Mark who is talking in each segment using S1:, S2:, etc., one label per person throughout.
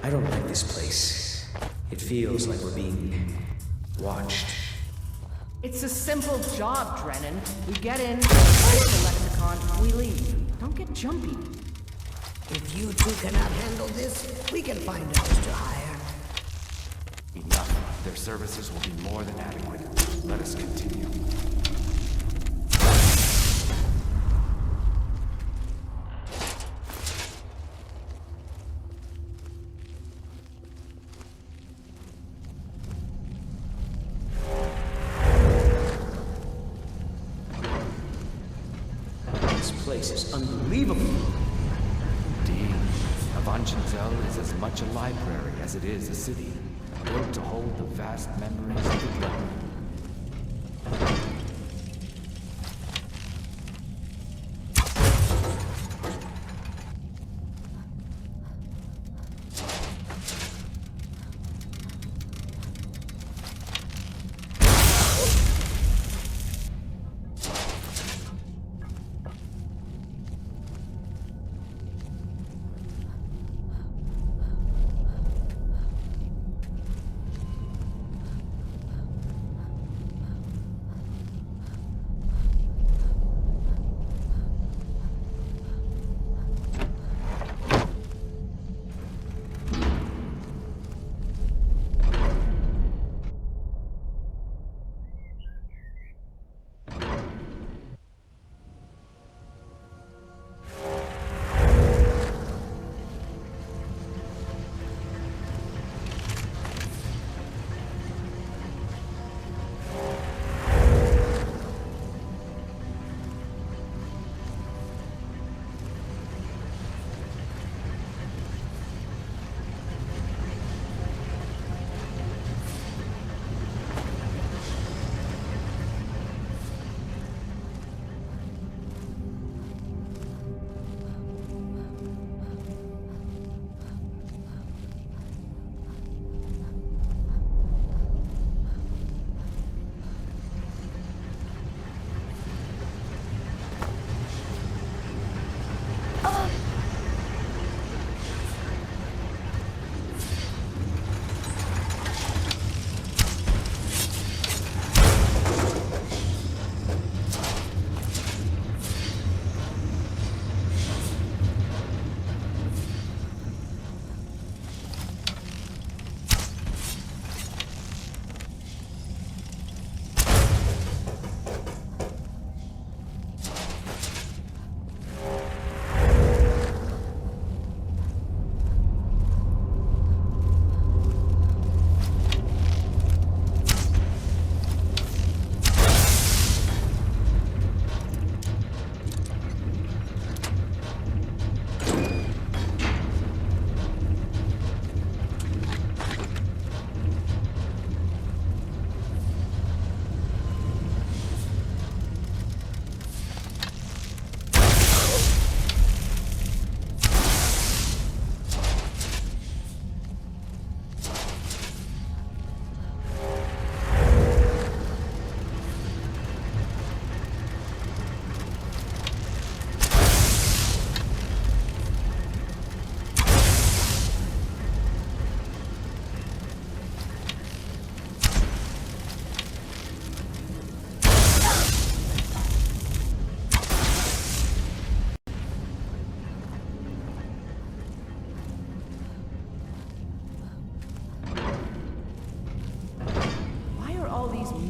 S1: I don't like this place. It feels like we're being watched.
S2: It's a simple job, Drennan. We get in, break the lexicon, we leave. Don't get jumpy.
S3: If you two cannot handle this, we can find others to hire.
S4: Enough. Their services will be more than adequate. Let us continue.
S1: This place is unbelievable.
S4: Indeed. Avanchanzel is as much a library as it is a city, built to hold the vast memories of the dweller.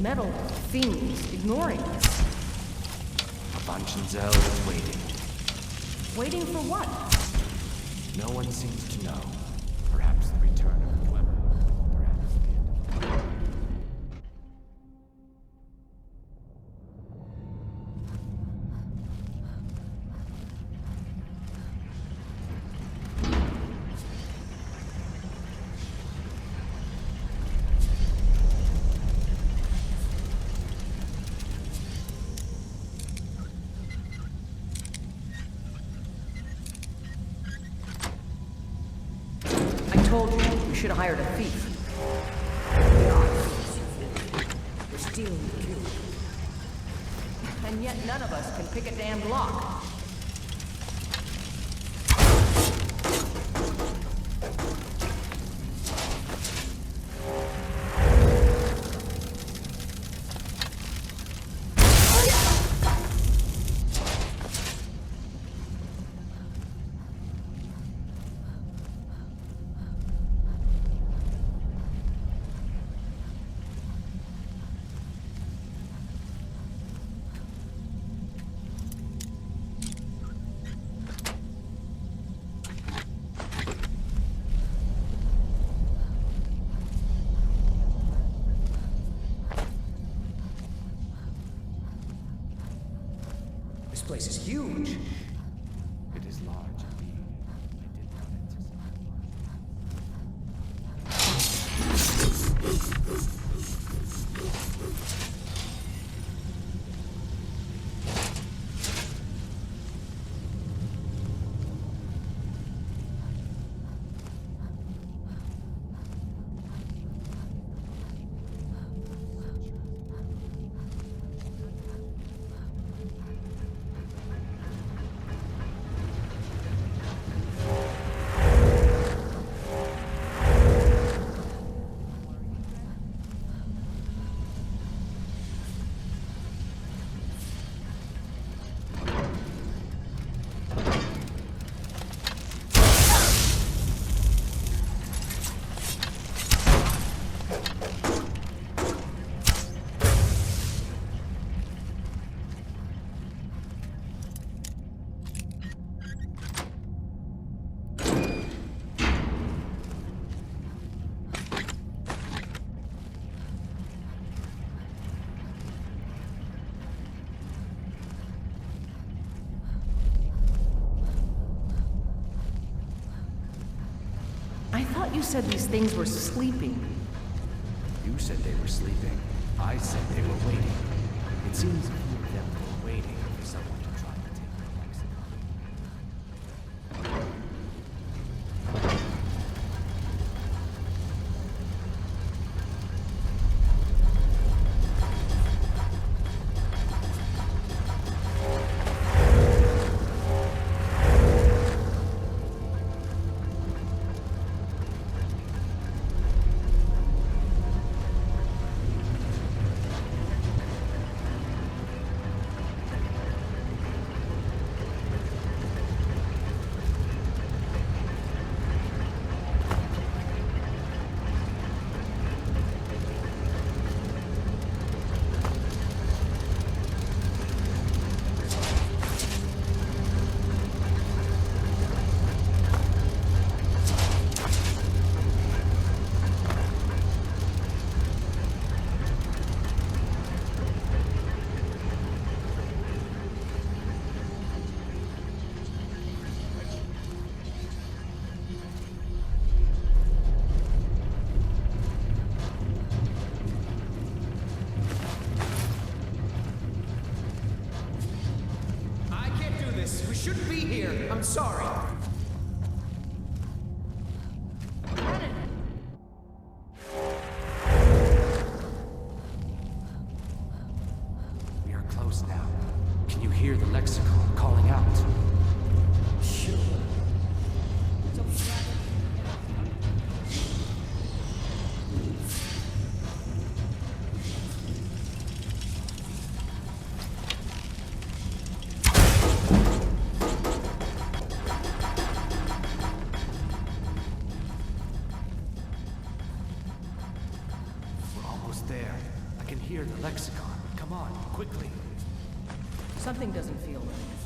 S2: Metal fiends ignoring us.
S4: Avanchanzel is waiting.
S2: Waiting for what?
S4: No one seems to know. Perhaps the return of the dweller. Perhaps the end of the world.
S2: Told you, we should have hired a thief.
S3: We're stealing the cube.
S2: And yet none of us can pick a damned lock.
S1: place is huge.
S4: It is large indeed. I did not anticipate
S2: I thought you said these things were sleeping.
S4: You said they were sleeping. I said they were waiting. It seems a few of them were waiting for someone to try to take their lexicon.
S1: We shouldn't be here. I'm sorry.
S4: We are close now. Can you hear the lexicon calling out?
S1: Sure.
S4: There. I can hear the lexicon. Come on, quickly.
S2: Something doesn't feel right.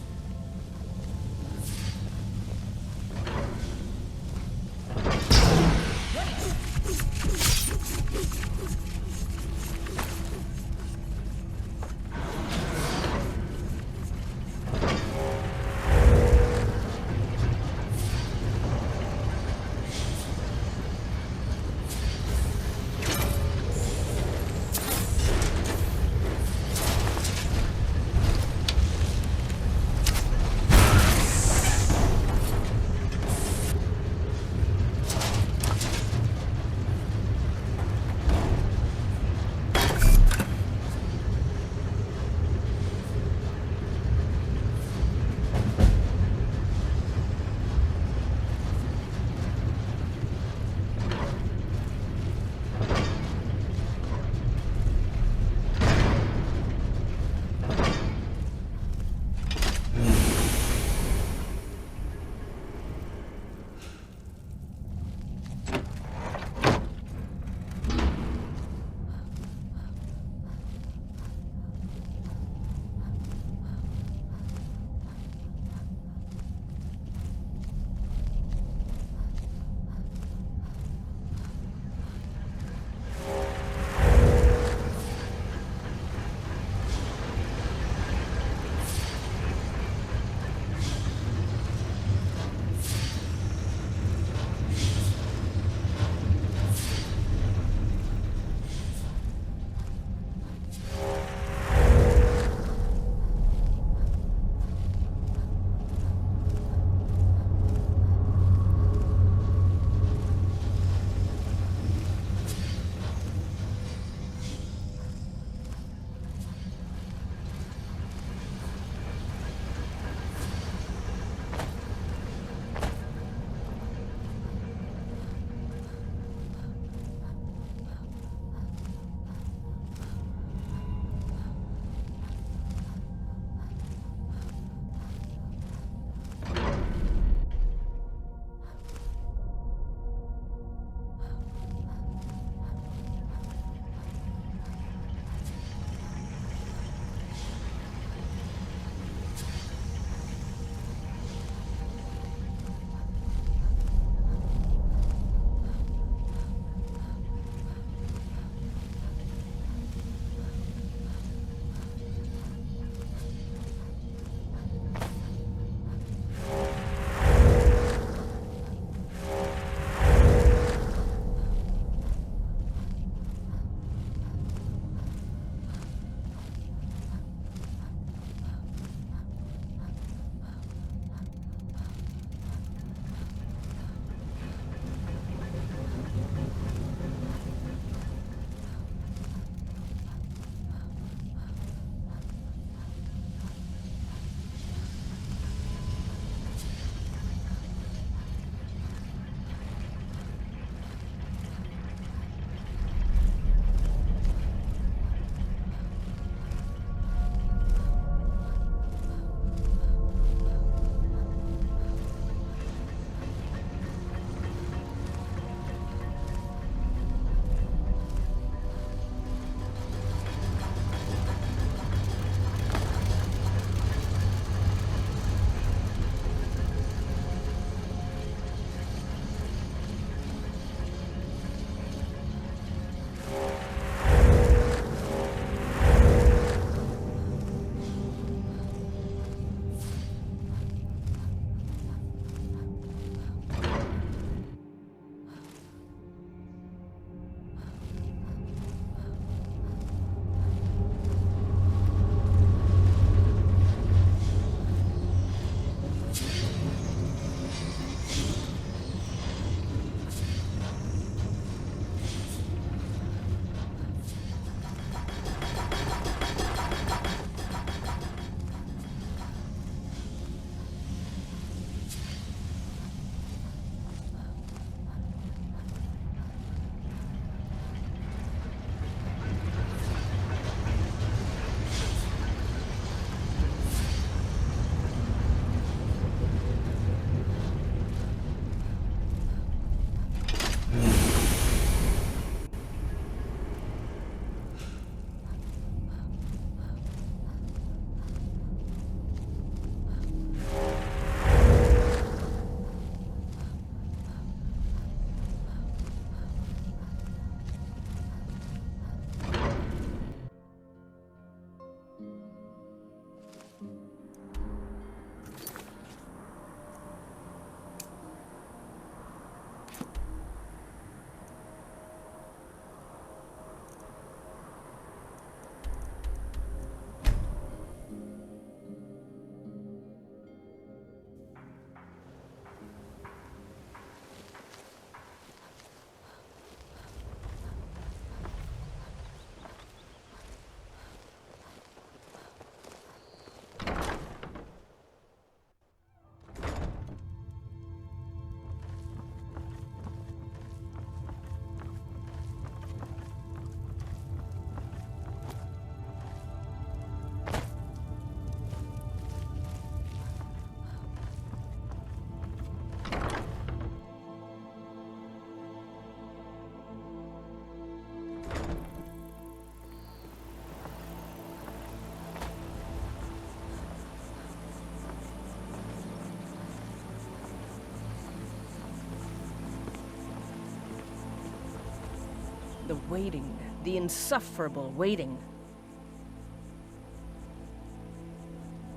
S2: The waiting. The insufferable waiting.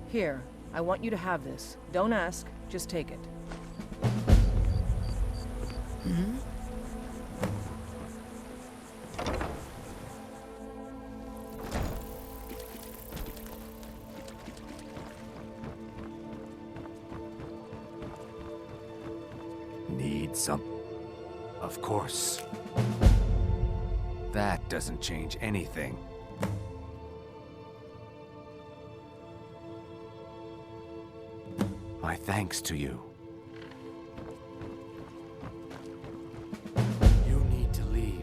S2: Here, I want you to have this. Don't ask, just take it.
S5: Need some? Of course. That doesn't change anything. My thanks to you. You need to leave.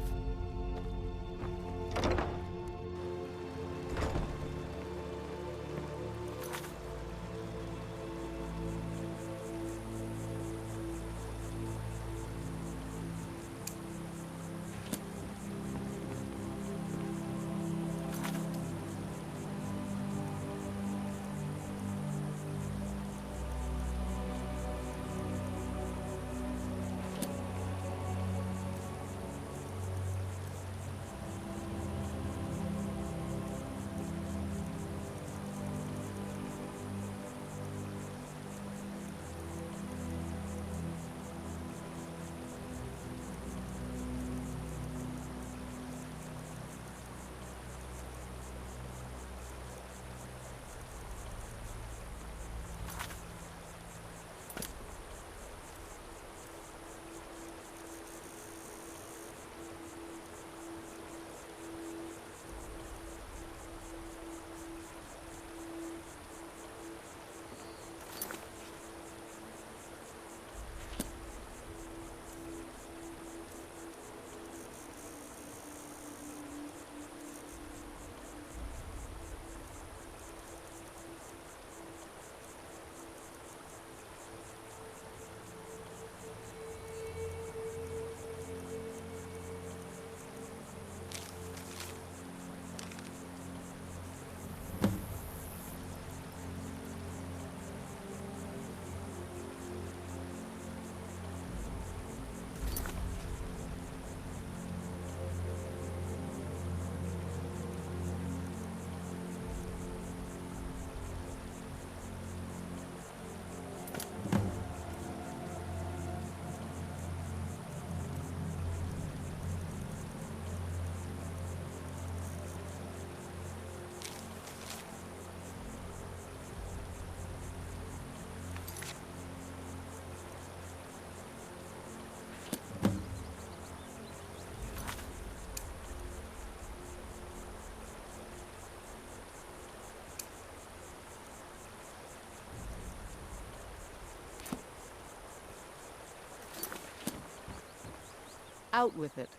S2: Out with it.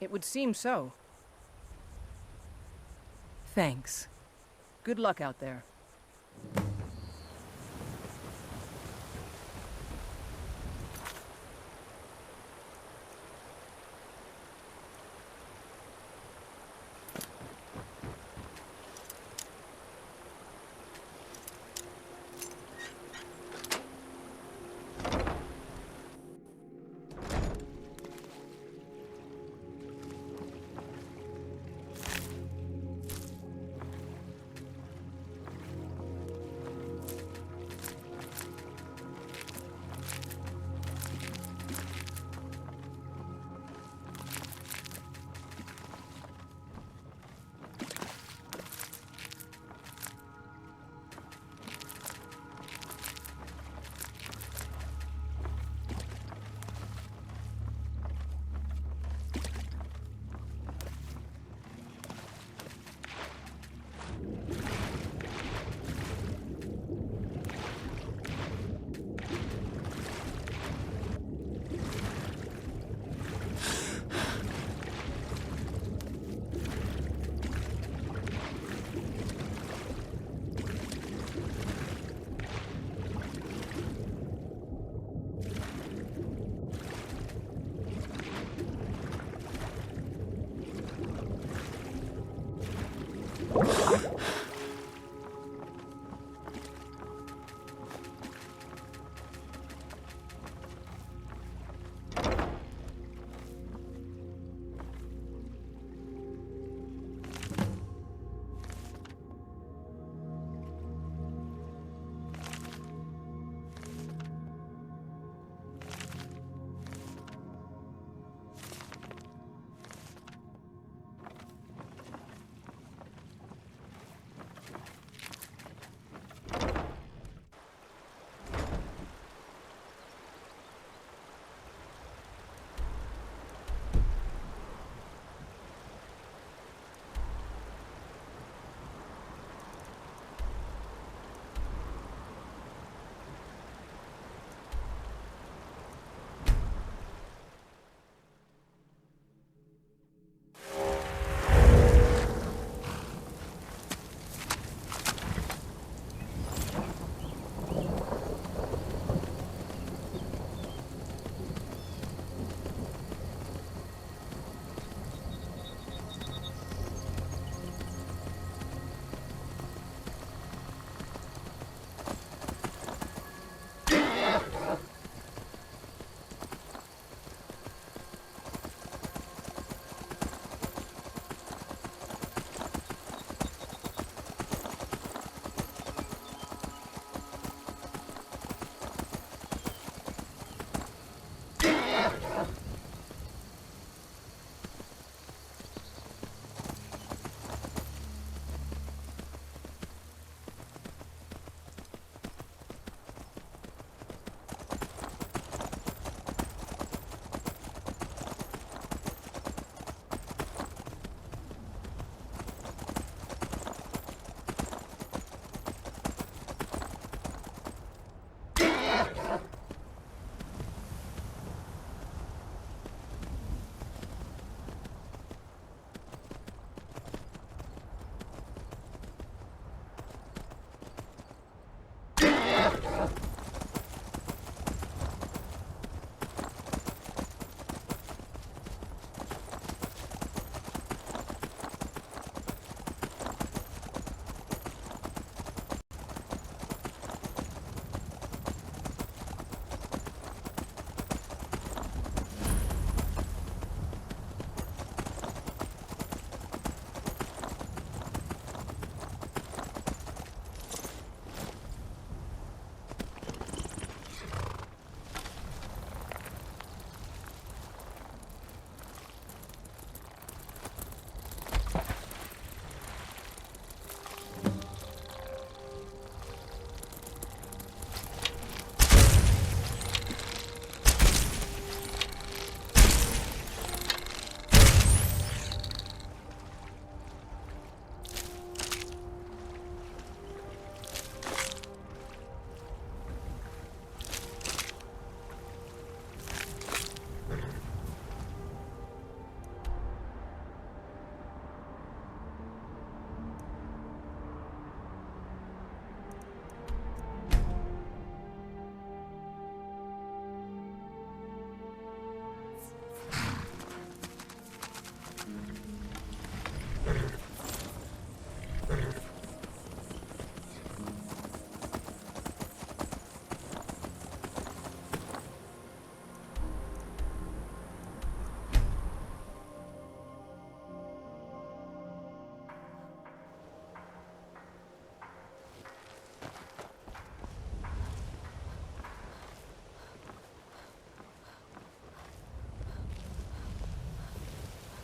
S2: It would seem so. Thanks. Good luck out there.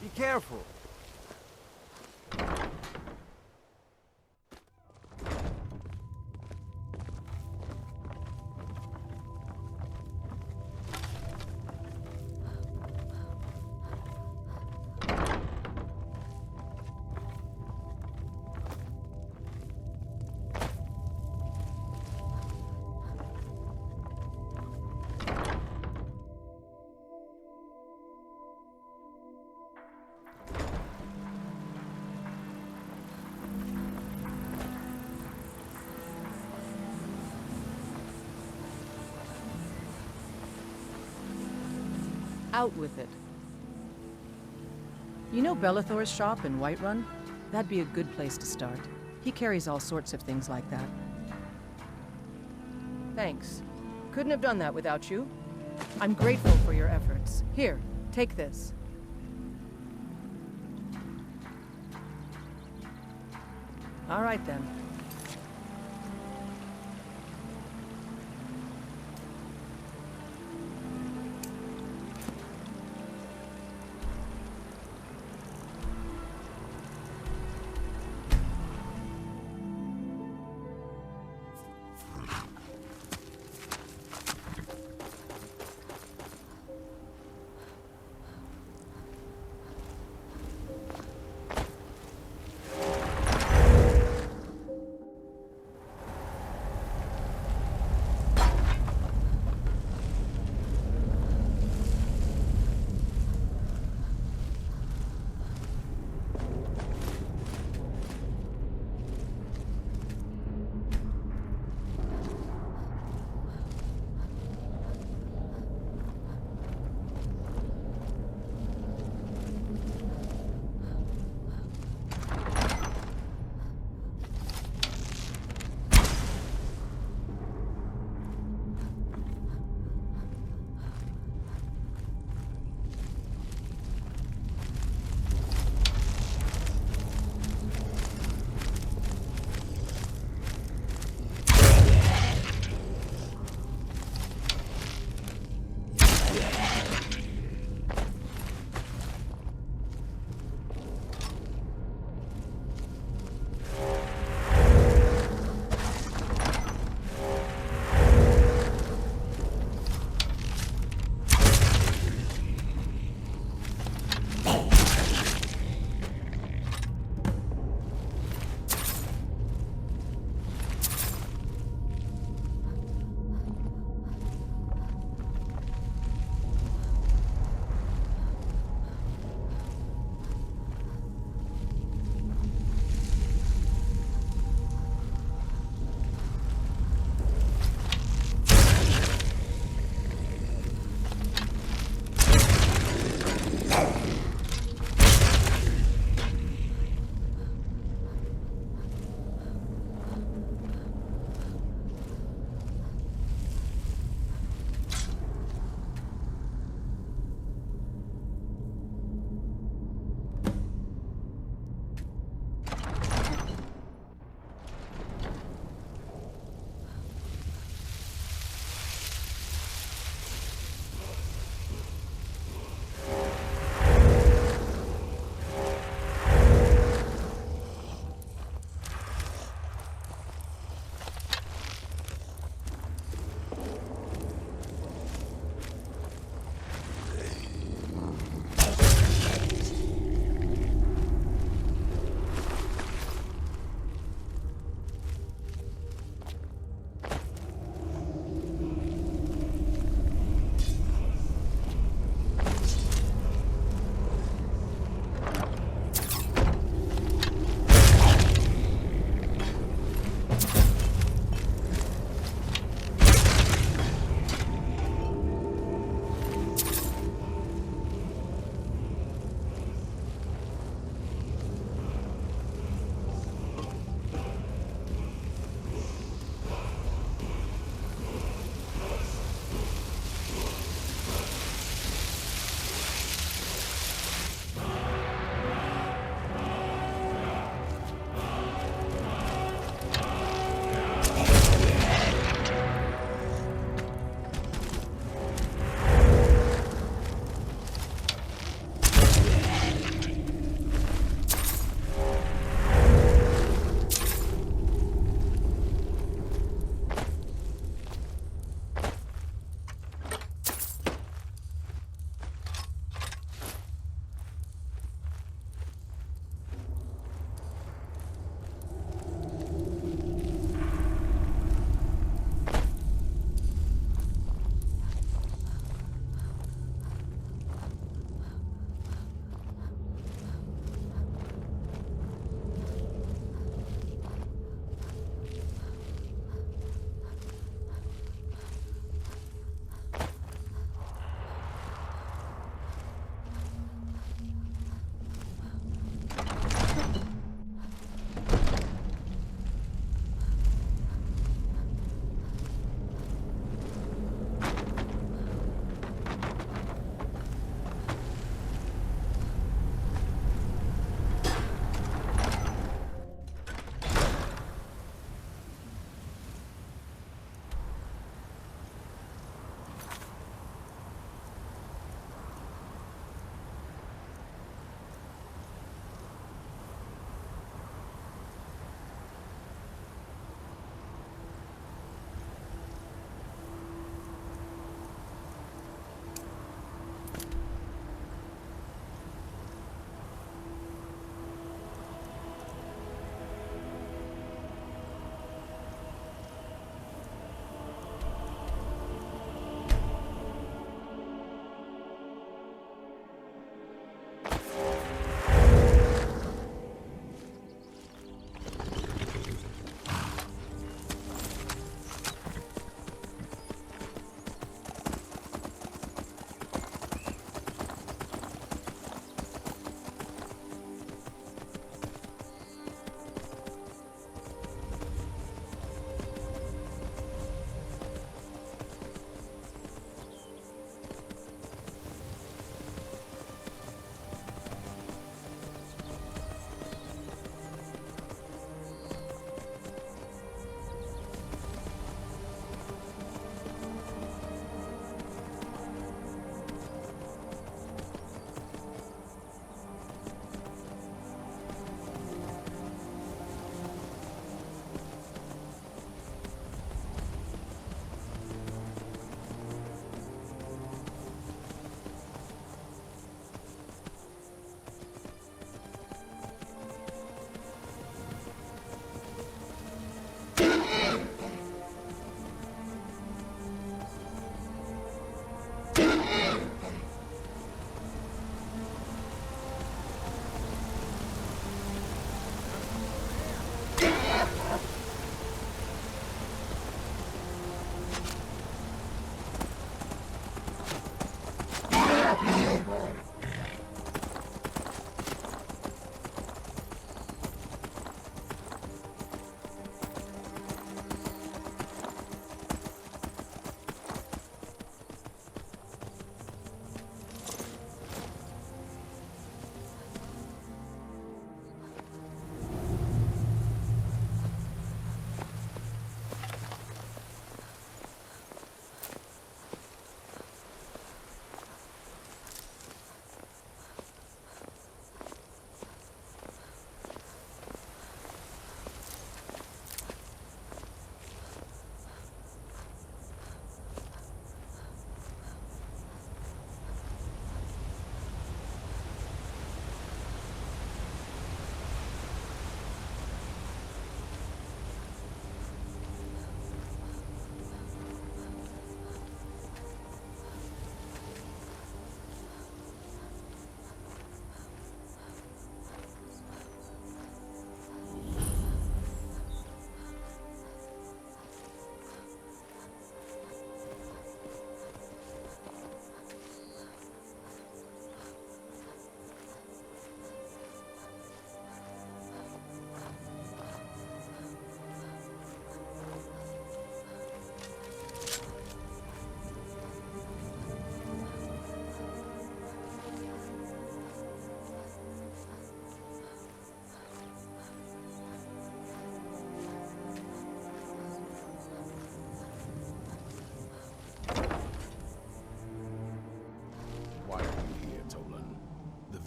S6: Be careful.
S2: Out with it. You know Bellathor's shop in Whiterun? That'd be a good place to start. He carries all sorts of things like that. Thanks. Couldn't have done that without you. I'm grateful for your efforts. Here, take this. All right then.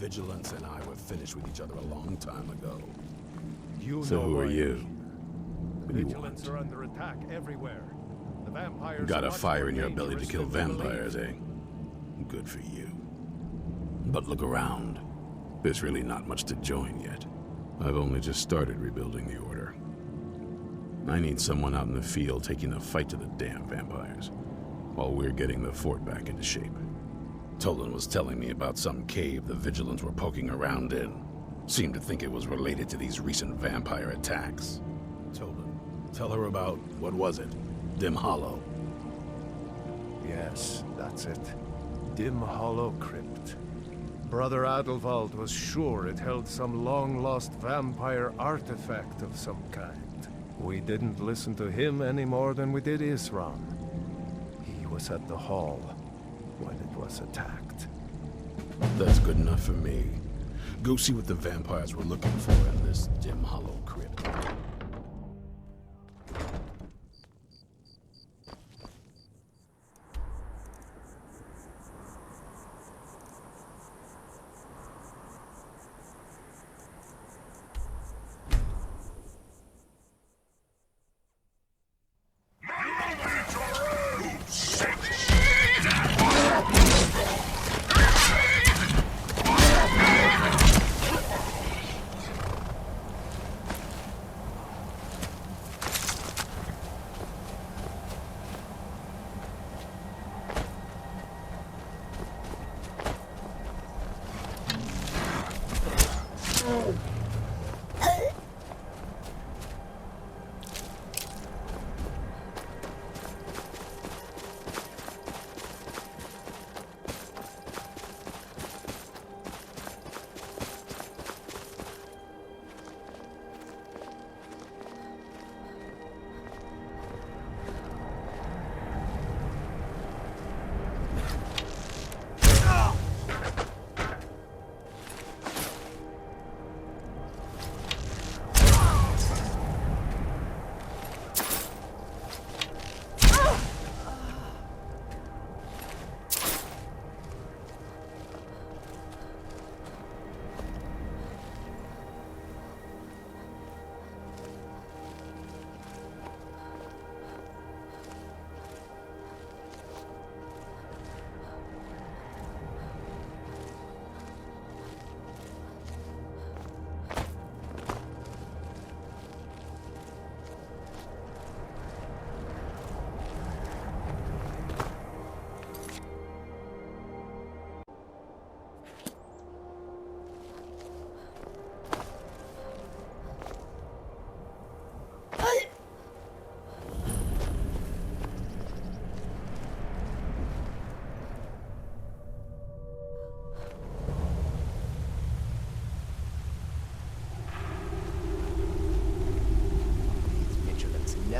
S7: Vigilance and I were finished with each other a long time ago.
S8: You
S7: So
S8: know
S7: who are
S8: why.
S7: you? What do you
S8: Vigilants
S7: want?
S8: are under attack everywhere. The vampires
S7: Got
S8: are
S7: a
S8: much
S7: fire
S8: more
S7: in your belly to
S8: dangerous
S7: kill
S8: than we
S7: vampires,
S8: believe.
S7: eh? Good for you. But look around. There's really not much to join yet. I've only just started rebuilding the Order. I need someone out in the field taking the fight to the damn vampires, while we're getting the fort back into shape. Tolan was telling me about some cave the Vigilants were poking around in. Seemed to think it was related to these recent vampire attacks. Tolan, tell her about, what was it? Dim Hollow.
S8: Yes, that's it. Dim Hollow Crypt. Brother Adelwald was sure it held some long-lost vampire artifact of some kind. We didn't listen to him any more than we did Isran. He was at the hall when it was attacked.
S7: That's good enough for me. Go see what the vampires were looking for in this Dim Hollow Crypt.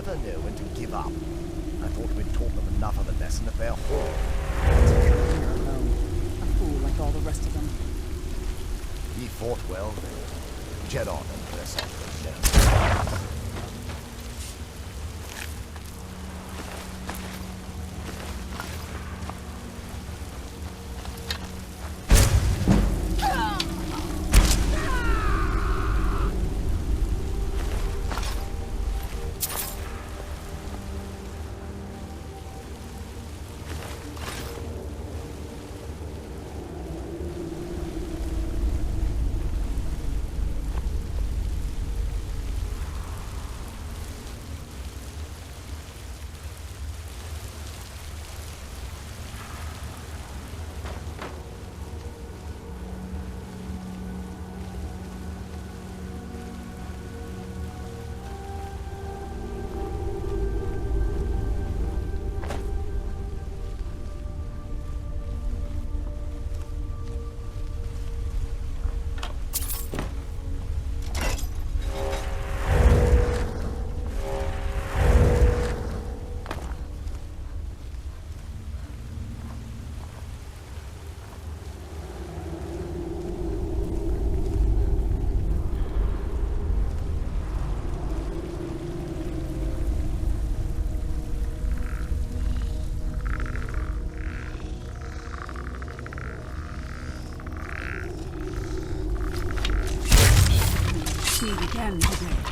S6: never know when to give up. I thought we'd taught them enough of a lesson at their hall.
S9: You're alone. A fool like all the rest of them.
S6: He fought well, though. Jedon and the rest of them, no.
S9: Again today.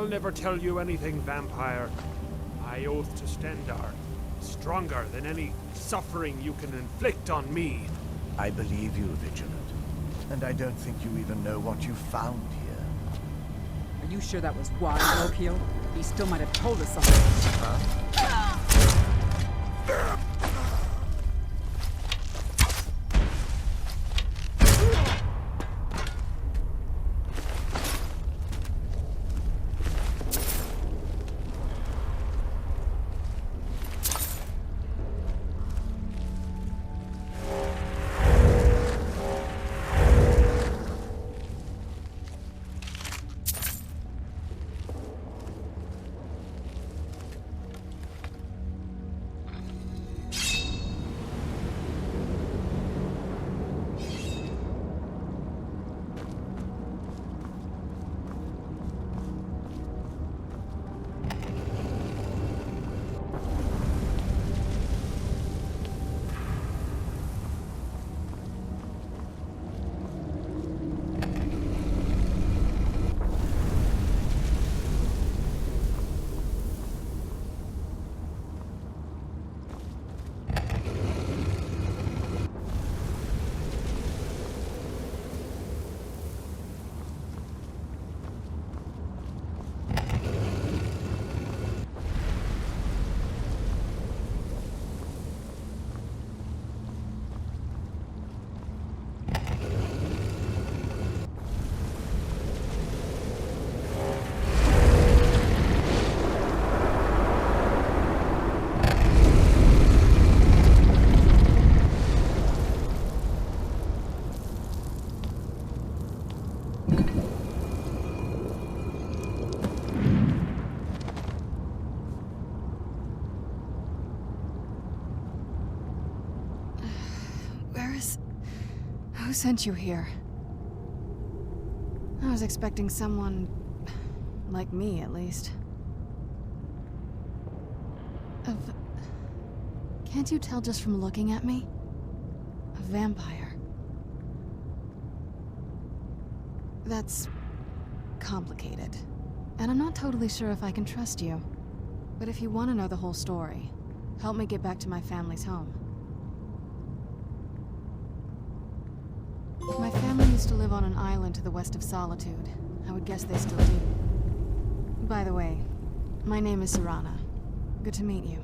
S10: I'll never tell you anything, vampire. I oath to Stendarr, stronger than any suffering you can inflict on me.
S6: I believe you, Vigilant. And I don't think you even know what you found here.
S9: Are you sure that was wise, Lokio? He still might have told us something.
S11: Who sent you here? I was expecting someone... like me, at least. Can't you tell just from looking at me? A vampire. That's... complicated. And I'm not totally sure if I can trust you. But if you want to know the whole story, help me get back to my family's home. My family used to live on an island to the west of Solitude. I would guess they still do. By the way, my name is Serana. Good to meet you.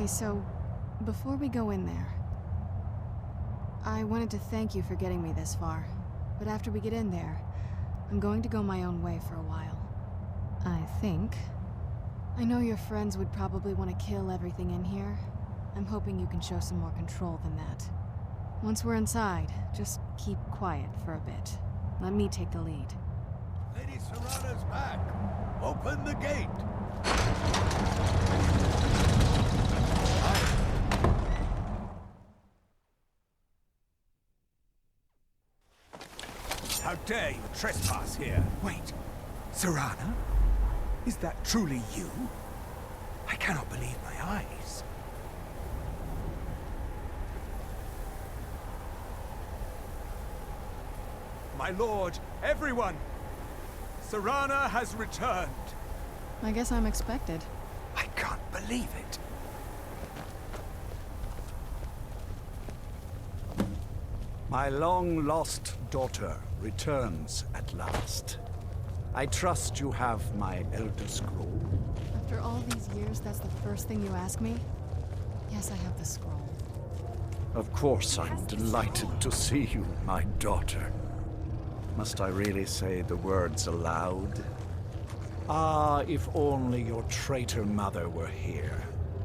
S11: Hey, so, before we go in there, I wanted to thank you for getting me this far. But after we get in there, I'm going to go my own way for a while. I think. I know your friends would probably want to kill everything in here. I'm hoping you can show some more control than that. Once we're inside, just keep quiet for a bit. Let me take the lead.
S6: Lady Serrana's back. Open the gate.
S5: How dare you trespass here?
S12: Wait, Serrana? Is that truly you? I cannot believe my eyes. My lord, everyone! Serrana has returned!
S11: I guess I'm expected.
S12: I can't believe it.
S13: My long-lost daughter returns at last. I trust you have my Elder Scroll.
S11: After all these years, that's the first thing you ask me? Yes, I have the scroll.
S13: Of course, I'm delighted to see you, my daughter. Must I really say the words aloud? Ah, if only your traitor mother were here.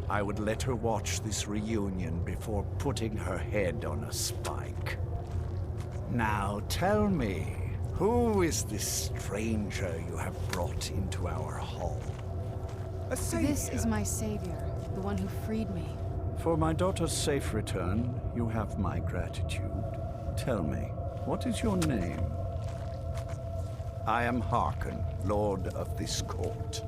S13: I would let her watch this reunion before putting her head on a spike. Now tell me, who is this stranger you have brought into our hall?
S12: A savior?
S11: This is my savior, the one who freed me.
S13: For my daughter's safe return, you have my gratitude. Tell me, what is your name? I am Harkon, Lord of this court.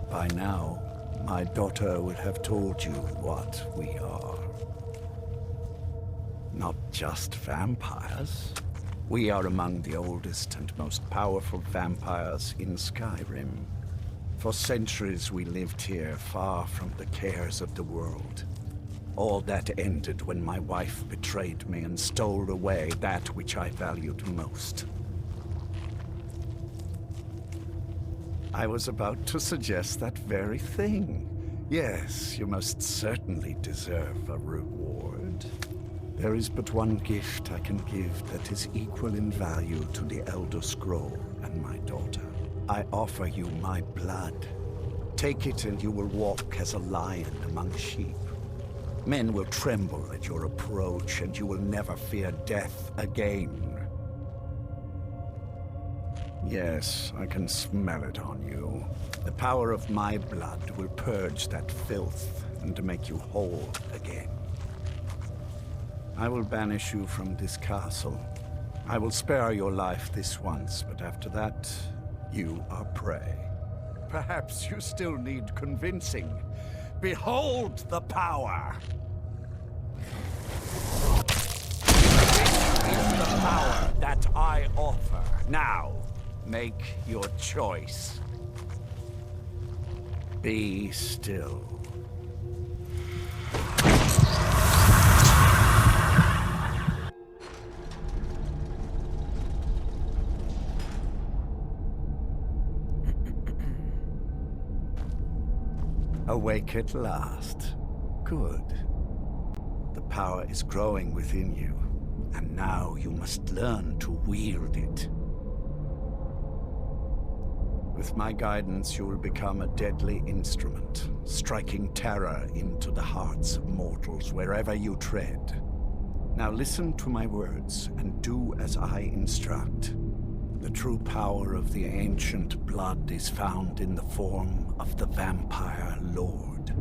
S13: By now, my daughter would have told you what we are. Not just vampires. We are among the oldest and most powerful vampires in Skyrim. For centuries we lived here, far from the cares of the world. All that ended when my wife betrayed me and stole away that which I valued most. I was about to suggest that very thing. Yes, you most certainly deserve a reward. There is but one gift I can give that is equal in value to the Elder Scroll and my daughter. I offer you my blood. Take it and you will walk as a lion among sheep. Men will tremble at your approach and you will never fear death again. Yes, I can smell it on you. The power of my blood will purge that filth and make you whole again. I will banish you from this castle, I will spare your life this once, but after that, you are prey. Perhaps you still need convincing. Behold the power! This is the power that I offer. Now, make your choice. Be still. Awake at last. Good. The power is growing within you, and now you must learn to wield it. With my guidance, you will become a deadly instrument, striking terror into the hearts of mortals wherever you tread. Now listen to my words, and do as I instruct. The true power of the ancient blood is found in the form of the Vampire Lord.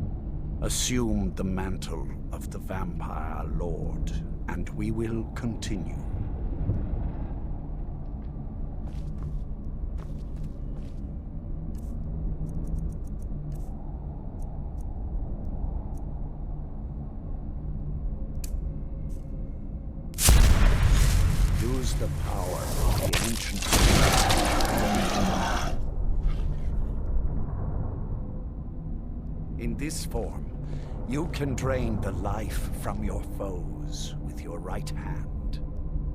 S13: Assume the mantle of the Vampire Lord, and we will continue. Use the power of the ancient. In this form, you can drain the life from your foes with your right hand.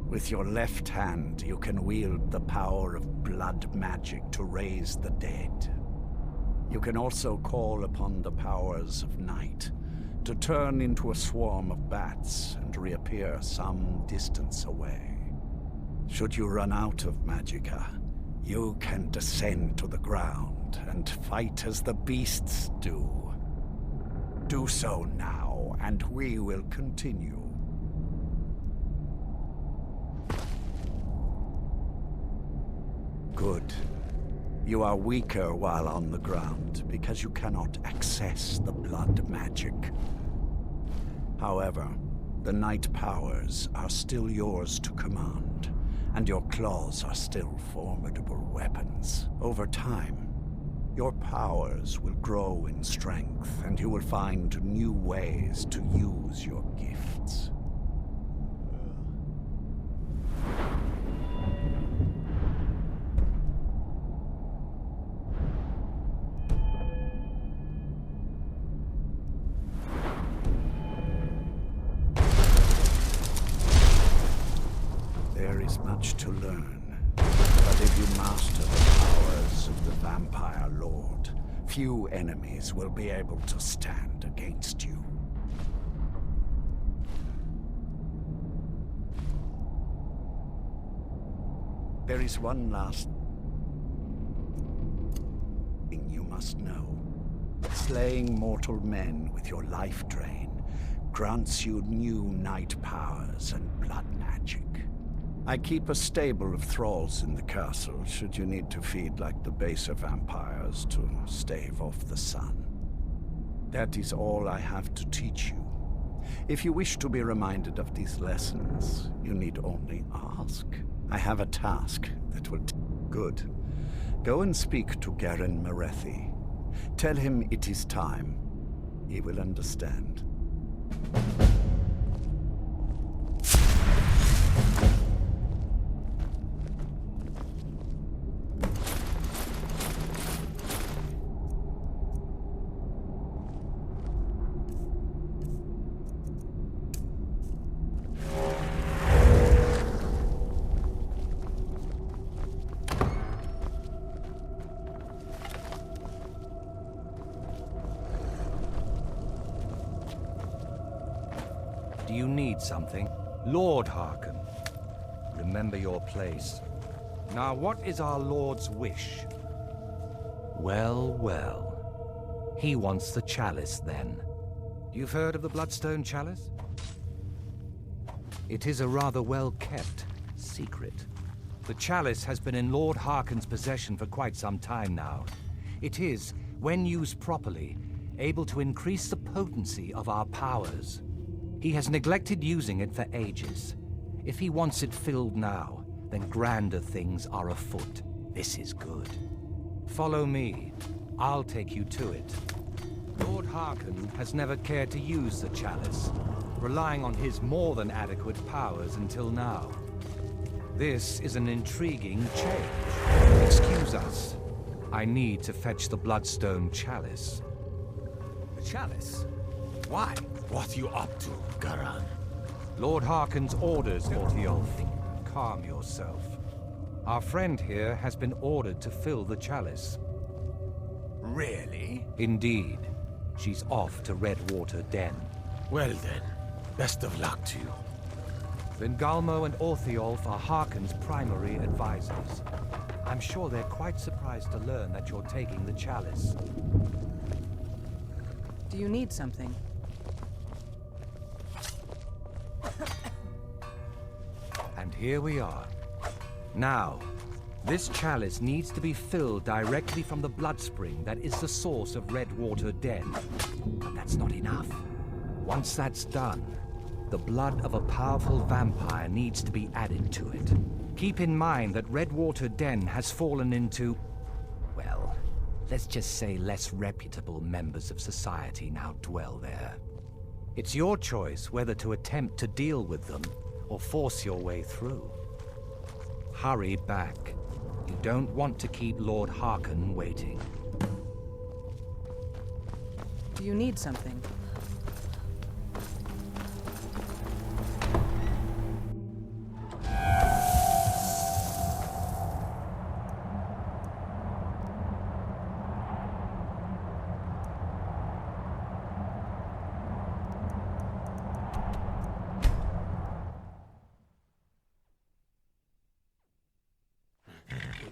S13: With your left hand, you can wield the power of blood magic to raise the dead. You can also call upon the powers of night to turn into a swarm of bats and reappear some distance away. Should you run out of magicka, you can descend to the ground and fight as the beasts do. Do so now, and we will continue. Good. You are weaker while on the ground, because you cannot access the blood magic. However, the night powers are still yours to command, and your claws are still formidable weapons. Over time, your powers will grow in strength, and you will find new ways to use your gifts. There is much to learn. But if you master the powers of the Vampire Lord, few enemies will be able to stand against you. There is one last thing you must know. Slaying mortal men with your life drain grants you new night powers and blood magic. I keep a stable of thralls in the castle, should you need to feed like the baser vampires to stave off the sun. That is all I have to teach you. If you wish to be reminded of these lessons, you need only ask. I have a task that will... Good. Go and speak to Garen Marethi. Tell him it is time. He will understand.
S14: Do you need something? Lord Hearken, remember your place. Now, what is our Lord's wish? Well, well. He wants the chalice, then. You've heard of the Bloodstone Chalice? It is a rather well-kept secret. The chalice has been in Lord Hearken's possession for quite some time now. It is, when used properly, able to increase the potency of our powers. He has neglected using it for ages. If he wants it filled now, then grander things are afoot. This is good. Follow me. I'll take you to it. Lord Harkon has never cared to use the chalice, relying on his more than adequate powers until now. This is an intriguing change. Excuse us. I need to fetch the Bloodstone chalice.
S12: The chalice? Why? What you up to, Garan?
S14: Lord Harkon's orders, Orthiolf. Calm yourself. Our friend here has been ordered to fill the chalice.
S12: Really?
S14: Indeed. She's off to Redwater Den.
S12: Well then, best of luck to you.
S14: Vingalmo and Orthiolf are Harkon's primary advisors. I'm sure they're quite surprised to learn that you're taking the chalice.
S9: Do you need something?
S14: And here we are. Now, this chalice needs to be filled directly from the blood spring that is the source of Redwater Den. But that's not enough. Once that's done, the blood of a powerful vampire needs to be added to it. Keep in mind that Redwater Den has fallen into, well, let's just say less reputable members of society now dwell there. It's your choice whether to attempt to deal with them or force your way through. Hurry back. You don't want to keep Lord Harkon waiting.
S9: Do you need something?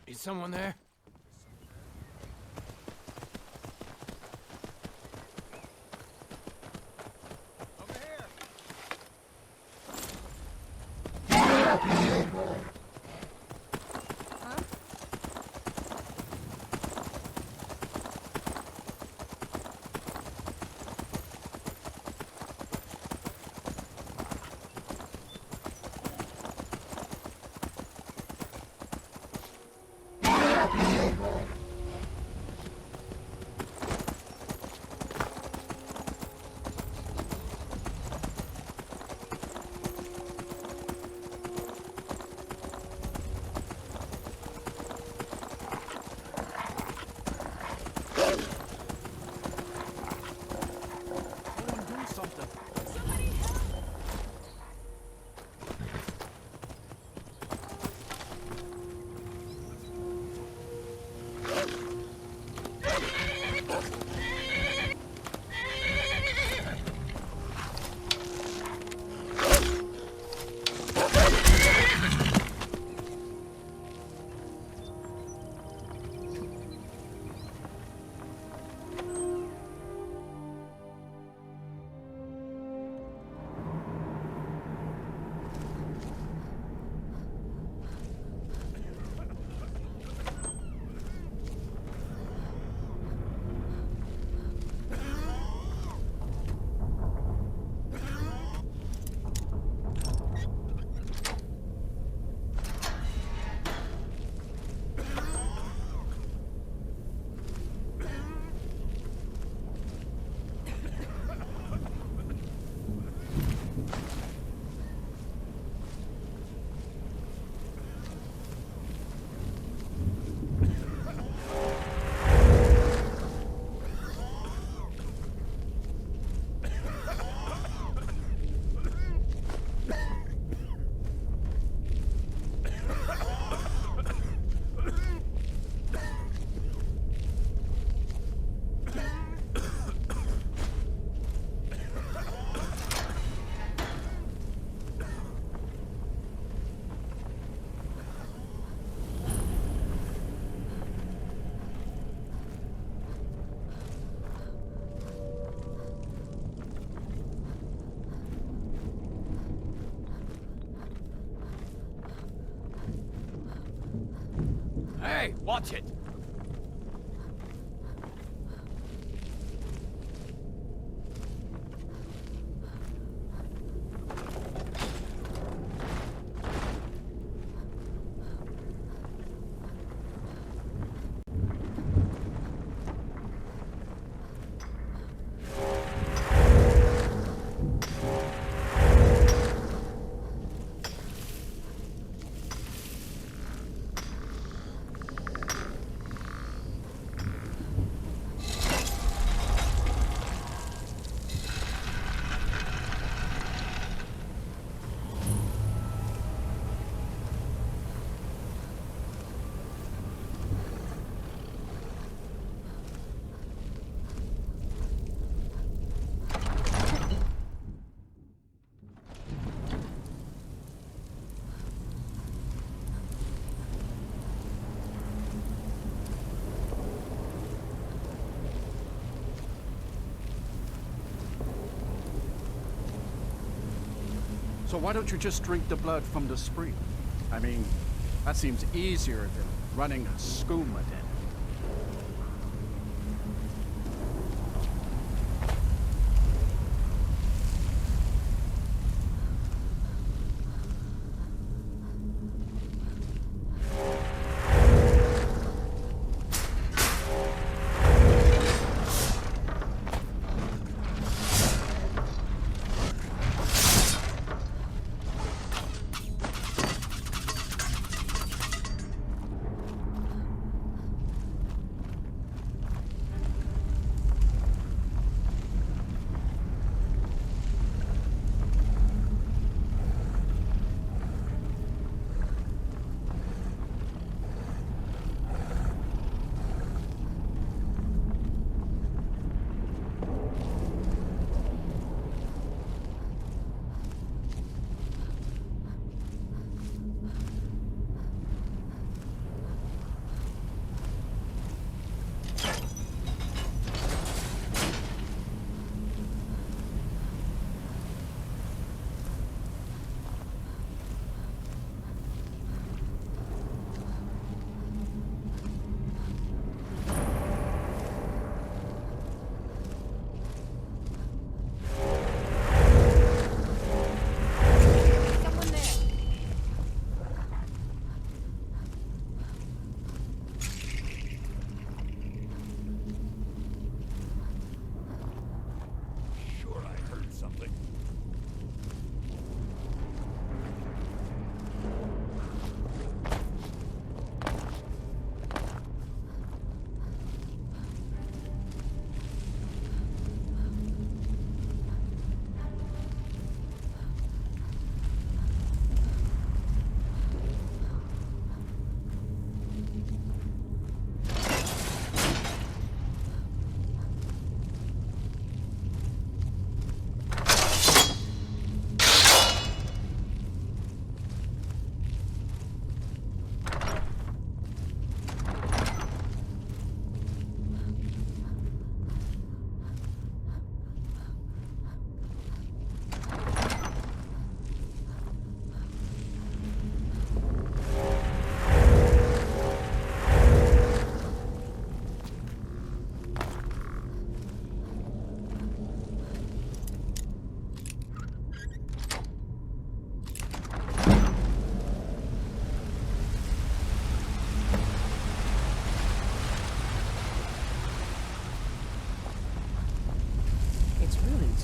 S12: Is someone there? Hey, watch it!
S15: So why don't you just drink the blood from the spring? I mean, that seems easier than running a skooma den.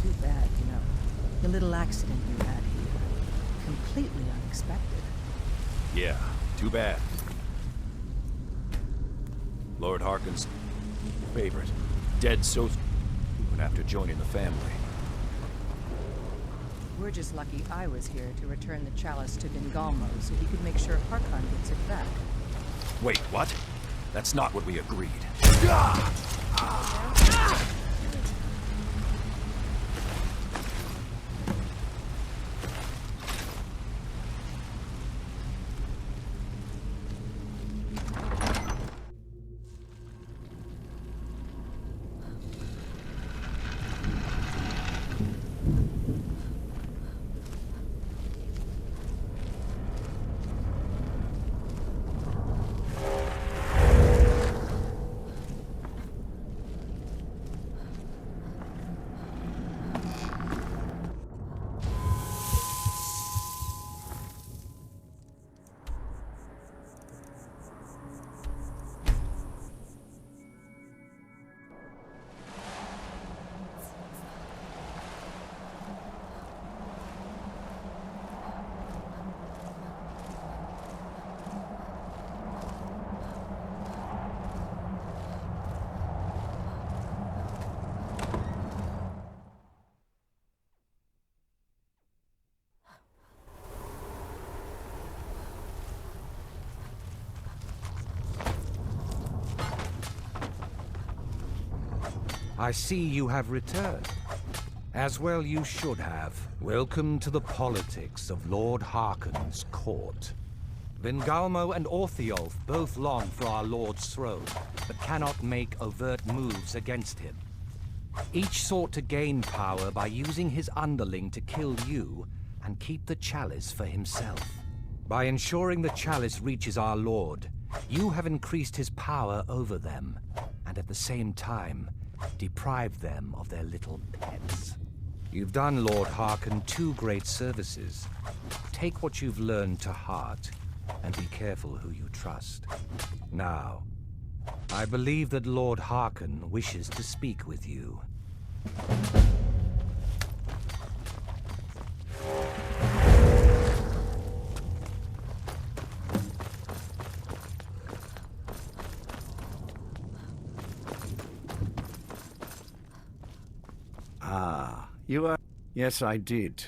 S16: Too bad, you know. The little accident you had here. Completely unexpected.
S6: Yeah, too bad. Lord Harkon's favorite. Dead so soon after joining the family.
S16: We're just lucky I was here to return the chalice to Vingalmo so he could make sure Harkon gets it back.
S6: Wait, what? That's not what we agreed.
S14: I see you have returned. As well you should have. Welcome to the politics of Lord Harkon's court. Vingalmo and Orthiolf both long for our Lord's throne, but cannot make overt moves against him. Each sought to gain power by using his underling to kill you, and keep the chalice for himself. By ensuring the chalice reaches our Lord, you have increased his power over them, and at the same time, deprived them of their little pets. You've done Lord Harkon 2 great services. Take what you've learned to heart, and be careful who you trust. Now, I believe that Lord Harkon wishes to speak with you.
S13: Ah, you are... Yes, I did.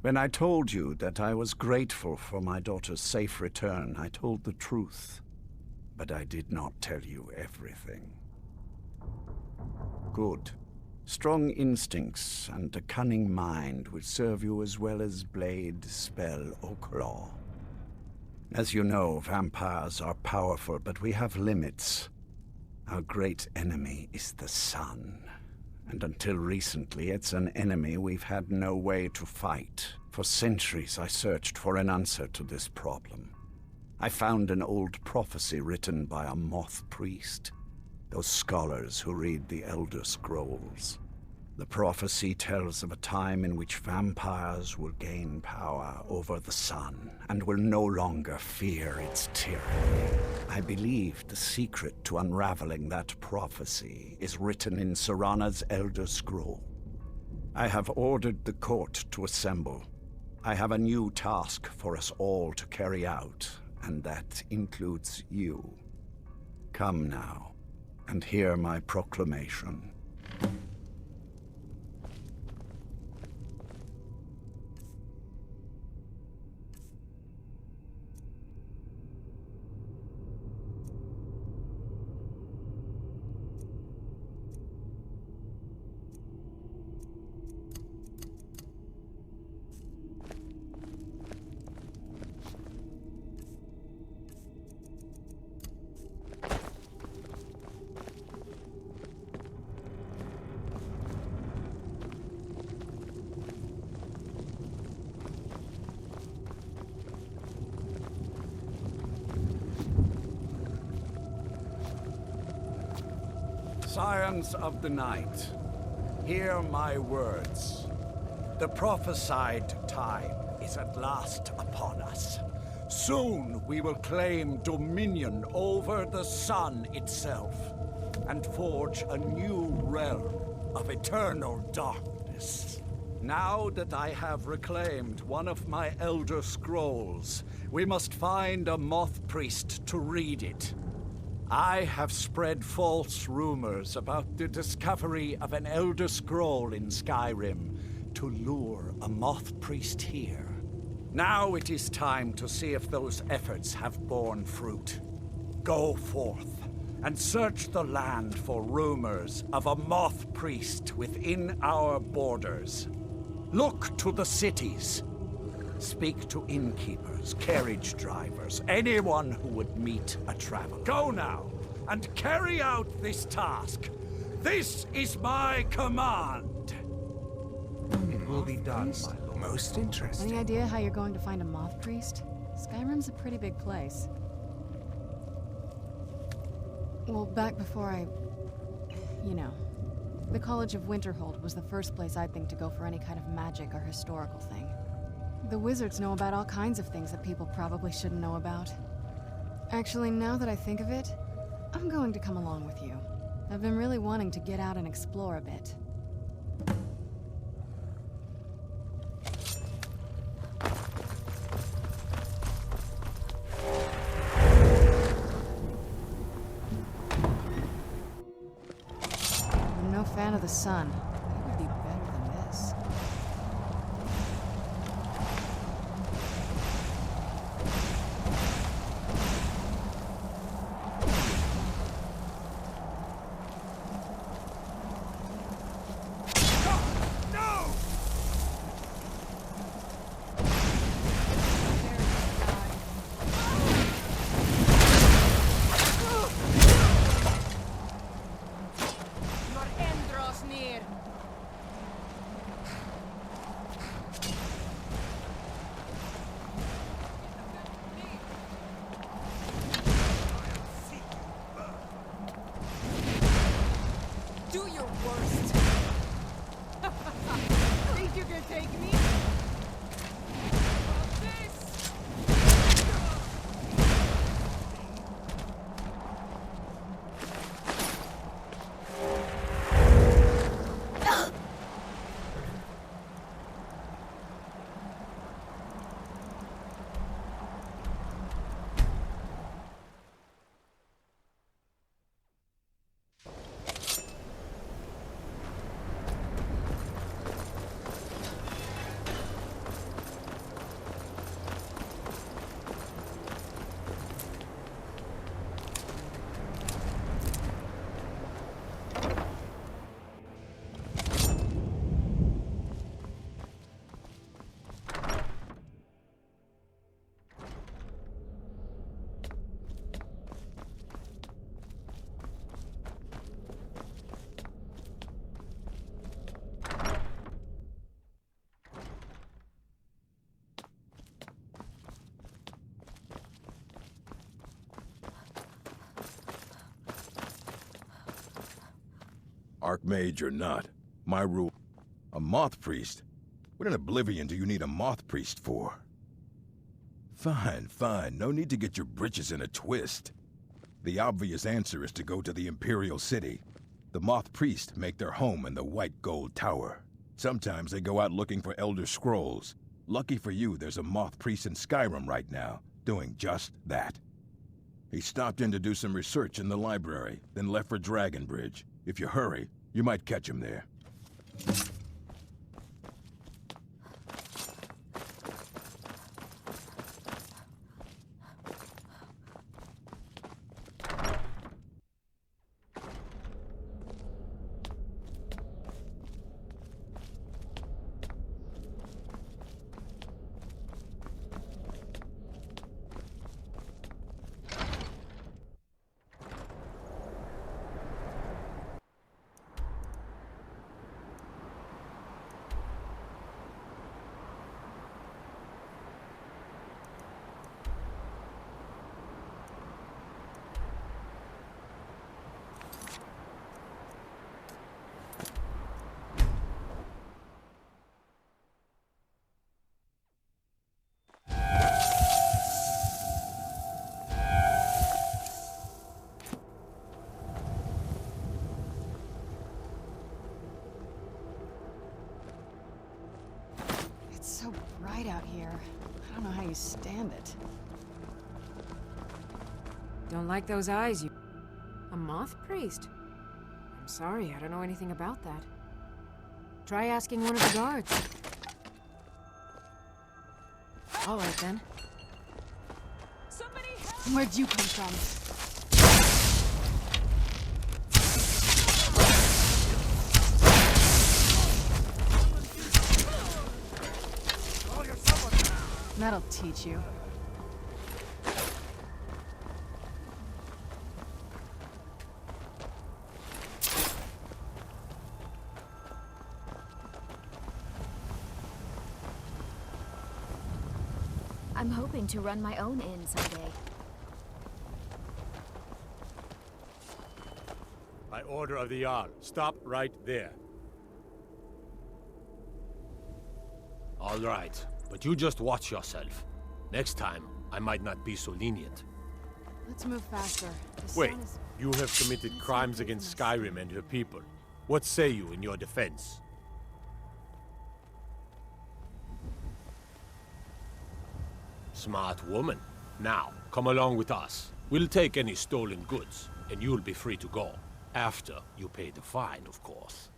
S13: When I told you that I was grateful for my daughter's safe return, I told the truth. But I did not tell you everything. Good. Strong instincts and a cunning mind will serve you as well as blade, spell, or claw. As you know, vampires are powerful, but we have limits. Our great enemy is the sun. And until recently, it's an enemy we've had no way to fight. For centuries, I searched for an answer to this problem. I found an old prophecy written by a moth priest, those scholars who read the Elder Scrolls. The prophecy tells of a time in which vampires will gain power over the sun and will no longer fear its tyranny. I believe the secret to unraveling that prophecy is written in Serana's Elder Scroll. I have ordered the court to assemble. I have a new task for us all to carry out, and that includes you. Come now, and hear my proclamation. Scions of the night, hear my words. The prophesied time is at last upon us. Soon we will claim dominion over the sun itself, and forge a new realm of eternal darkness. Now that I have reclaimed one of my Elder Scrolls, we must find a moth priest to read it. I have spread false rumors about the discovery of an Elder Scroll in Skyrim to lure a moth priest here. Now it is time to see if those efforts have borne fruit. Go forth and search the land for rumors of a moth priest within our borders. Look to the cities. Speak to innkeepers, carriage drivers, anyone who would meet a traveler. Go now, and carry out this task. This is my command.
S14: It will be done, my lord.
S12: Most interesting.
S11: Any idea how you're going to find a moth priest? Skyrim's a pretty big place. Well, back before you know, the College of Winterhold was the first place I'd think to go for any kind of magic or historical thing. The wizards know about all kinds of things that people probably shouldn't know about. Actually, now that I think of it, I'm going to come along with you. I've been really wanting to get out and explore a bit. I'm no fan of the sun. It would be better than this.
S9: take me?
S17: Archmage or not, my rule... A moth priest? What in Oblivion do you need a moth priest for? Fine, fine. No need to get your britches in a twist. The obvious answer is to go to the Imperial City. The moth priests make their home in the White Gold Tower. Sometimes they go out looking for Elder Scrolls. Lucky for you, there's a moth priest in Skyrim right now, doing just that. He stopped in to do some research in the library, then left for Dragonbridge. If you hurry, you might catch him there.
S11: It's so bright out here. I don't know how you stand it.
S18: Don't like those eyes, you... A moth priest? I'm sorry, I don't know anything about that. Try asking one of the guards. All right, then.
S11: Where'd you come from? That'll teach you.
S19: I'm hoping to run my own inn someday.
S10: By order of the Jarl, stop right there.
S20: All right, but you just watch yourself. Next time, I might not be so lenient.
S11: Let's move faster. The
S10: Wait,
S11: sun is...
S10: you have committed crimes against Skyrim and her people. What say you in your defense?
S20: Smart woman. Now, come along with us. We'll take any stolen goods, and you'll be free to go. After you pay the fine, of course.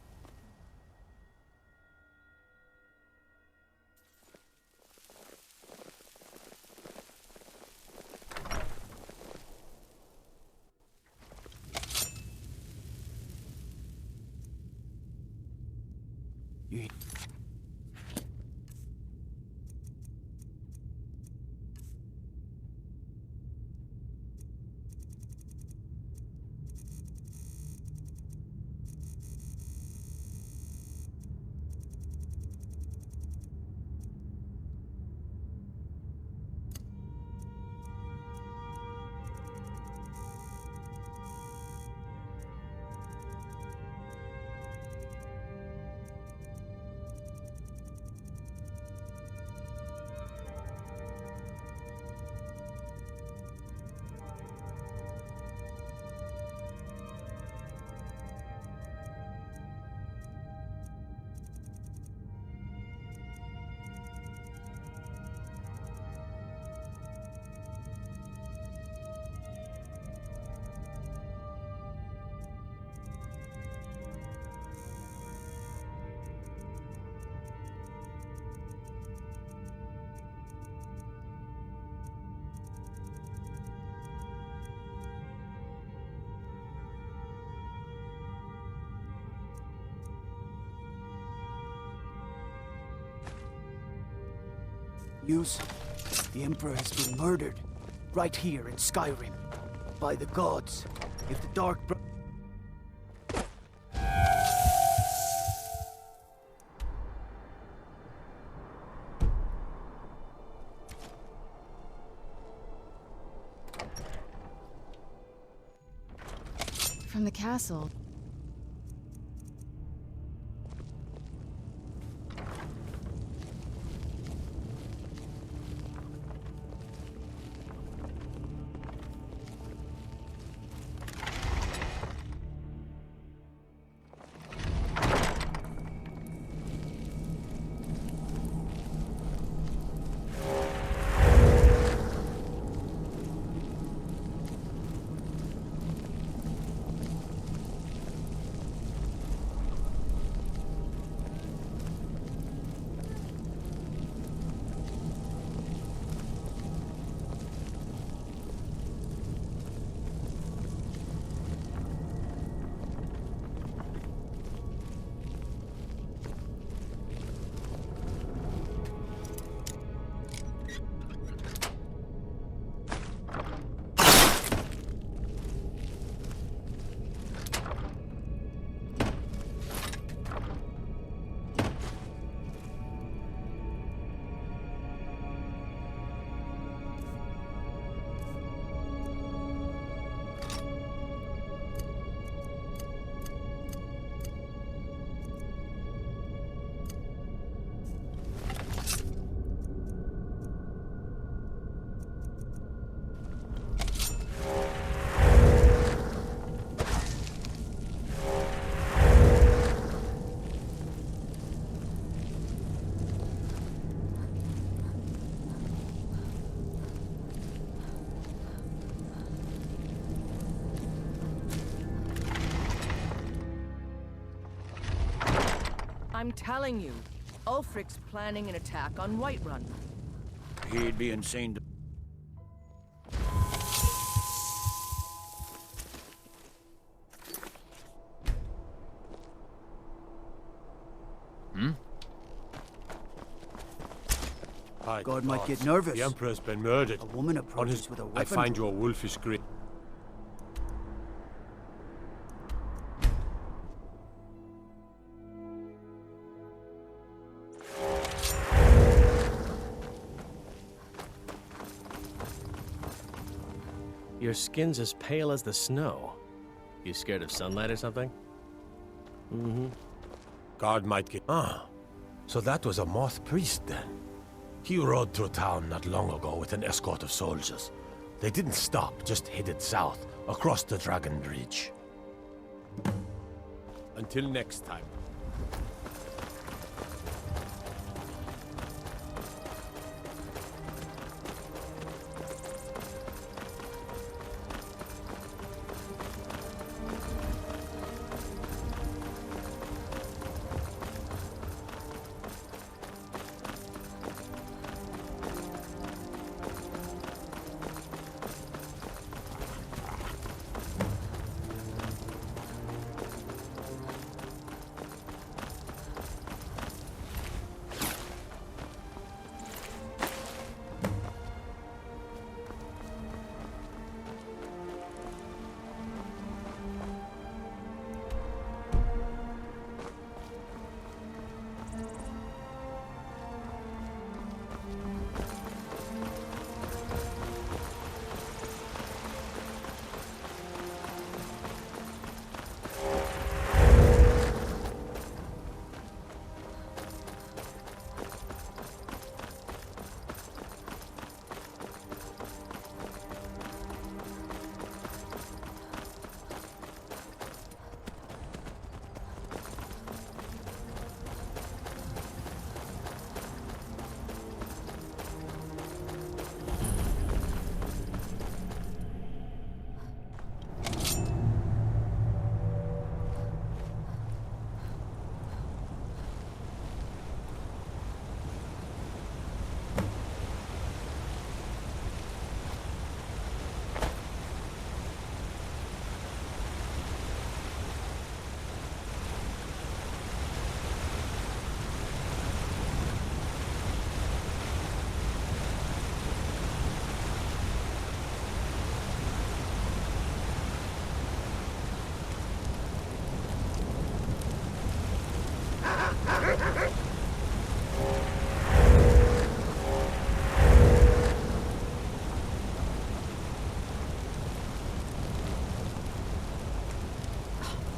S21: News? The Emperor has been murdered. Right here in Skyrim. By the gods. If the Dark Bro...
S11: From the castle.
S2: I'm telling you, Ulfric's planning an attack on Whiterun.
S12: He'd be insane to...
S21: God might get nervous.
S20: The Emperor's been murdered.
S21: A woman approaches with a weapon.
S20: I find your wolfish grit.
S22: Your skin's as pale as the snow. You scared of sunlight or something? Mm-hmm.
S20: God might get... Ah, so that was a moth priest then. He rode through town not long ago with an escort of soldiers. They didn't stop, just headed south, across the Dragon Bridge. Until next time.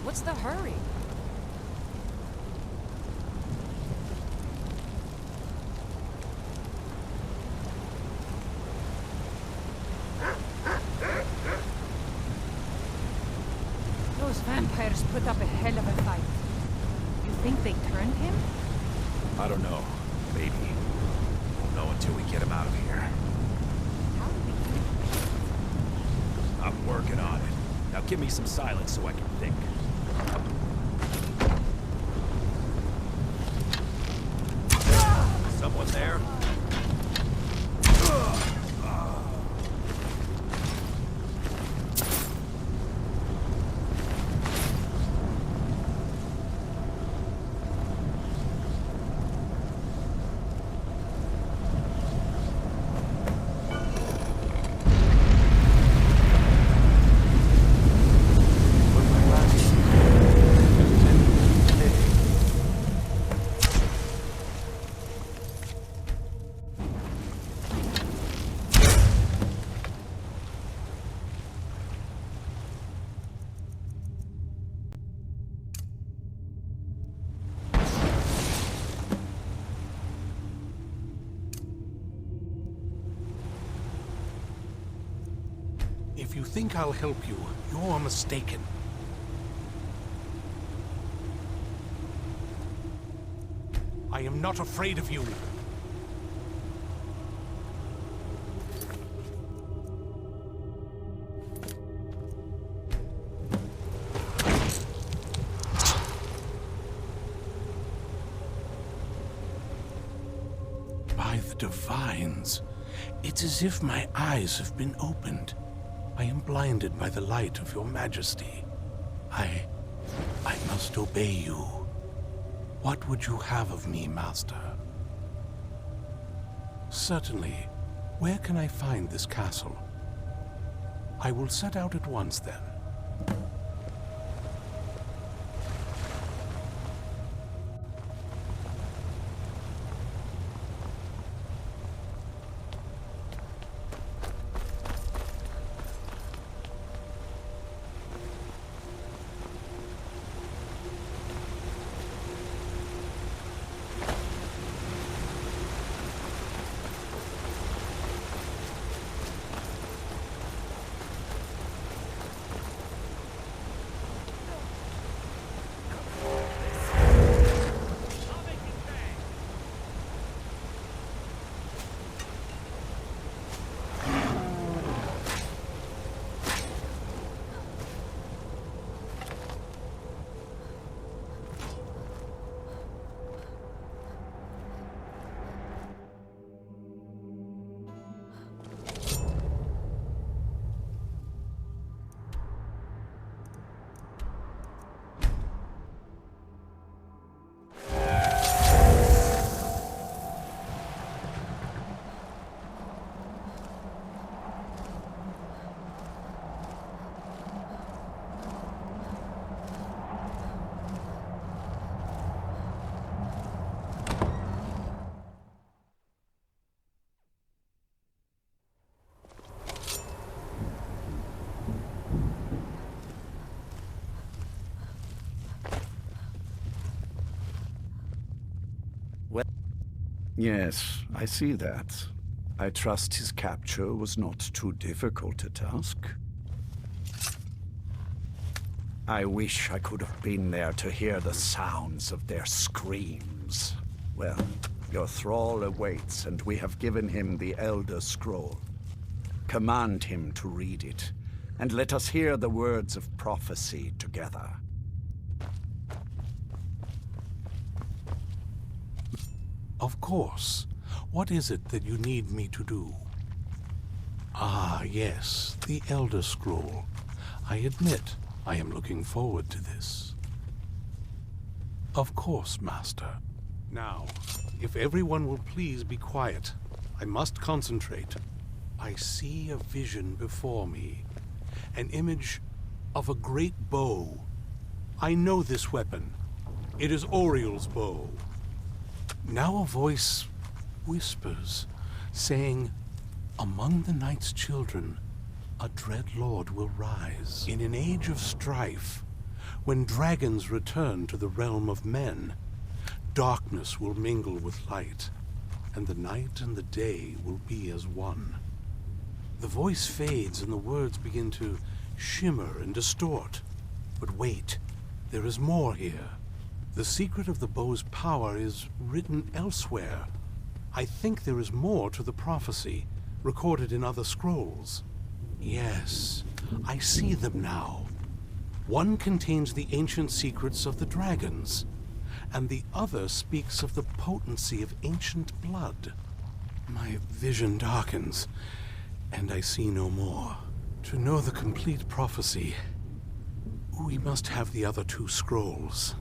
S18: What's the hurry?
S1: Those vampires put up a hell of a fight. You think they turned him?
S6: I don't know. Maybe. Won't know until we get him out of here.
S1: How do we keep
S6: I'm working on it. Now give me some silence so I can think. Someone there?
S3: If you think I'll help you, you're mistaken. I am not afraid of you. By the Divines, it's as if my eyes have been opened. I am blinded by the light of your majesty. I must obey you. What would you have of me, master? Certainly. Where can I find this castle? I will set out at once, then.
S13: Yes, I see that. I trust his capture was not too difficult a task. I wish I could have been there to hear the sounds of their screams. Well, your thrall awaits, and we have given him the Elder Scroll. Command him to read it, and let us hear the words of prophecy together.
S3: Of course. What is it that you need me to do? Ah, yes, the Elder Scroll. I admit, I am looking forward to this. Of course, Master. Now, if everyone will please be quiet, I must concentrate. I see a vision before me. An image of a great bow. I know this weapon. It is Oriel's bow. Now a voice whispers, saying, "Among the night's children, a dread lord will rise. In an age of strife, When dragons return to the realm of men, darkness will mingle with light, and the night and the day will be as one. The voice fades and the words begin to shimmer and distort. But wait, there is more here. The secret of the bow's power is written elsewhere. I think there is more to the prophecy, recorded in other scrolls. Yes, I see them now. One contains the ancient secrets of the dragons, and the other speaks of the potency of ancient blood. My vision darkens, and I see no more. To know the complete prophecy, we must have the other two scrolls.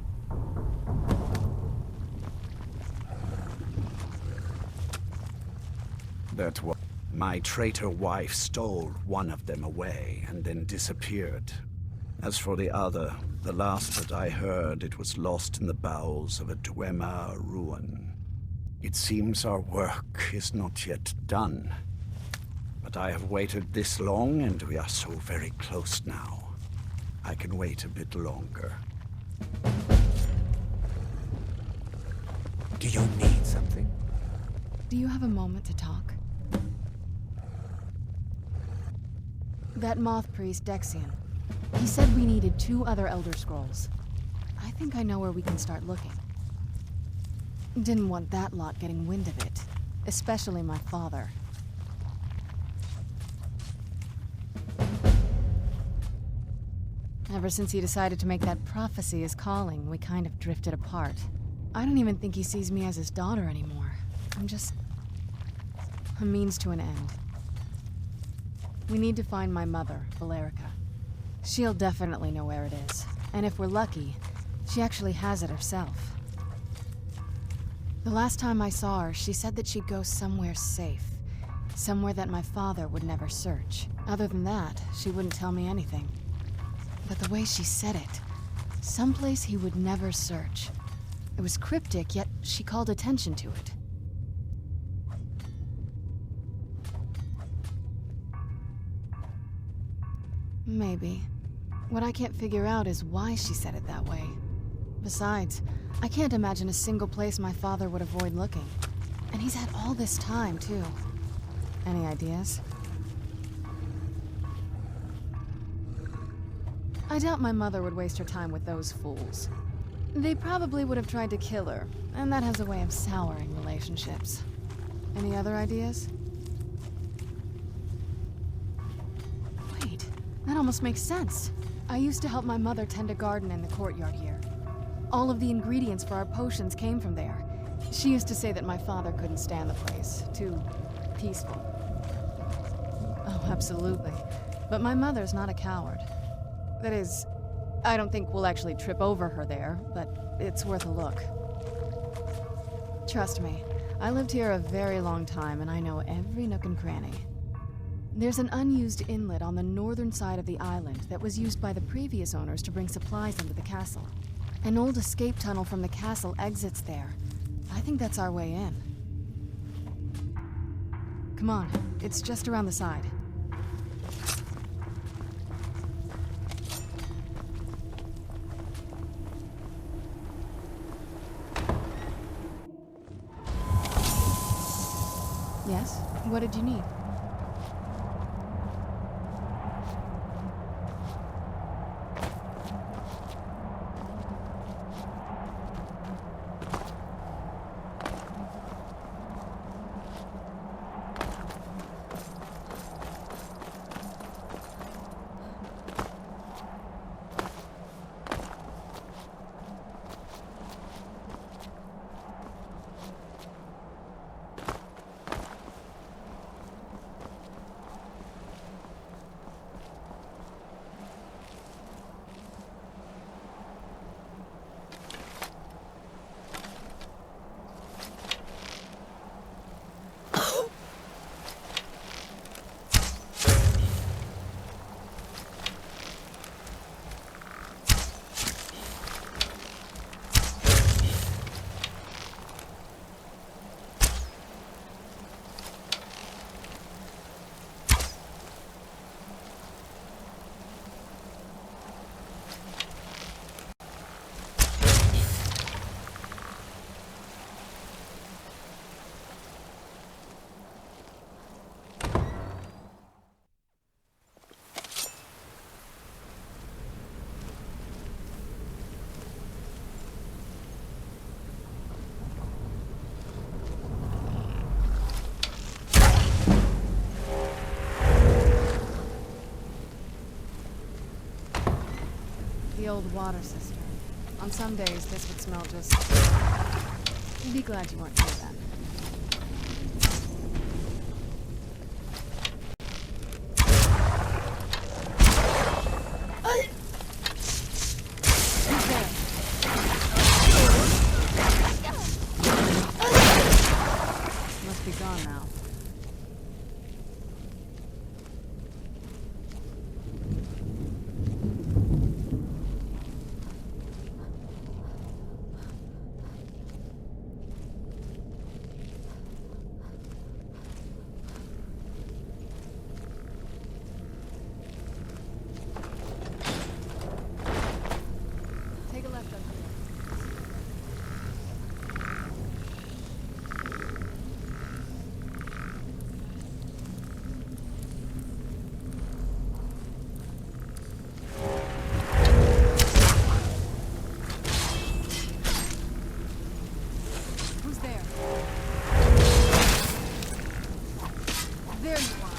S13: That was... My traitor wife stole one of them away and then disappeared. As for the other, the last that I heard, it was lost in the bowels of a Dwemer ruin. It seems our work is not yet done. But I have waited this long, and we are so very close now. I can wait a bit longer.
S12: Do you need something?
S11: Do you have a moment to talk? That moth priest, Dexian. He said we needed 2 other Elder Scrolls. I think I know where we can start looking. Didn't want that lot getting wind of it. Especially my father. Ever since he decided to make that prophecy his calling, we kind of drifted apart. I don't even think he sees me as his daughter anymore. I'm just... a means to an end. We need to find my mother, Valerica. She'll definitely know where it is. And if we're lucky, she actually has it herself. The last time I saw her, she said that she'd go somewhere safe. Somewhere that my father would never search. Other than that, she wouldn't tell me anything. But the way she said it, someplace he would never search. It was cryptic, yet she called attention to it. Maybe. What I can't figure out is why she said it that way. Besides, I can't imagine a single place my father would avoid looking. And he's had all this time, too. Any ideas? I doubt my mother would waste her time with those fools. They probably would have tried to kill her, and that has a way of souring relationships. Any other ideas? Wait, that almost makes sense. I used to help my mother tend a garden in the courtyard here. All of the ingredients for our potions came from there. She used to say that my father couldn't stand the place. Too peaceful. Oh, absolutely. But my mother's not a coward. That is, I don't think we'll actually trip over her there, but it's worth a look. Trust me, I lived here a very long time and I know every nook and cranny. There's an unused inlet on the northern side of the island that was used by the previous owners to bring supplies into the castle. An old escape tunnel from the castle exits there. I think that's our way in. Come on, it's just around the side. Yes? What did you need? The old water cistern. On some days, this would smell just... You'd be glad you weren't here then. Who's there? Must be gone now. Take a left up here. Who's there? There you are.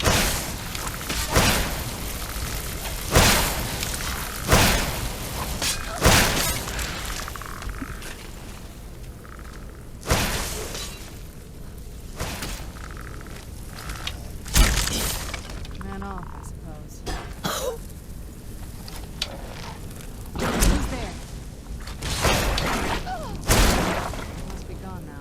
S11: Man off, I suppose. Who's there? Must be gone now.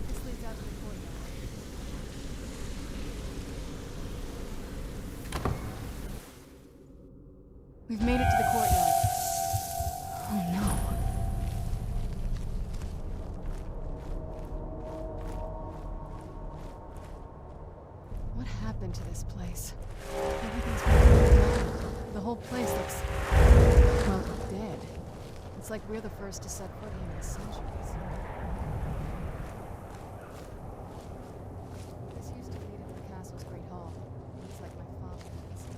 S11: This leads out to the courtyard. We've made it to the courtyard. Oh no. What happened to this place? Everything's been burned down. The whole place looks, well, dead. It's like we're the first to set foot here in centuries. This used to lead into the castle's great hall. It's like my father had said.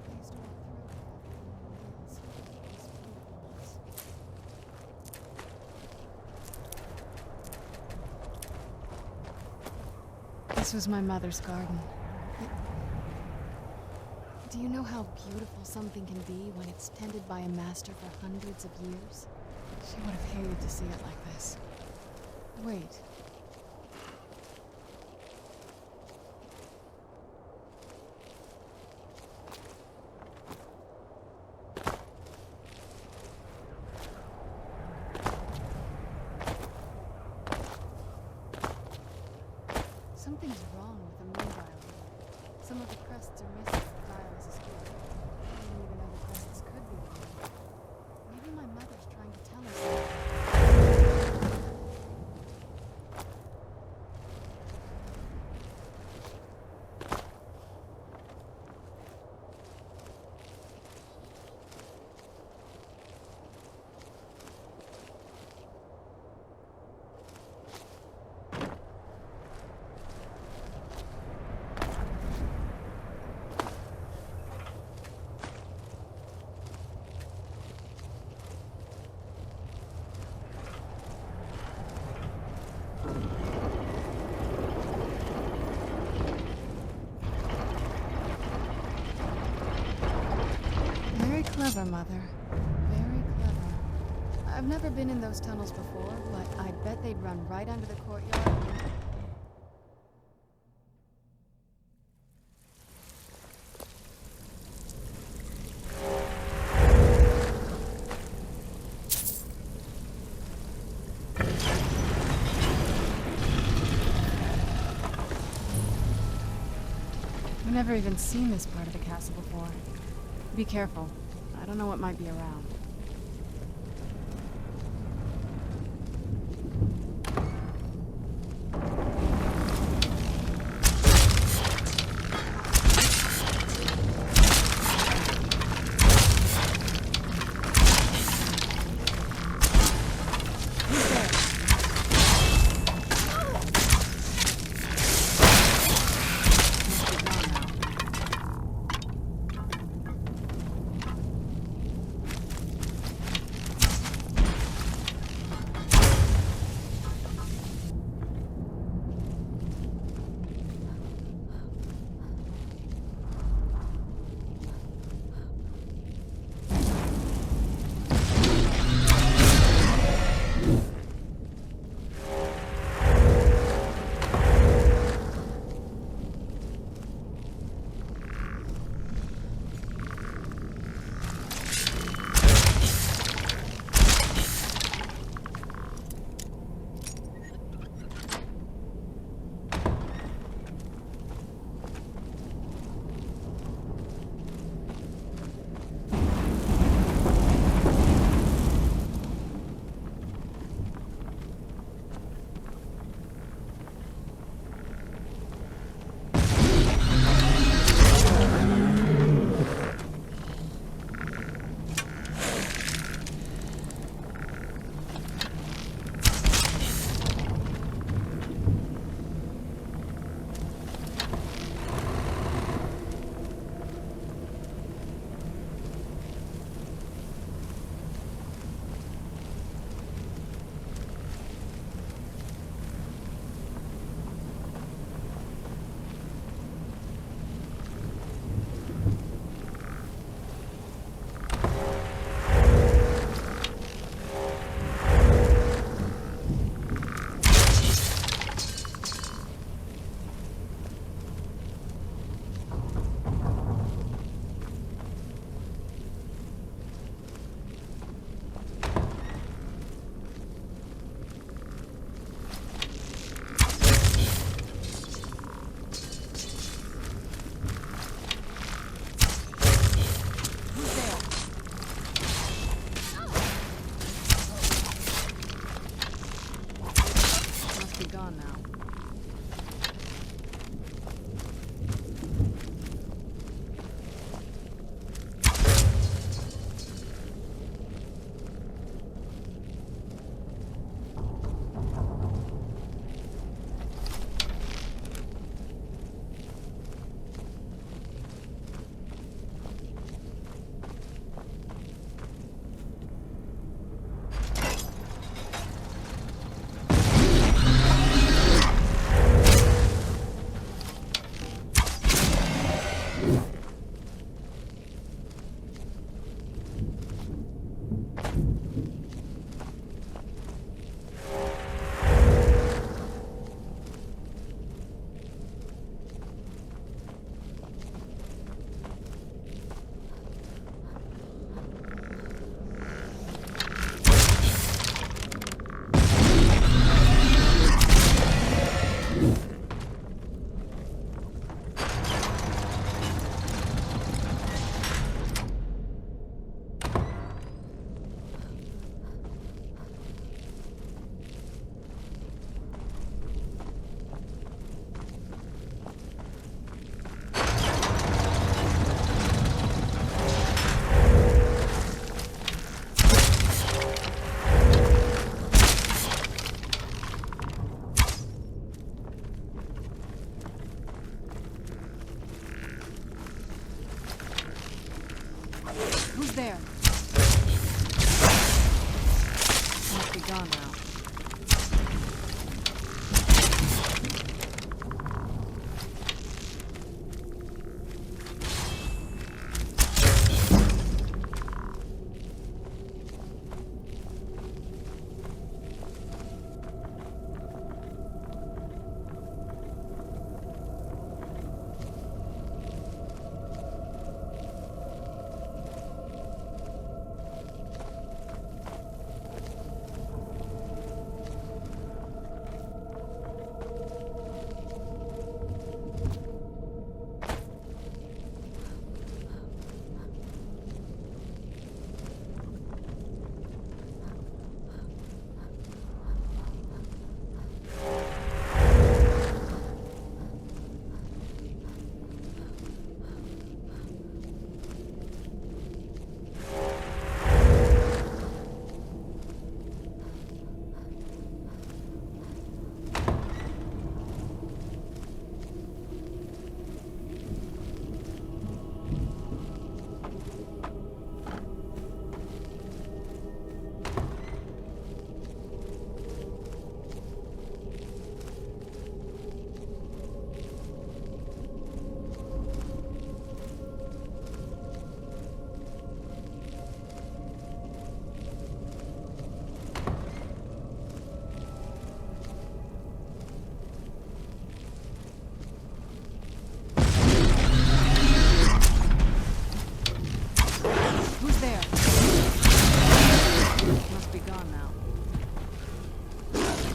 S11: I used to walk through it after the meals. These beautiful ones. This was my mother's garden. Do you know how beautiful something can be when it's tended by a master for hundreds of years? She would have hated to see it like this. Wait. Something's wrong with the moon dial here. Some of the crests are missing. The dial is askew. I didn't even know the crests could be removed. Maybe my mother's trying to tell us something. Very clever, Mother. Very clever. I've never been in those tunnels before, but I bet they'd run right under the courtyard. I've never even seen this part of the castle before. Be careful. I don't know what might be around.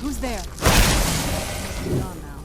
S11: Who's there?
S9: Gone now.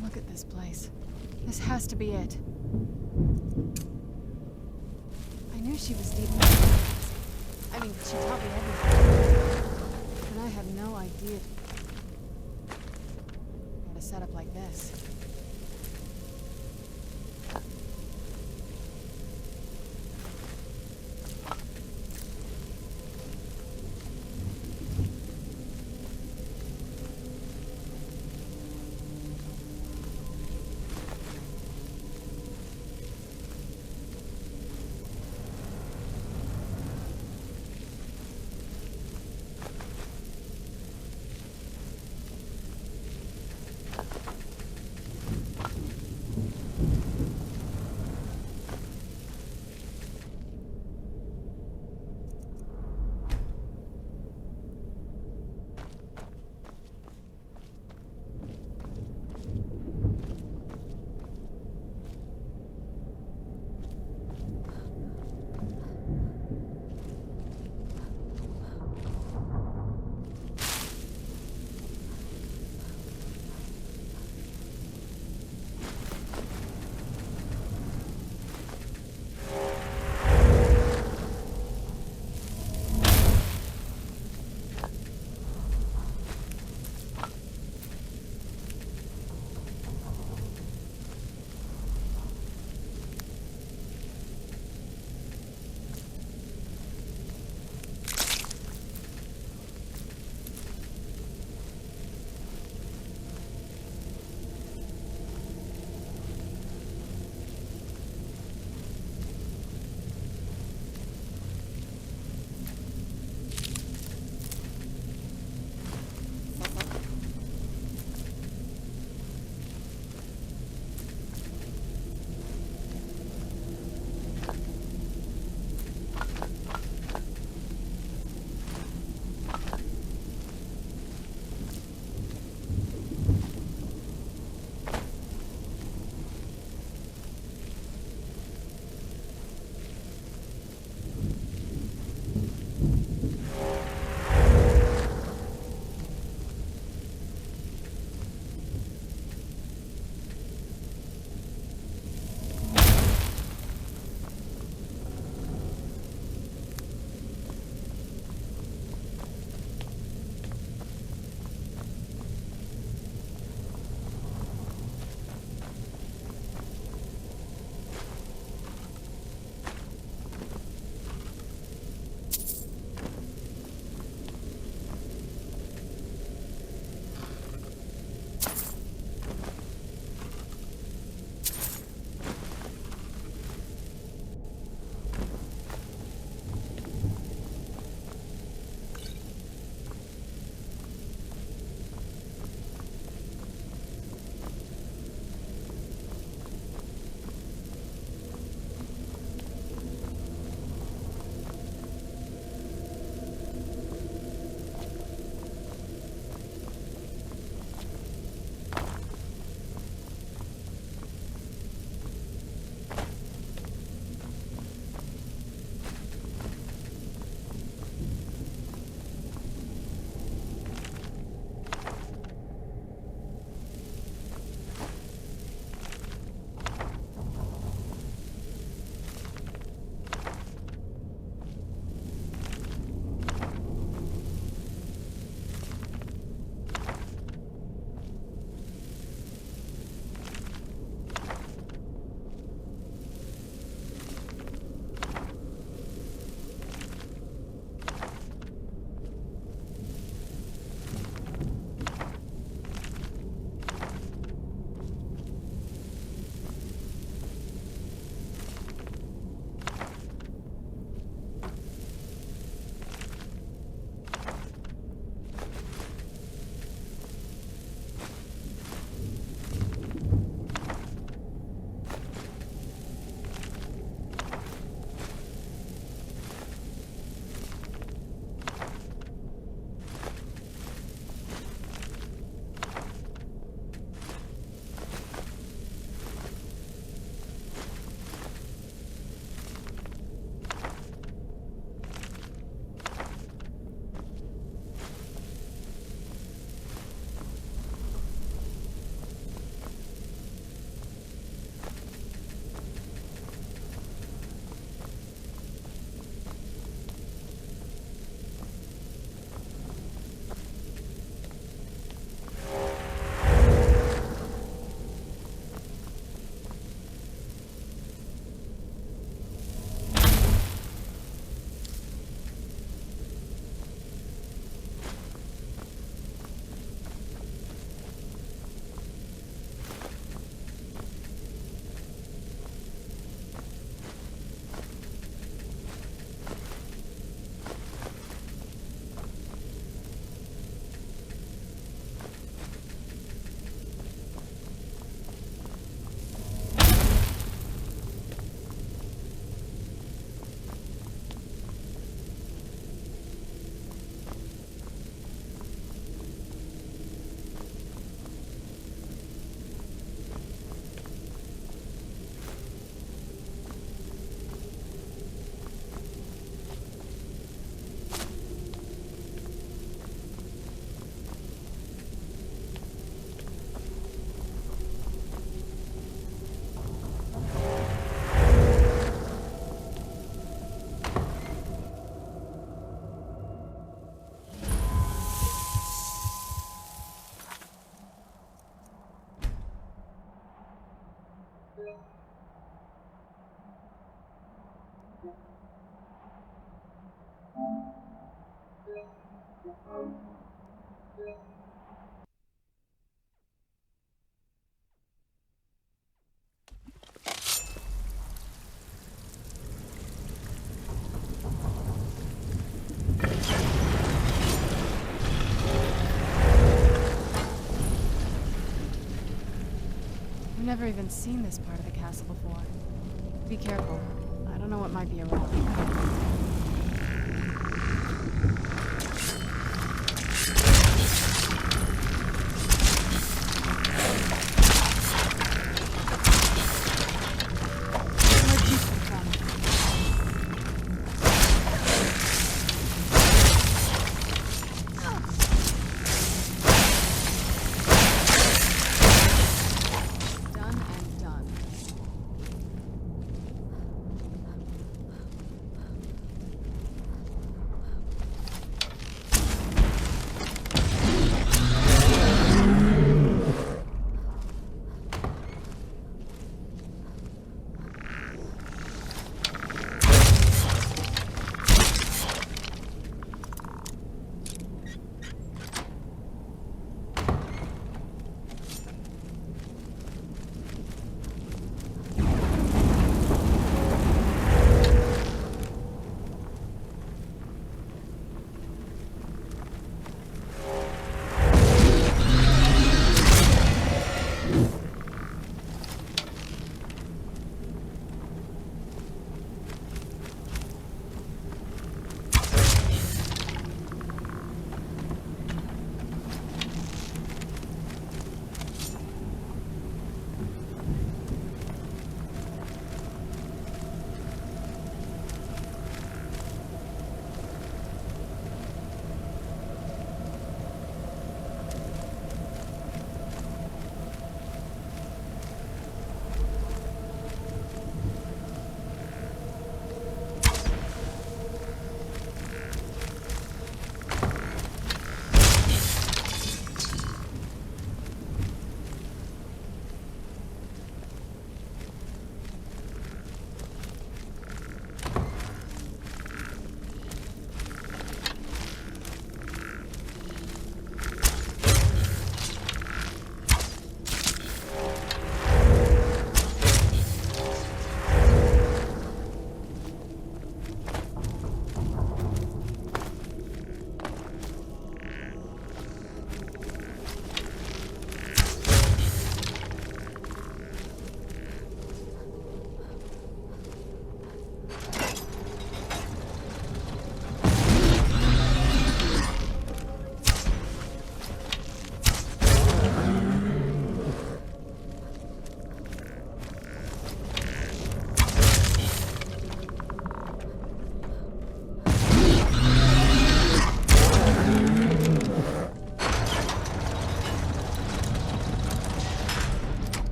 S11: Look at this place. This has to be it. I knew she was deep in the I mean, she taught me everything. But I had no idea how to set up like this. I've never even seen this part of the castle before. Be careful. I don't know what might be around.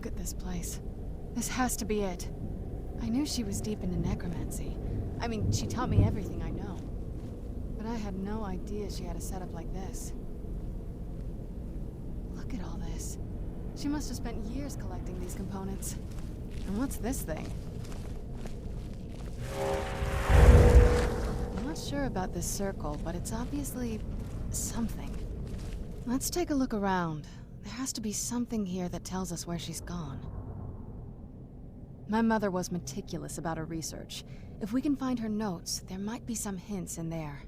S11: Look at this place. This has to be it. I knew she was deep into necromancy. I mean, she taught me everything I know. But I had no idea she had a setup like this. Look at all this. She must have spent years collecting these components. And what's this thing? I'm not sure about this circle, but it's obviously something. Let's take a look around. There has to be something here that tells us where she's gone. My mother was meticulous about her research. If we can find her notes, there might be some hints in there.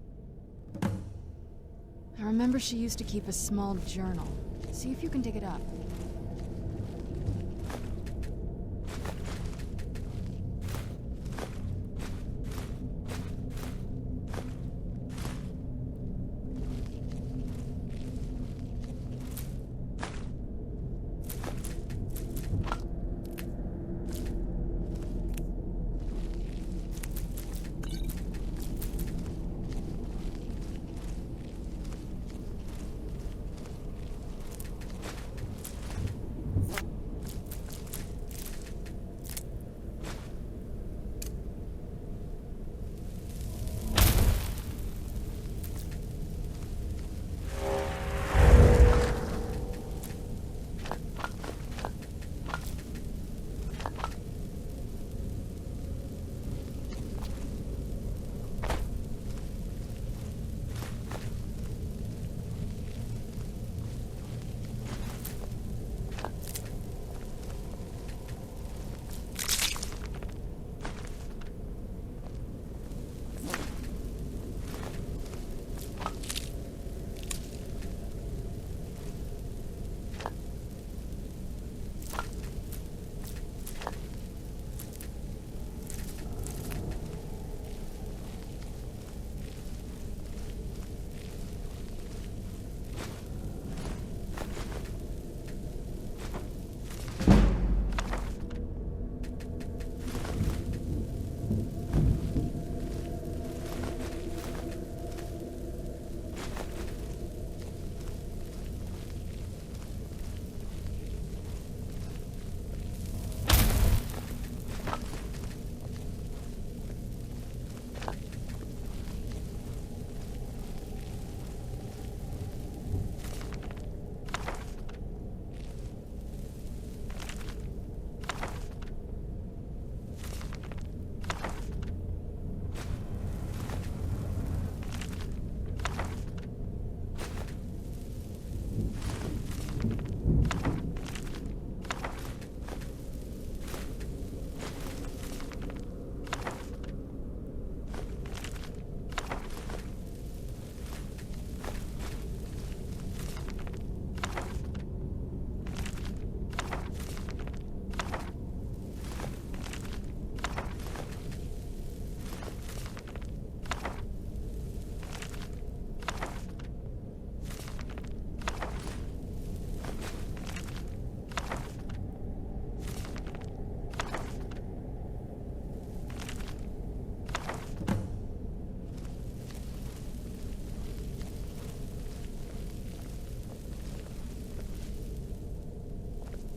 S11: I remember she used to keep a small journal. See if you can dig it up.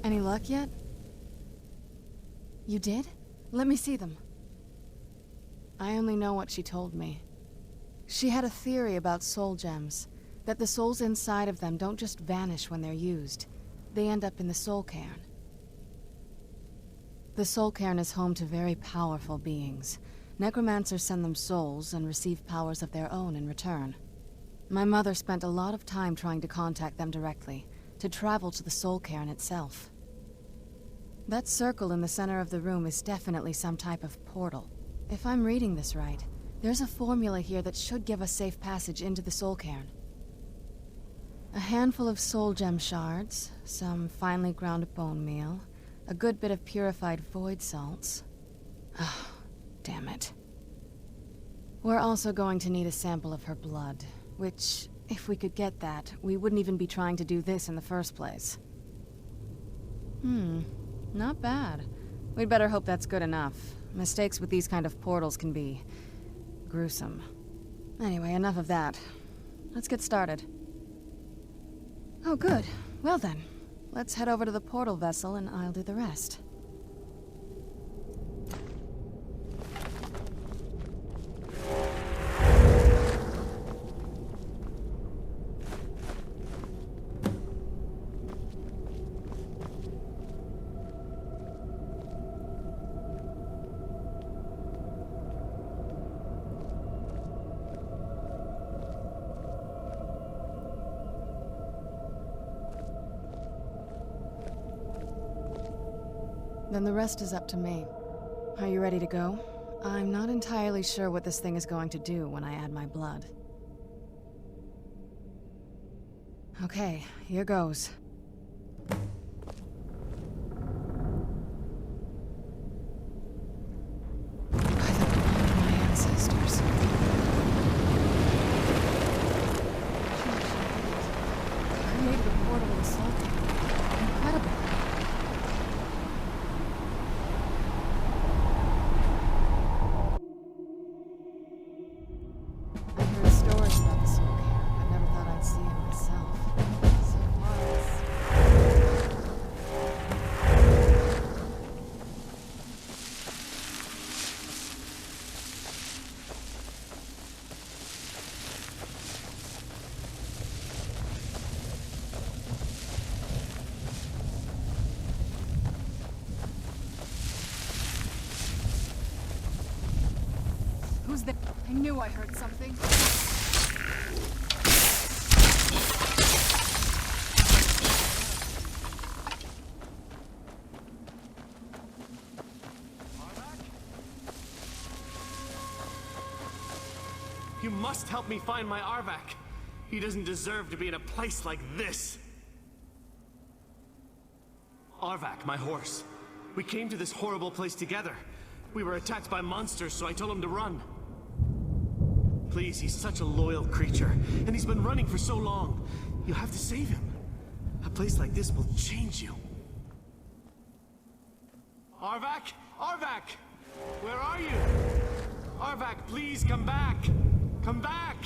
S11: Any luck yet? You did? Let me see them. I only know what she told me. She had a theory about soul gems, that the souls inside of them don't just vanish when they're used. They end up in the soul cairn. The soul cairn is home to very powerful beings. Necromancers send them souls and receive powers of their own in return. My mother spent a lot of time trying to contact them directly, to travel to the soul cairn itself. That circle in the center of the room is definitely some type of portal. If I'm reading this right, there's a formula here that should give us safe passage into the soul cairn. A handful of soul gem shards, some finely ground bone meal, a good bit of purified void salts. Oh, damn it. We're also going to need a sample of her blood, which, if we could get that, we wouldn't even be trying to do this in the first place. Not bad. We'd better hope that's good enough. Mistakes with these kind of portals can be gruesome. Anyway, enough of that. Let's get started. Oh, good. Well then, Let's head over to the portal vessel and I'll do the rest. Then the rest is up to me. Are you ready to go? I'm not entirely sure what this thing is going to do when I add my blood. Okay, here goes. By the blood of my ancestors. Created a portal with salt. Incredible. Who's there? I knew I heard something.
S4: You must help me find my Arvak. He doesn't deserve to be in a place like this. Arvak, my horse. We came to this horrible place together. We were attacked by monsters, so I told him to run. Please, he's such a loyal creature, and he's been running for so long. You have to save him. A place like this will change you. Arvak? Arvak! Where are you? Arvak, please come back! Come back!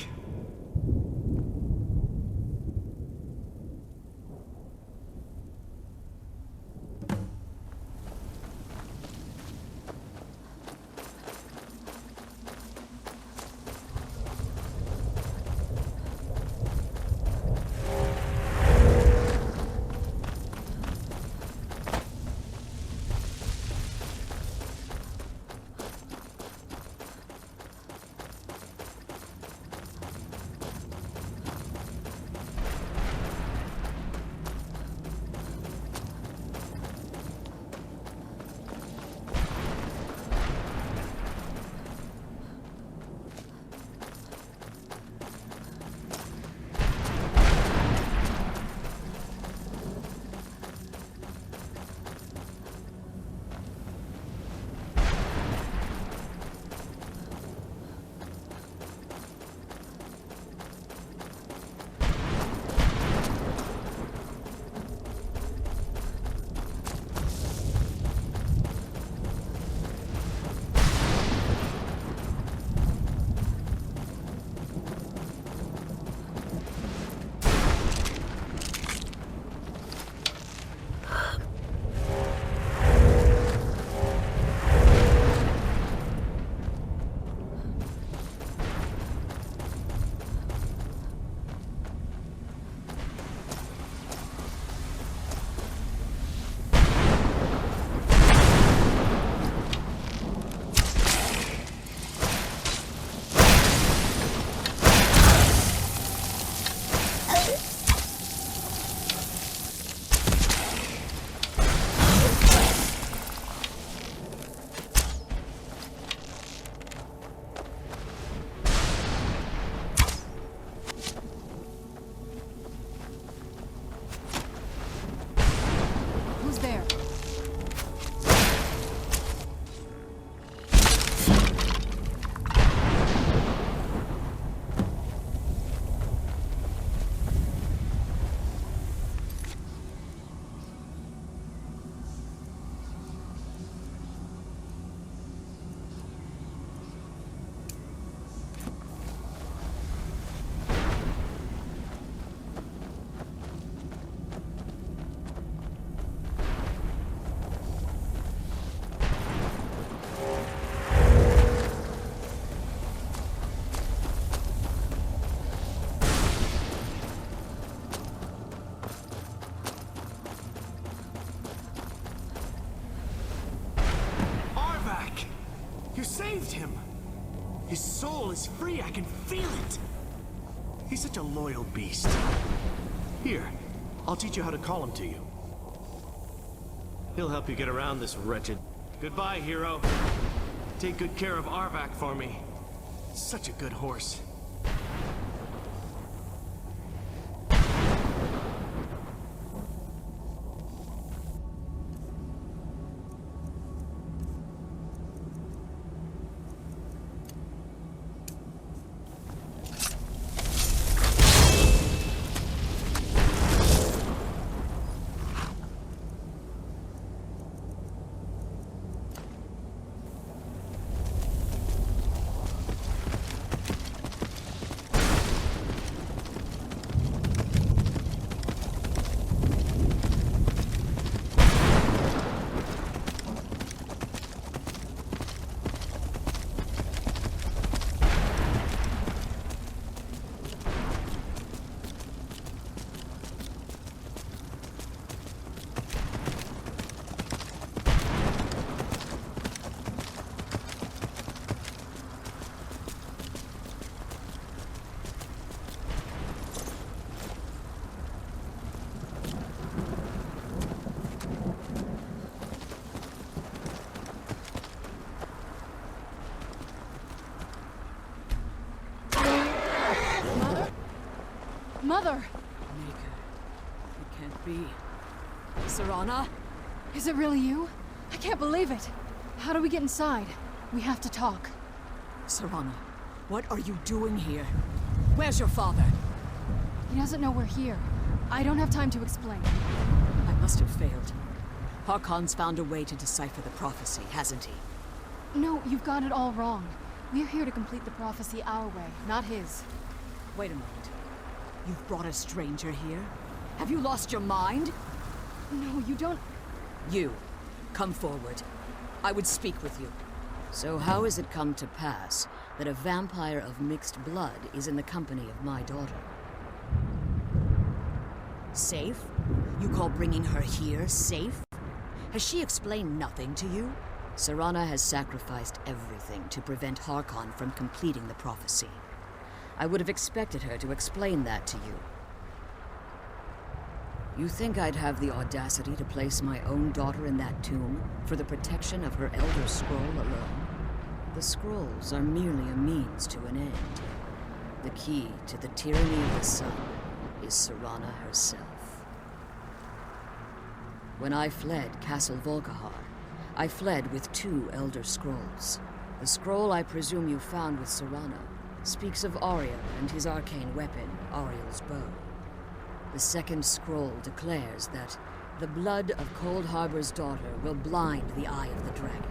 S4: saved him! His soul is free, I can feel it! He's such a loyal beast. Here, I'll teach you how to call him to you. He'll help you get around this wretched... Goodbye, hero. Take good care of Arvak for me. Such a good horse.
S11: Mother!
S9: Maker, it can't be. Serana?
S11: Is it really you? I can't believe it. How do we get inside? We have to talk.
S9: Serana, what are you doing here? Where's your father?
S11: He doesn't know we're here. I don't have time to explain.
S9: I must have failed. Harkon's found a way to decipher the prophecy, hasn't he?
S11: No, you've got it all wrong. We're here to complete the prophecy our way, not his.
S9: Wait a moment. You've brought a stranger here? Have you lost your mind?
S11: No, you don't...
S9: You, come forward. I would speak with you.
S7: So how has it come to pass that a vampire of mixed blood is in the company of my daughter?
S9: Safe? You call bringing her here safe? Has she explained nothing to you?
S7: Serana has sacrificed everything to prevent Harkon from completing the prophecy. I would have expected her to explain that to you. You think I'd have the audacity to place my own daughter in that tomb for the protection of her Elder Scroll alone? The scrolls are merely a means to an end. The key to the tyranny of the sun is Serana herself. When I fled Castle Volkihar, I fled with 2 Elder Scrolls. The scroll I presume you found with Serana speaks of Ariel and his arcane weapon, Ariel's bow. The second scroll declares that the blood of Cold Harbor's daughter will blind the eye of the dragon.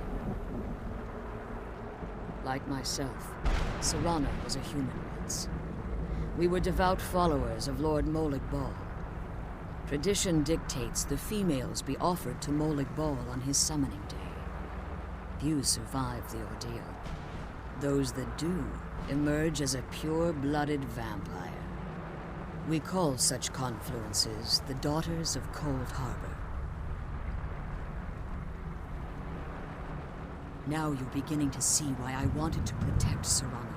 S7: Like myself, Serana was a human once. We were devout followers of Lord Molig Bal. Tradition dictates the females be offered to Molig Bal on his summoning day. Few survive the ordeal. Those that do emerge as a pure-blooded vampire. We call such confluences the Daughters of Cold Harbor. Now you're beginning to see why I wanted to protect Serana,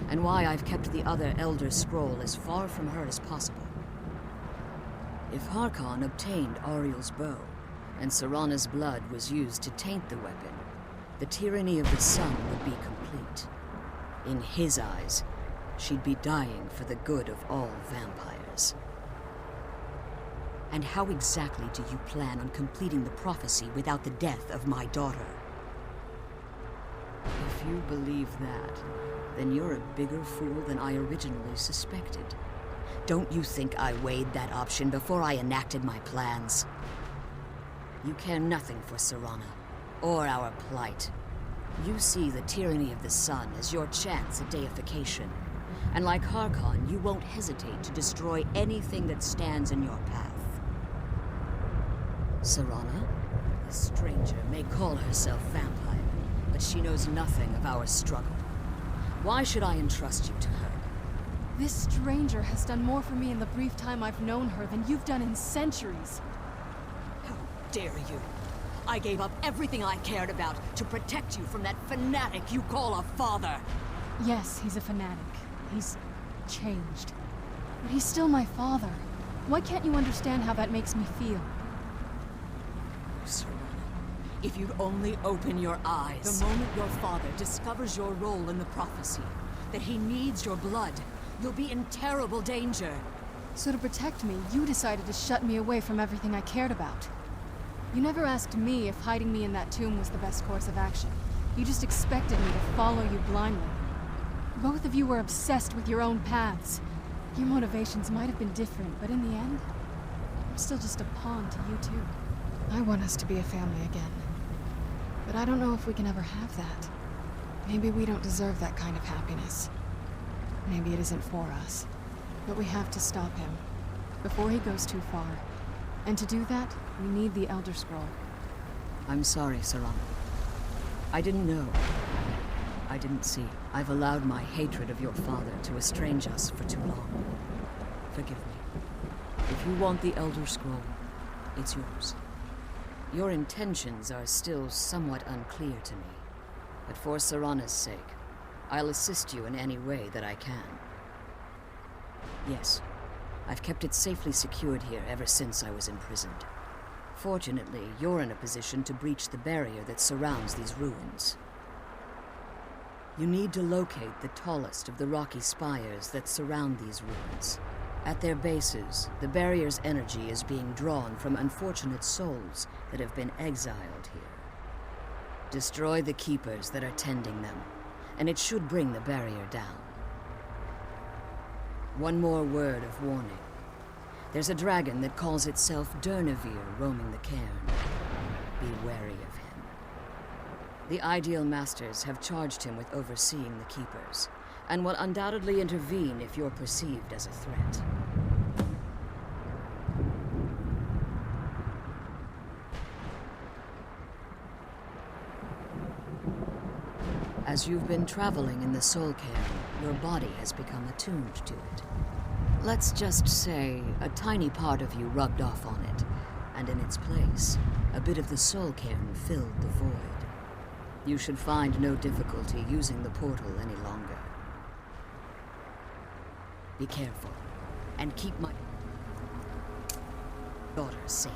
S7: and why I've kept the other Elder Scroll as far from her as possible. If Harkon obtained Ariel's bow, and Serana's blood was used to taint the weapon, the tyranny of the sun would be complete. In his eyes, she'd be dying for the good of all vampires.
S9: And how exactly do you plan on completing the prophecy without the death of my daughter?
S7: If you believe that, then you're a bigger fool than I originally suspected.
S9: Don't you think I weighed that option before I enacted my plans?
S7: You care nothing for Serana, or our plight. You see the tyranny of the sun as your chance at deification. And like Harkon, you won't hesitate to destroy anything that stands in your path. Serana, the stranger, may call herself vampire, but she knows nothing of our struggle. Why should I entrust you to her?
S11: This stranger has done more for me in the brief time I've known her than you've done in centuries.
S9: How dare you?
S7: I gave up everything I cared about to protect you from that fanatic you call a father.
S11: Yes, he's a fanatic. He's changed. But he's still my father. Why can't you understand how that makes me feel?
S7: Serana, if you'd only open your eyes. The moment your father discovers your role in the prophecy, that he needs your blood, you'll be in terrible danger.
S11: So to protect me, you decided to shut me away from everything I cared about. You never asked me if hiding me in that tomb was the best course of action. You just expected me to follow you blindly. Both of you were obsessed with your own paths. Your motivations might have been different, but in the end, I'm still just a pawn to you two. I want us to be a family again. But I don't know if we can ever have that. Maybe we don't deserve that kind of happiness. Maybe it isn't for us. But we have to stop him, before he goes too far. And to do that, we need the Elder Scroll.
S7: I'm sorry, Serana. I didn't know. I didn't see. I've allowed my hatred of your father to estrange us for too long. Forgive me. If you want the Elder Scroll, it's yours. Your intentions are still somewhat unclear to me, but for Serana's sake, I'll assist you in any way that I can. Yes, I've kept it safely secured here ever since I was imprisoned. Fortunately, you're in a position to breach the barrier that surrounds these ruins. You need to locate the tallest of the rocky spires that surround these ruins. At their bases, the barrier's energy is being drawn from unfortunate souls that have been exiled here. Destroy the keepers that are tending them, and it should bring the barrier down. One more word of warning. There's a dragon that calls itself Durnevere roaming the cairn. Be wary of him. The Ideal Masters have charged him with overseeing the Keepers, and will undoubtedly intervene if you're perceived as a threat. As you've been traveling in the Soul Cairn, your body has become attuned to it. Let's just say a tiny part of you rubbed off on it, and in its place, a bit of the Soul Cairn filled the void. You should find no difficulty using the portal any longer. Be careful, and keep my daughter safe.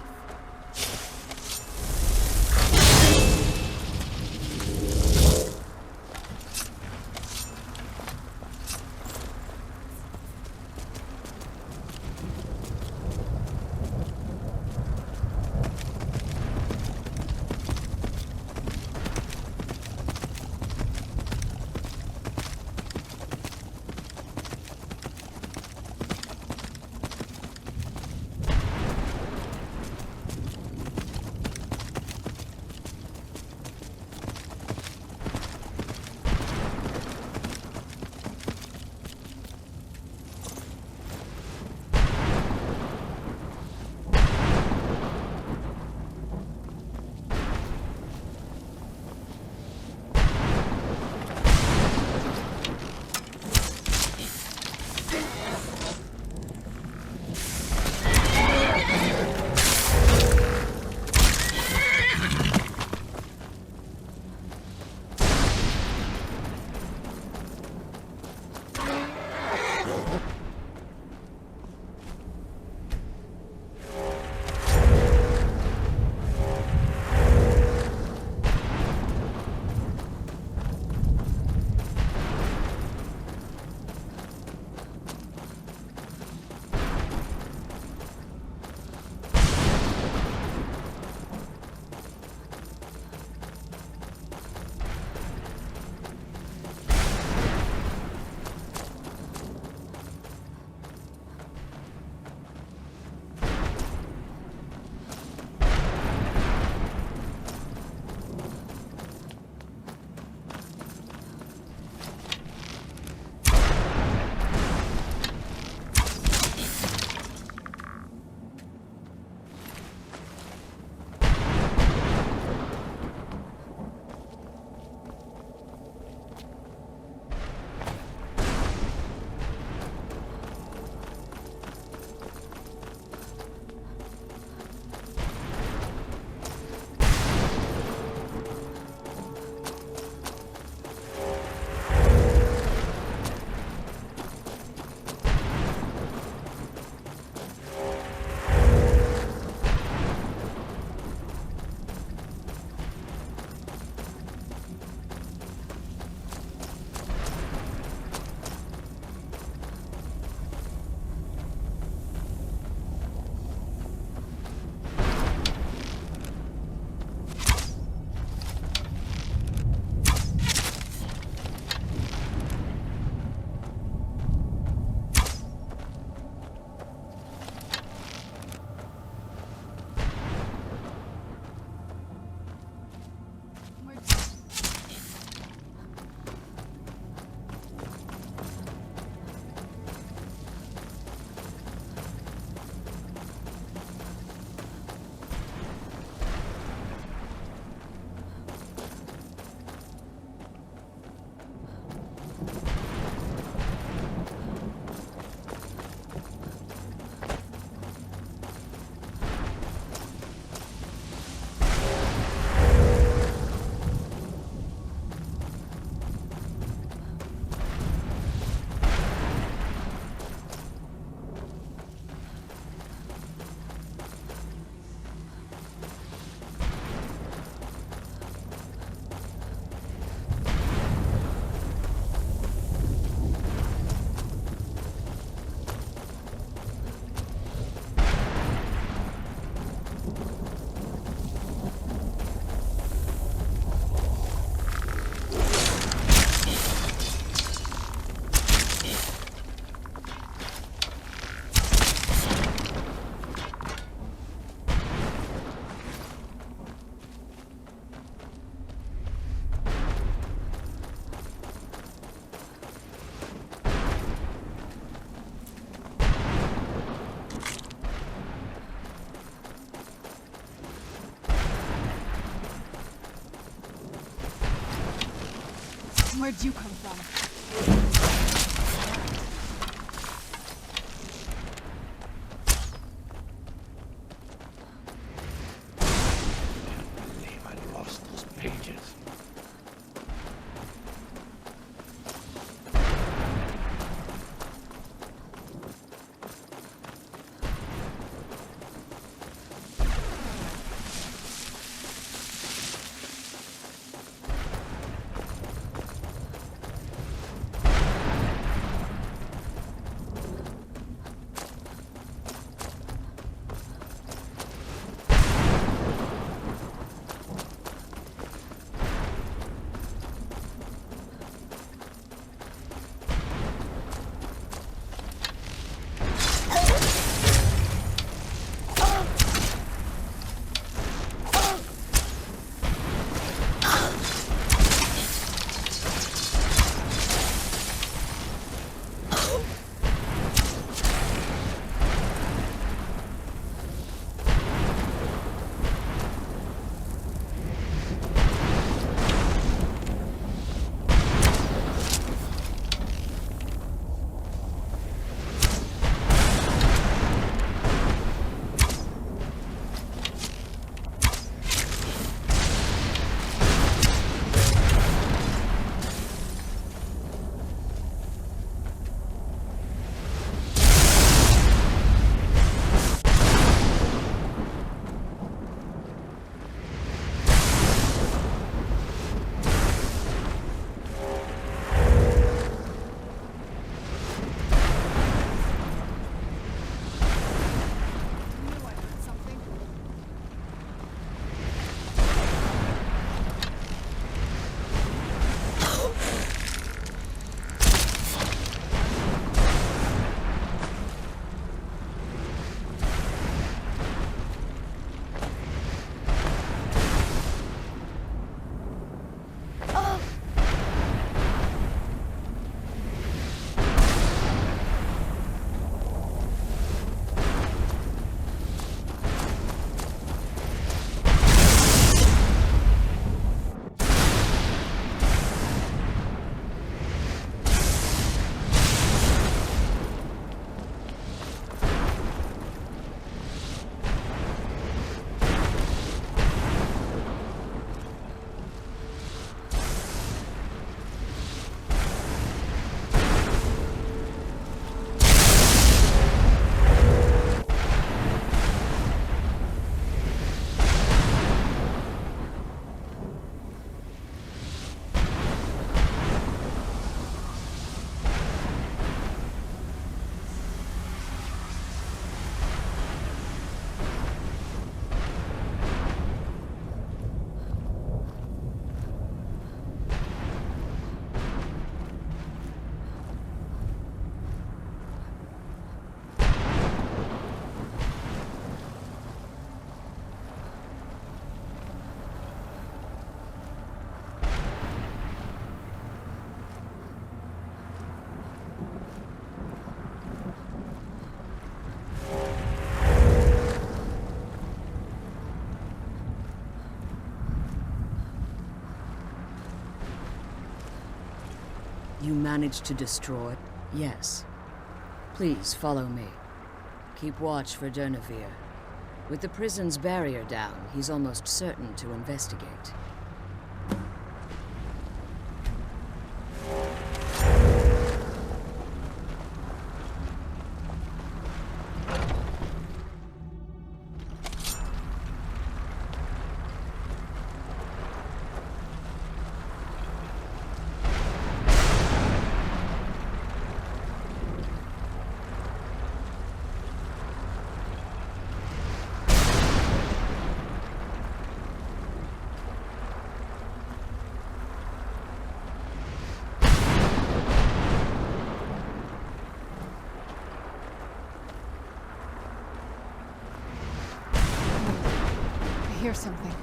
S11: Where'd you come from?
S20: I lost those pages.
S7: You managed to destroy it? Yes. Please follow me. Keep watch for Durnevere. With the prison's barrier down, he's almost certain to investigate.
S11: I hear something.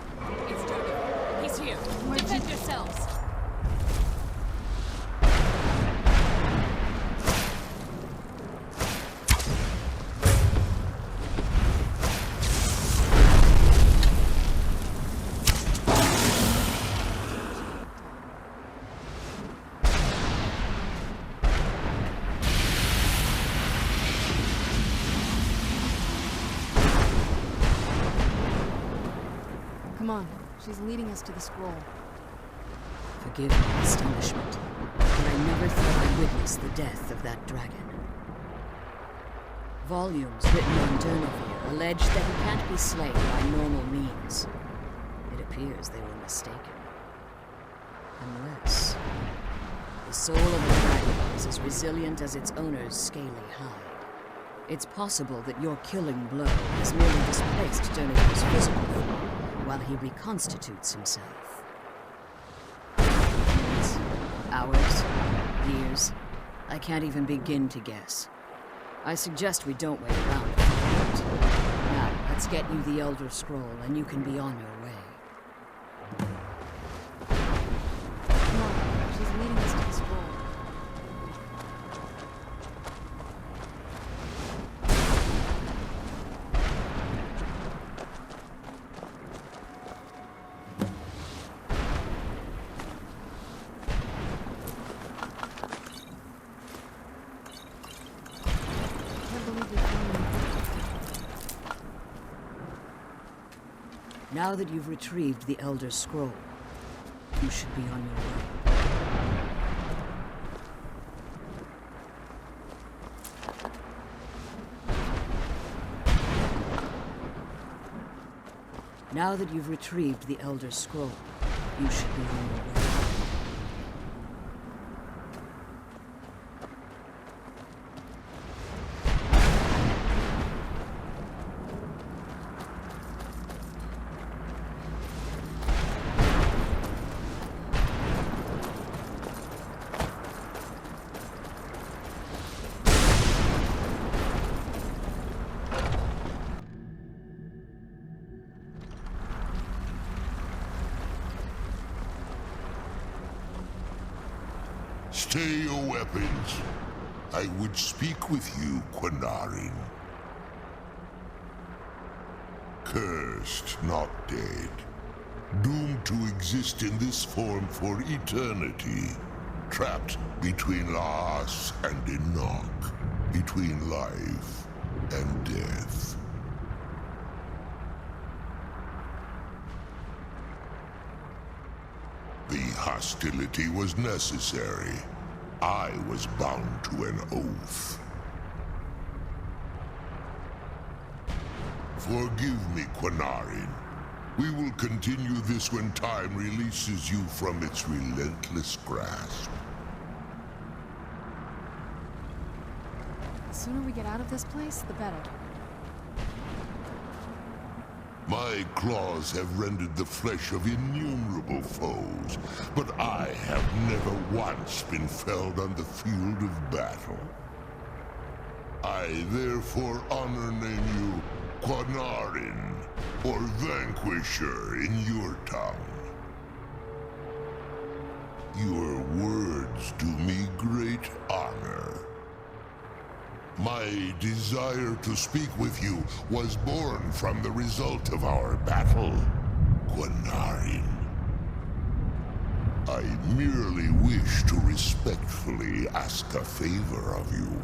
S9: It's Durgan. He's here. Defend yourselves.
S11: Come on, she's leading us to the scroll.
S7: Forgive my astonishment, but I never thought I'd witness the death of that dragon. Volumes written on Durnevere allege that he can't be slain by normal means. It appears they were mistaken. Unless the soul of a dragon is as resilient as its owner's scaly hide. It's possible that your killing blow has merely displaced Durnevere's physical form while he reconstitutes himself. Minutes, hours, years, I can't even begin to guess. I suggest we don't wait around to find out. Now, let's get you the Elder Scroll and you can be on your way.
S11: Come on, she's leading us to the scroll.
S7: Now that you've retrieved the Elder Scroll, you should be on your way. Now that you've retrieved the Elder Scroll, you should be on your way.
S5: Stay your weapons. I would speak with you, Quinarin. Cursed, not dead. Doomed to exist in this form for eternity. Trapped between Laas and Enoch. Between life and death. The hostility was necessary. I was bound to an oath. Forgive me, Quinarin. We will continue this when time releases you from its relentless grasp.
S11: The sooner we get out of this place, the better.
S5: My claws have rendered the flesh of innumerable foes, but I have never once been felled on the field of battle. I therefore honor name you Quinarin, or Vanquisher in your tongue. Your words do me great honor. My desire to speak with you was born from the result of our battle, Quinarin. I merely wish to respectfully ask a favor of you.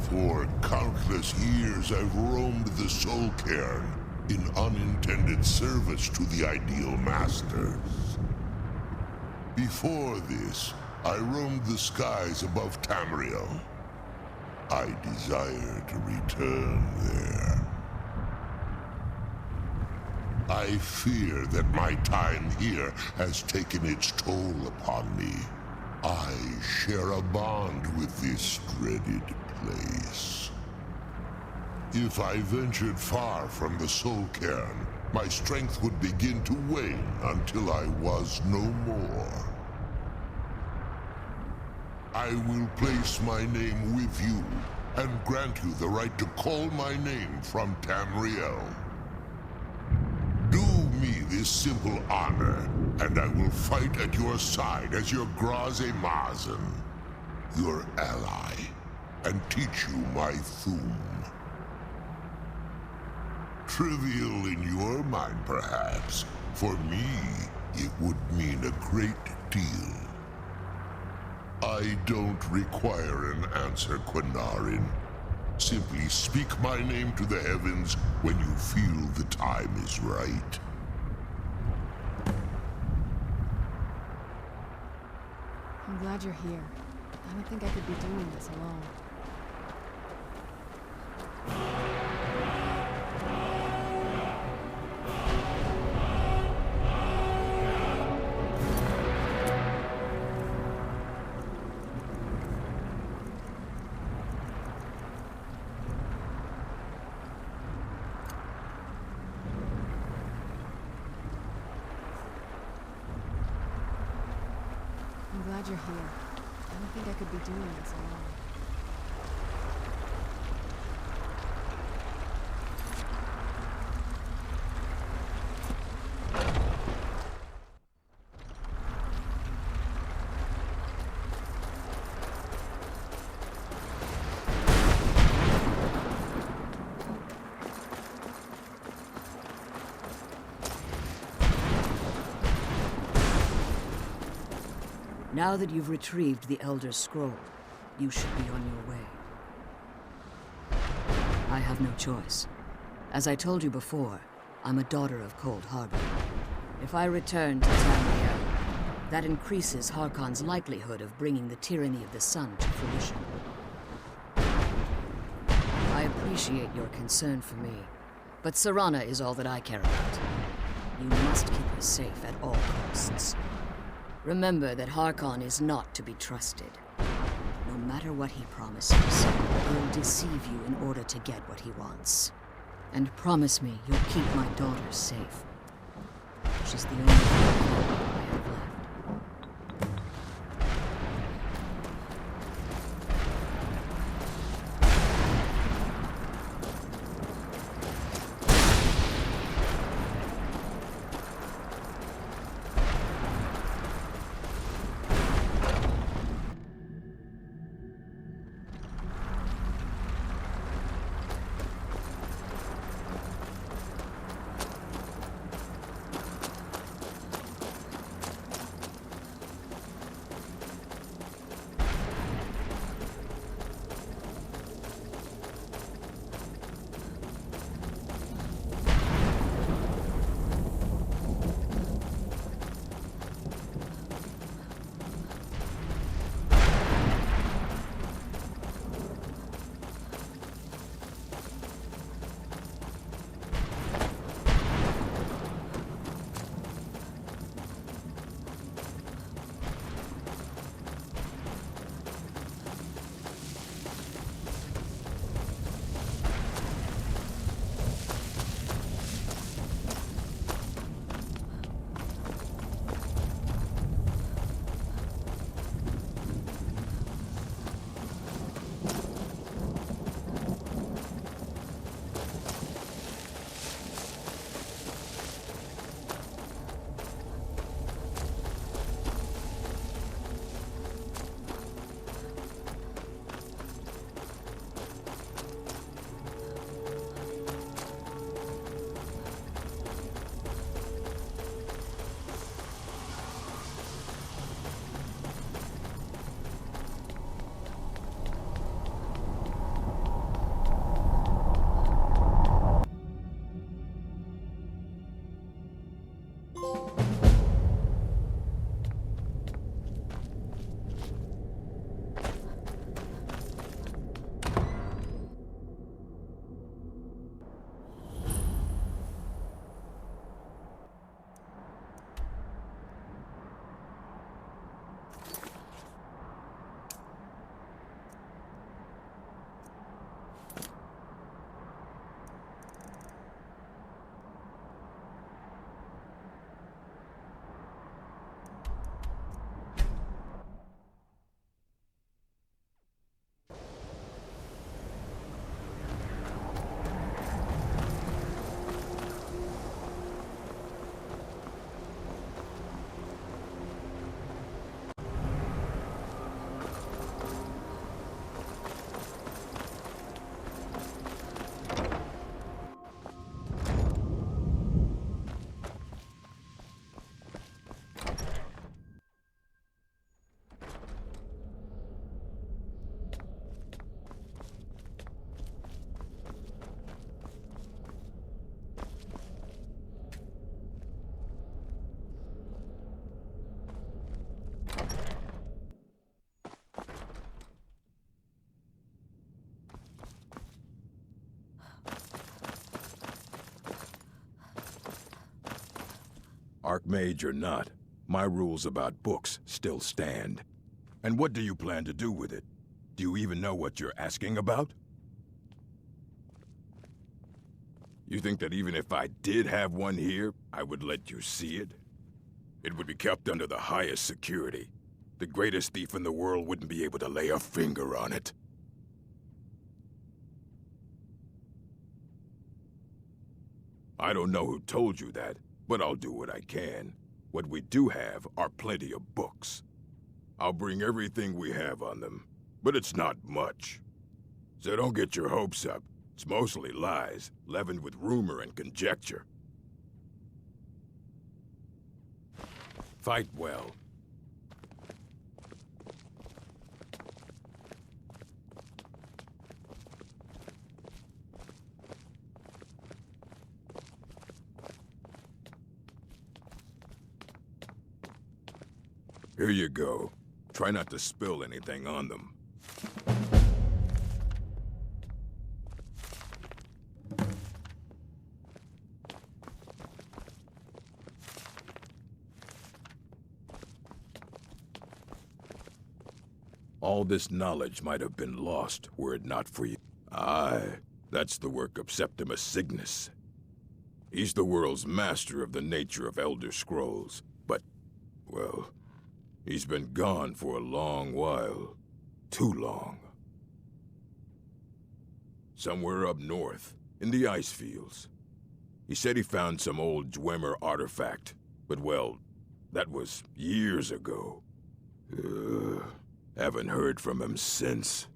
S5: For countless years I've roamed the Soul Cairn in unintended service to the Ideal Masters. Before this, I roamed the skies above Tamriel. I desire to return there. I fear that my time here has taken its toll upon me. I share a bond with this dreaded place. If I ventured far from the Soul Cairn, my strength would begin to wane until I was no more. I will place my name with you, and grant you the right to call my name from Tamriel. Do me this simple honor, and I will fight at your side as your Graze Mazen, your ally, and teach you my Thum. Trivial in your mind, perhaps. For me, it would mean a great deal. I don't require an answer, Quinarin. Simply speak my name to the heavens when you feel the time is right.
S11: I'm glad you're here. I don't think I could be doing this alone. I'm glad you're here. I don't think I could be doing this alone.
S7: Now that you've retrieved the Elder Scroll, you should be on your way. I have no choice. As I told you before, I'm a daughter of Cold Harbor. If I return to Tamriel, that increases Harkon's likelihood of bringing the tyranny of the sun to fruition. I appreciate your concern for me, but Serana is all that I care about. You must keep her safe at all costs. Remember that Harkon is not to be trusted. No matter what he promises, he'll deceive you in order to get what he wants. And promise me you'll keep my daughter safe. She's the only thing I have left.
S17: Archmage or not, my rules about books still stand. And what do you plan to do with it? Do you even know what you're asking about? You think that even if I did have one here, I would let you see it? It would be kept under the highest security. The greatest thief in the world wouldn't be able to lay a finger on it. I don't know who told you that, but I'll do what I can. What we do have are plenty of books. I'll bring everything we have on them, but it's not much. So don't get your hopes up. It's mostly lies, leavened with rumor and conjecture. Fight well. Here you go. Try not to spill anything on them. All this knowledge might have been lost were it not for you. Aye, that's the work of Septimus Cygnus. He's the world's master of the nature of Elder Scrolls, but, well, he's been gone for a long while. Too long. Somewhere up north, in the ice fields. He said he found some old Dwemer artifact, but well, that was years ago. Haven't heard from him since.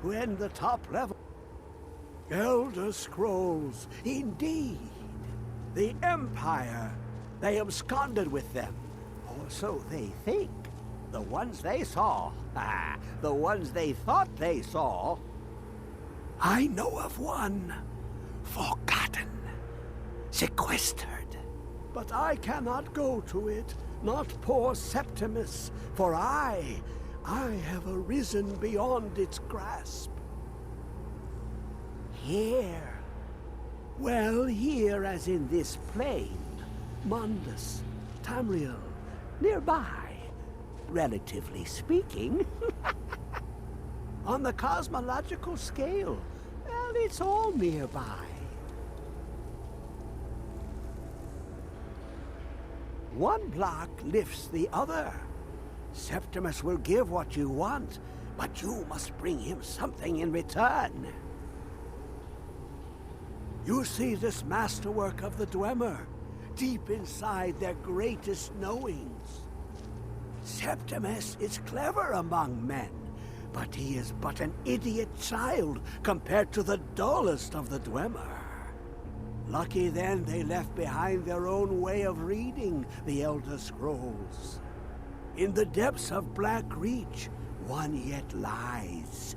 S8: When the top level... Elder Scrolls, indeed. The Empire. They absconded with them. Or so they think. The ones they saw. The ones they thought they saw. I know of one. Forgotten. Sequestered. But I cannot go to it. Not poor Septimus. For I have arisen beyond its grasp. Here. Well, here as in this plain. Mundus, Tamriel, nearby. Relatively speaking. On the cosmological scale, well, it's all nearby. One block lifts the other. Septimus will give what you want, but you must bring him something in return. You see this masterwork of the Dwemer, deep inside their greatest knowings. Septimus is clever among men, but he is but an idiot child compared to the dullest of the Dwemer. Lucky then they left behind their own way of reading the Elder Scrolls. In the depths of Black Reach, one yet lies.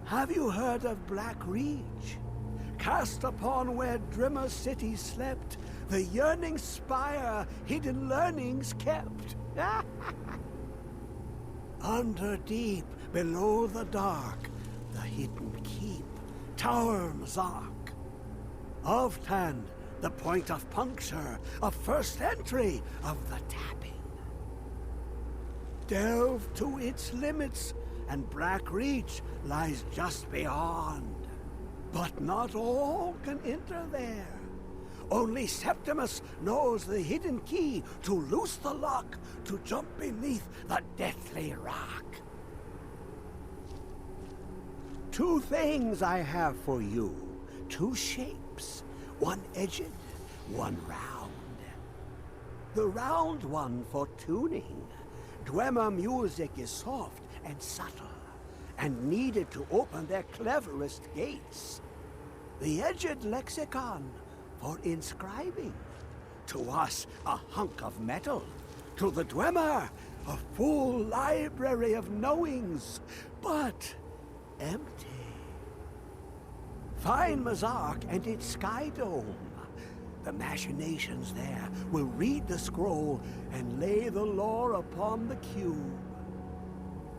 S8: Have you heard of Black Reach? Cast upon where Drimmer City slept, the yearning spire hidden learnings kept. Under deep, below the dark, the hidden keep, Tower Mazak. Oftand, the point of puncture, of first entry of the tapping. Delve to its limits, and Black Reach lies just beyond. But not all can enter there. Only Septimus knows the hidden key to loose the lock, to jump beneath the deathly rock. Two things I have for you. Two shapes. One edged, one round. The round one for tuning. Dwemer music is soft and subtle, and needed to open their cleverest gates. The edged lexicon for inscribing. To us, a hunk of metal. To the Dwemer, a full library of knowings, but empty. Find Mazak and its sky dome. The machinations there will read the scroll and lay the lore upon the cube.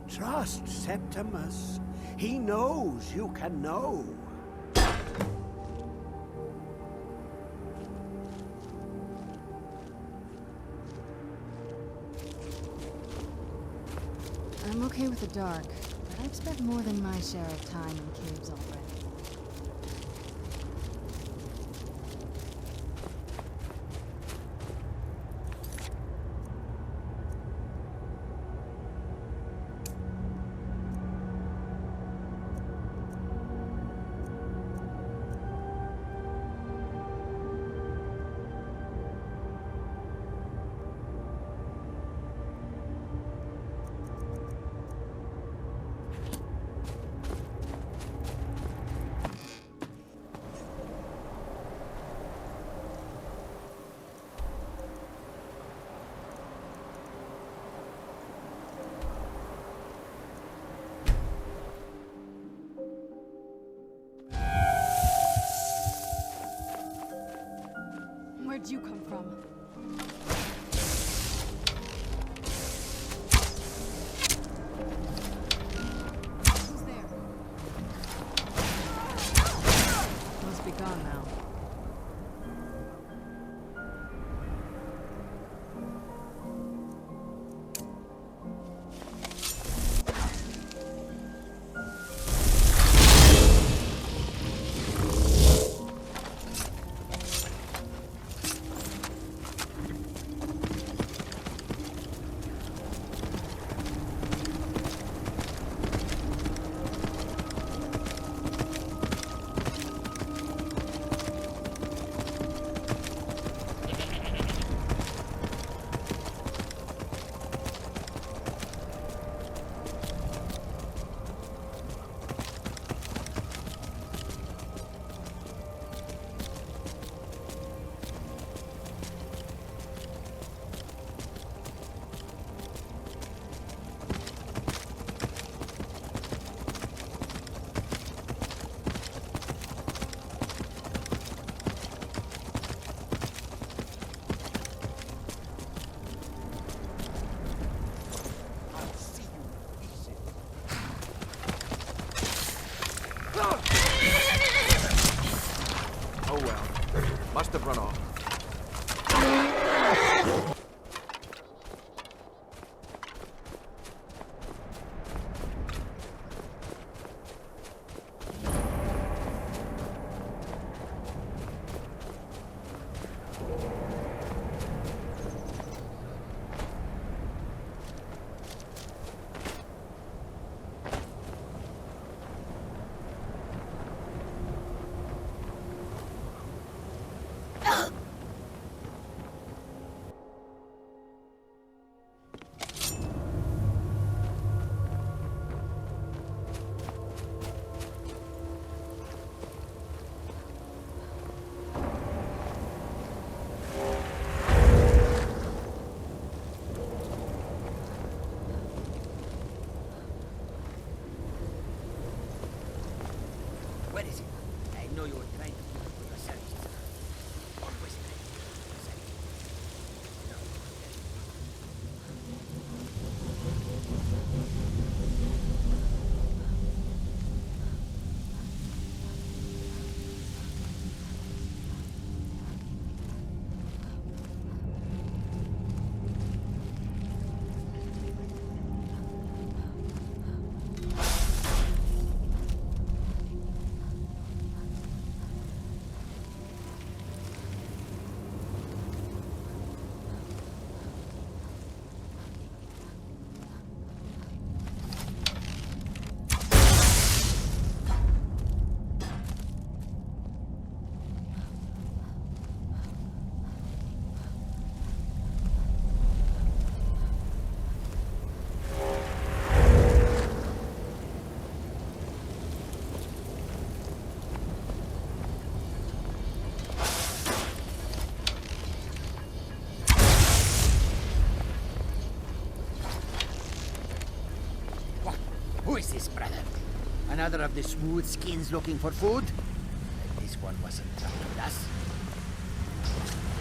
S8: Trust Septimus. He knows you can know.
S11: I'm okay with the dark, but I've spent more than my share of time in caves already.
S21: Where is it? I know you were trying to keep it for yourselves. Always trying to keep it for yourselves. No. Who is this, brother? Another of the smooth skins looking for food? This one wasn't trapped with us.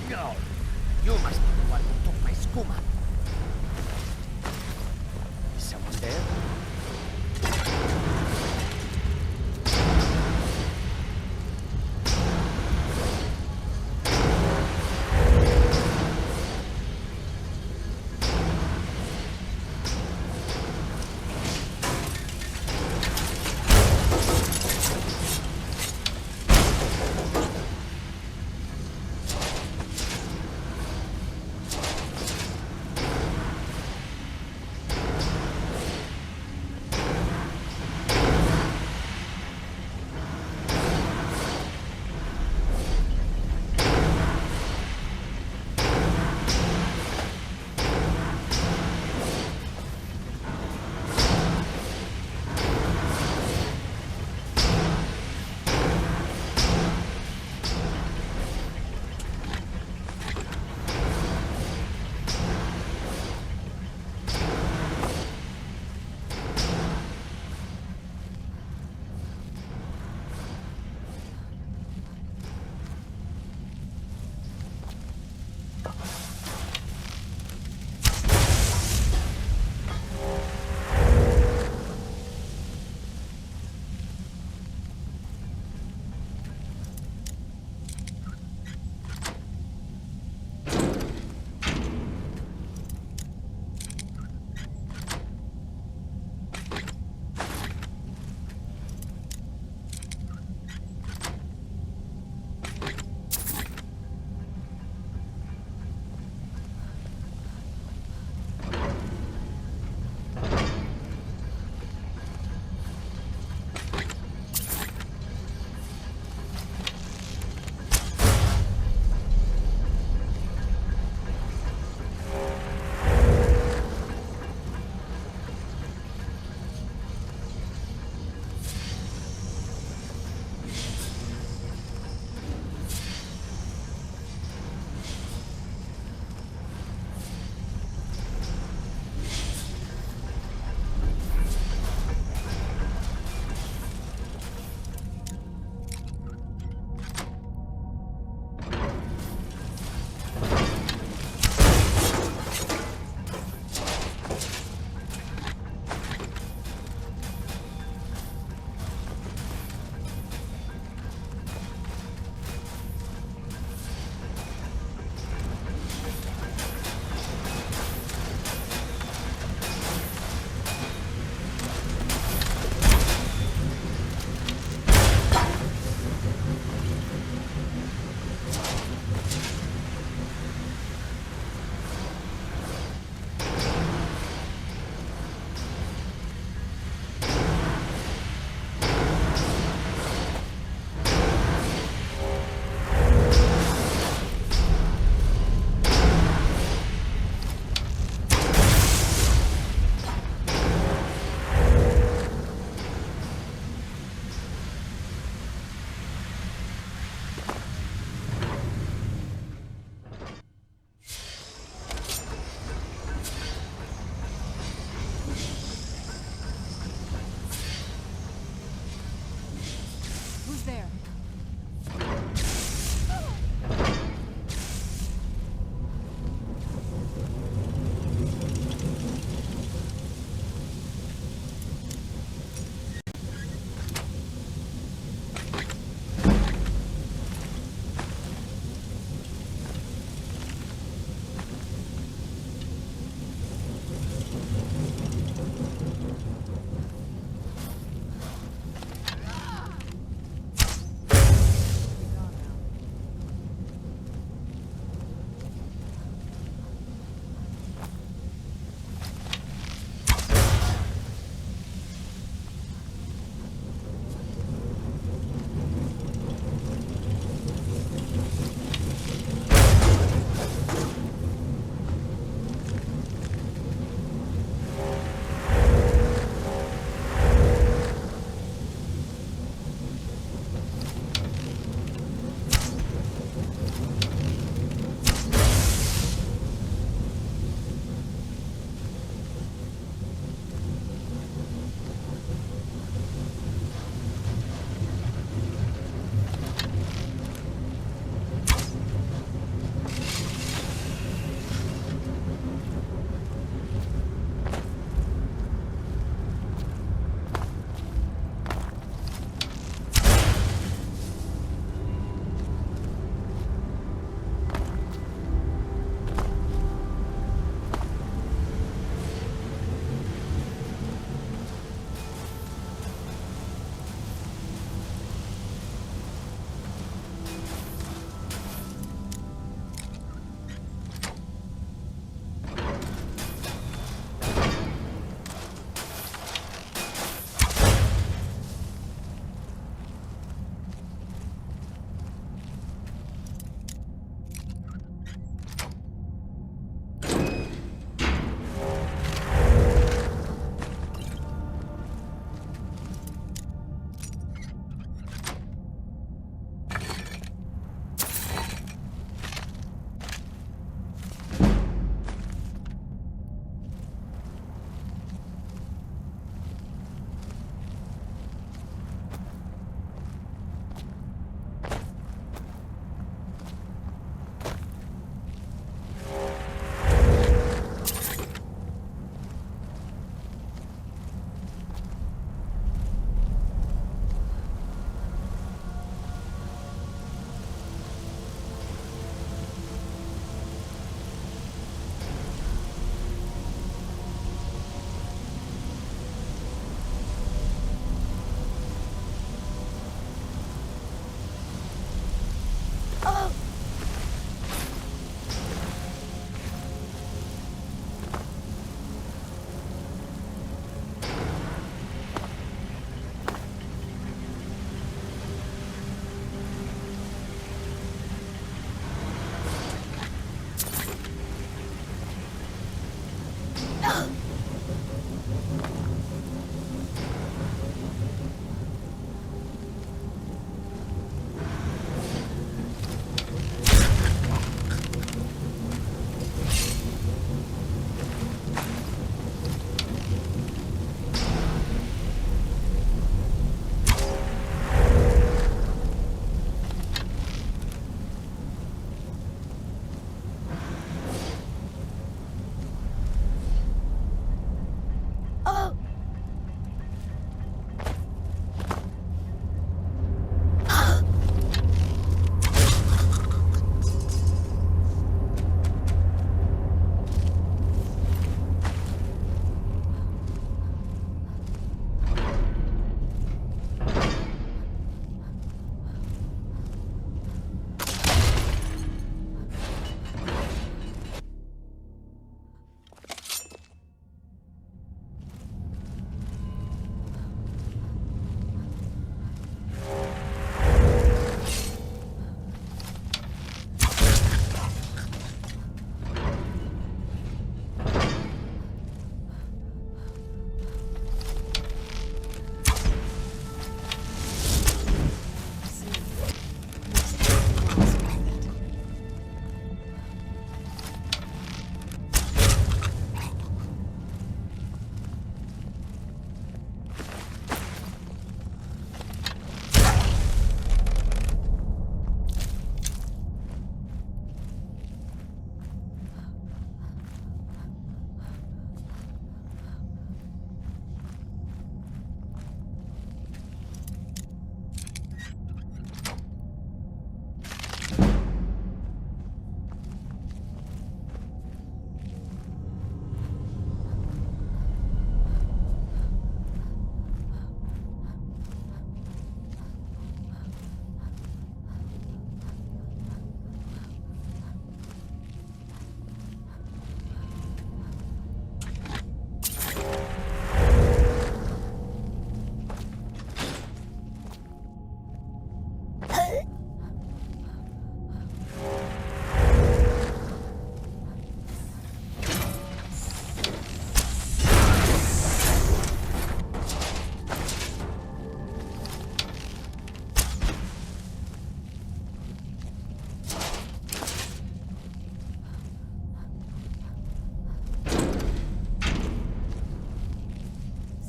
S21: No, you must be the one who took my skooma. Is someone there?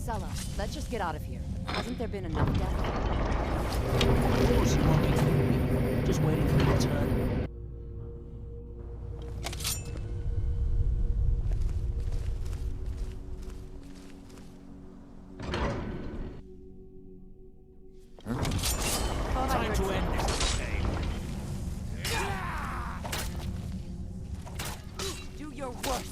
S15: Sella, let's just get out of here. Hasn't there been enough death?
S16: Of course you won't be fooled me. Just waiting for your turn. Time to end this game.
S15: Do your worst.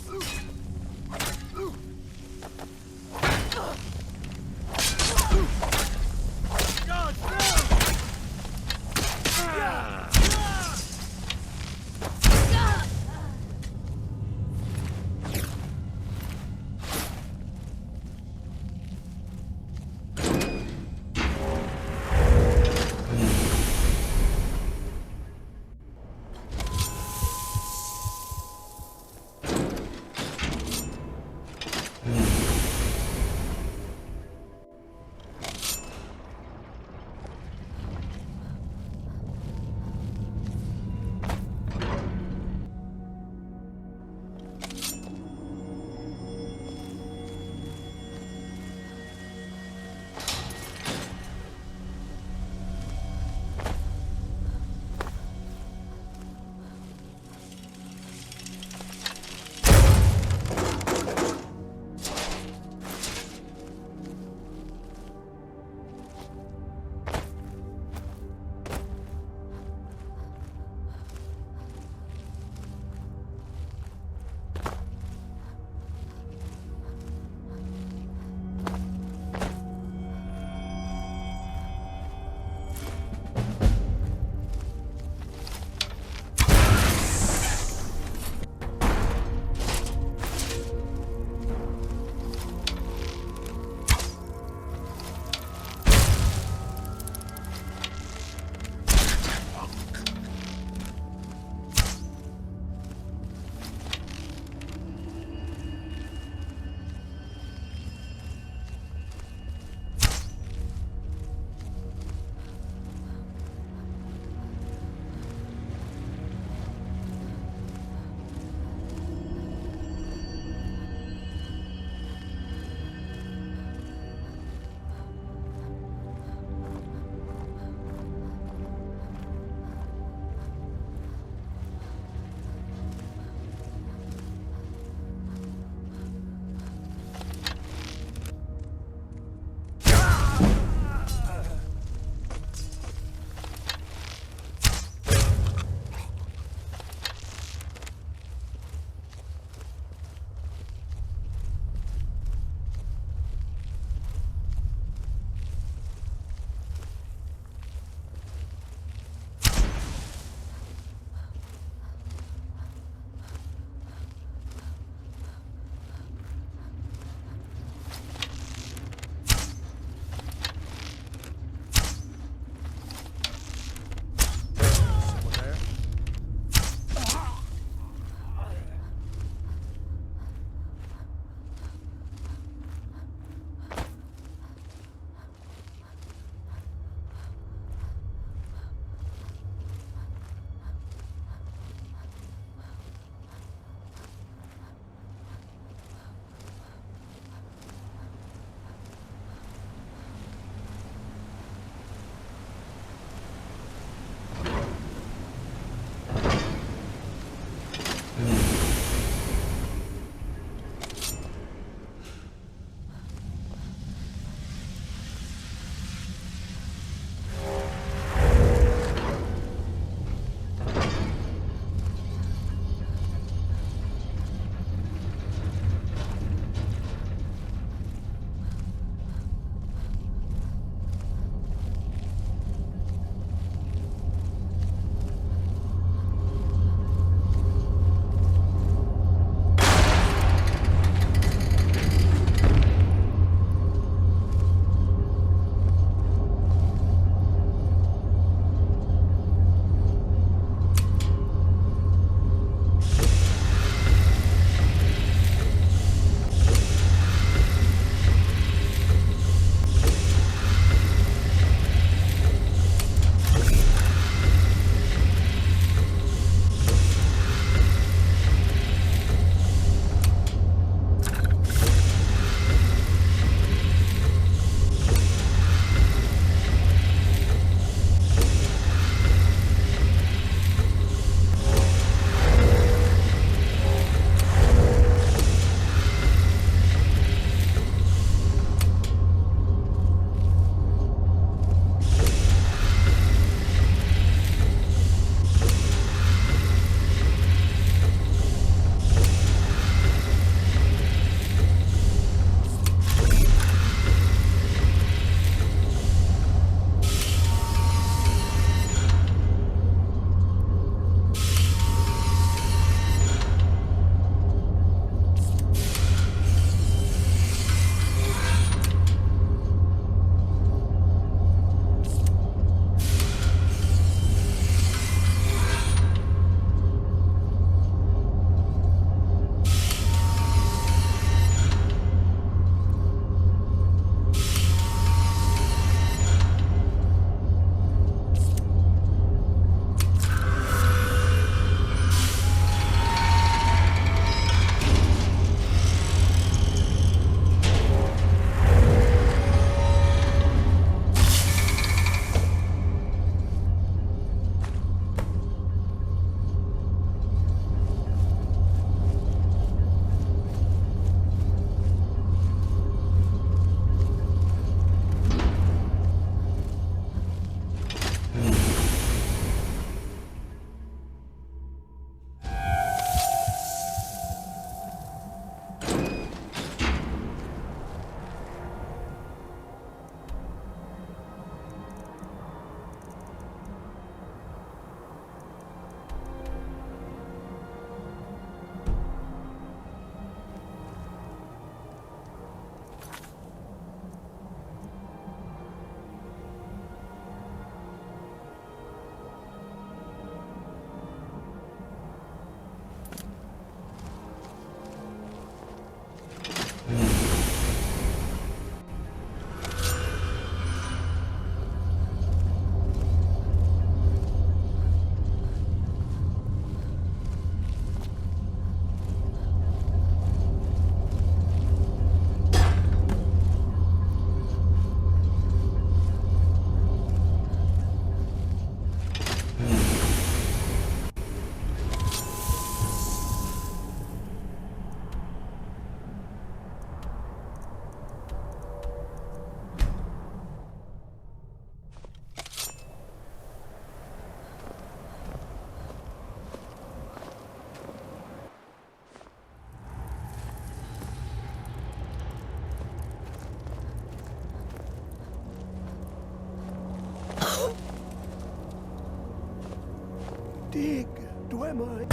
S8: Dig, Dwemer.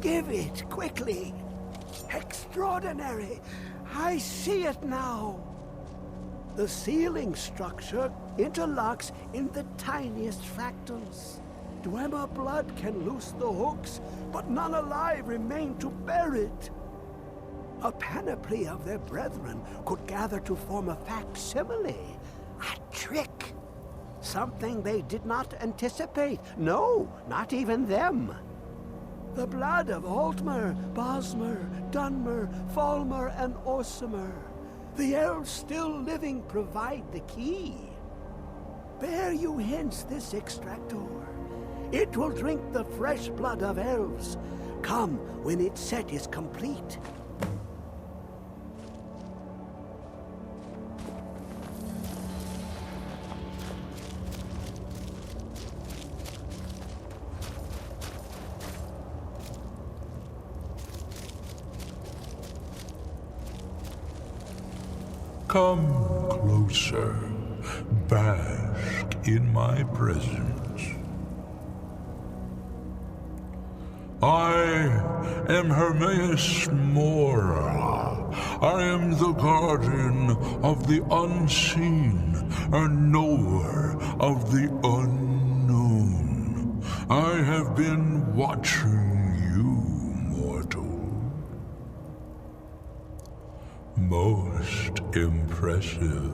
S8: Give it, quickly. Extraordinary. I see it now. The ceiling structure interlocks in the tiniest fractals. Dwemer blood can loose the hooks, but none alive remain to bear it. A panoply of their brethren could gather to form a facsimile. A trick. Something they did not anticipate. No, not even them. The blood of Altmer, Bosmer, Dunmer, Falmer, and Orsimer. The elves still living provide the key. Bear you hence this extractor. It will drink the fresh blood of elves. Come when its set is complete.
S5: Come closer, bask in my presence. I am Hermaeus Mora. I am the guardian of the unseen, a knower of the unknown. I have been watching you, mortal. Most impressive.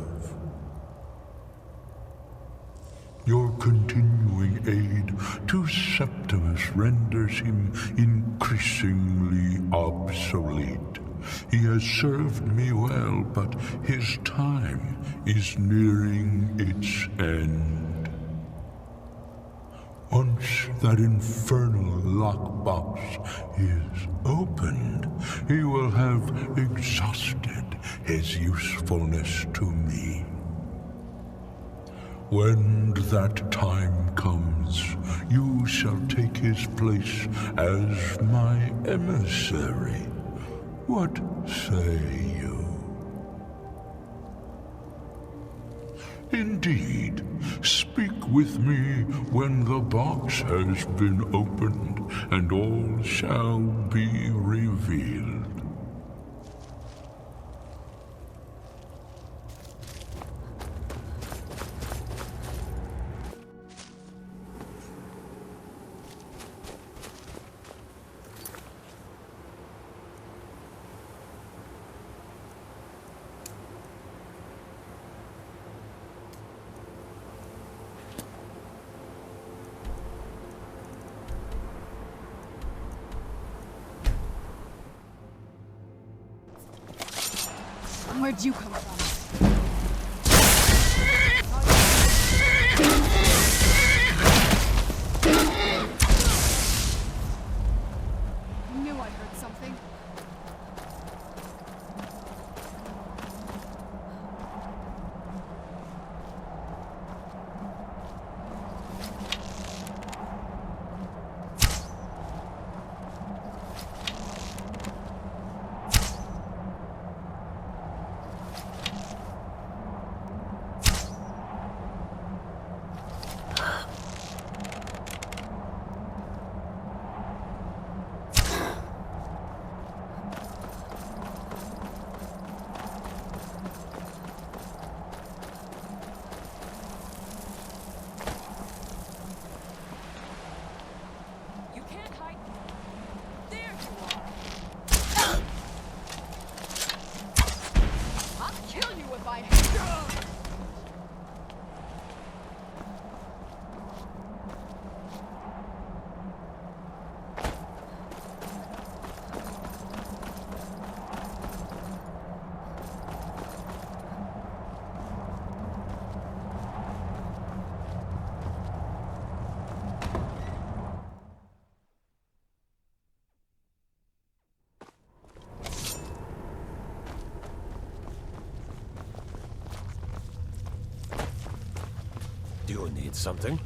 S5: Your continuing aid to Septimus renders him increasingly obsolete. He has served me well, but his time is nearing its end. Once that infernal lockbox is opened, he will have exhausted his usefulness to me. When that time comes, you shall take his place as my emissary. What say you? Indeed, speak with me when the box has been opened, and all shall be revealed.
S11: Where'd you come from? I knew I heard something.
S20: Do you need something?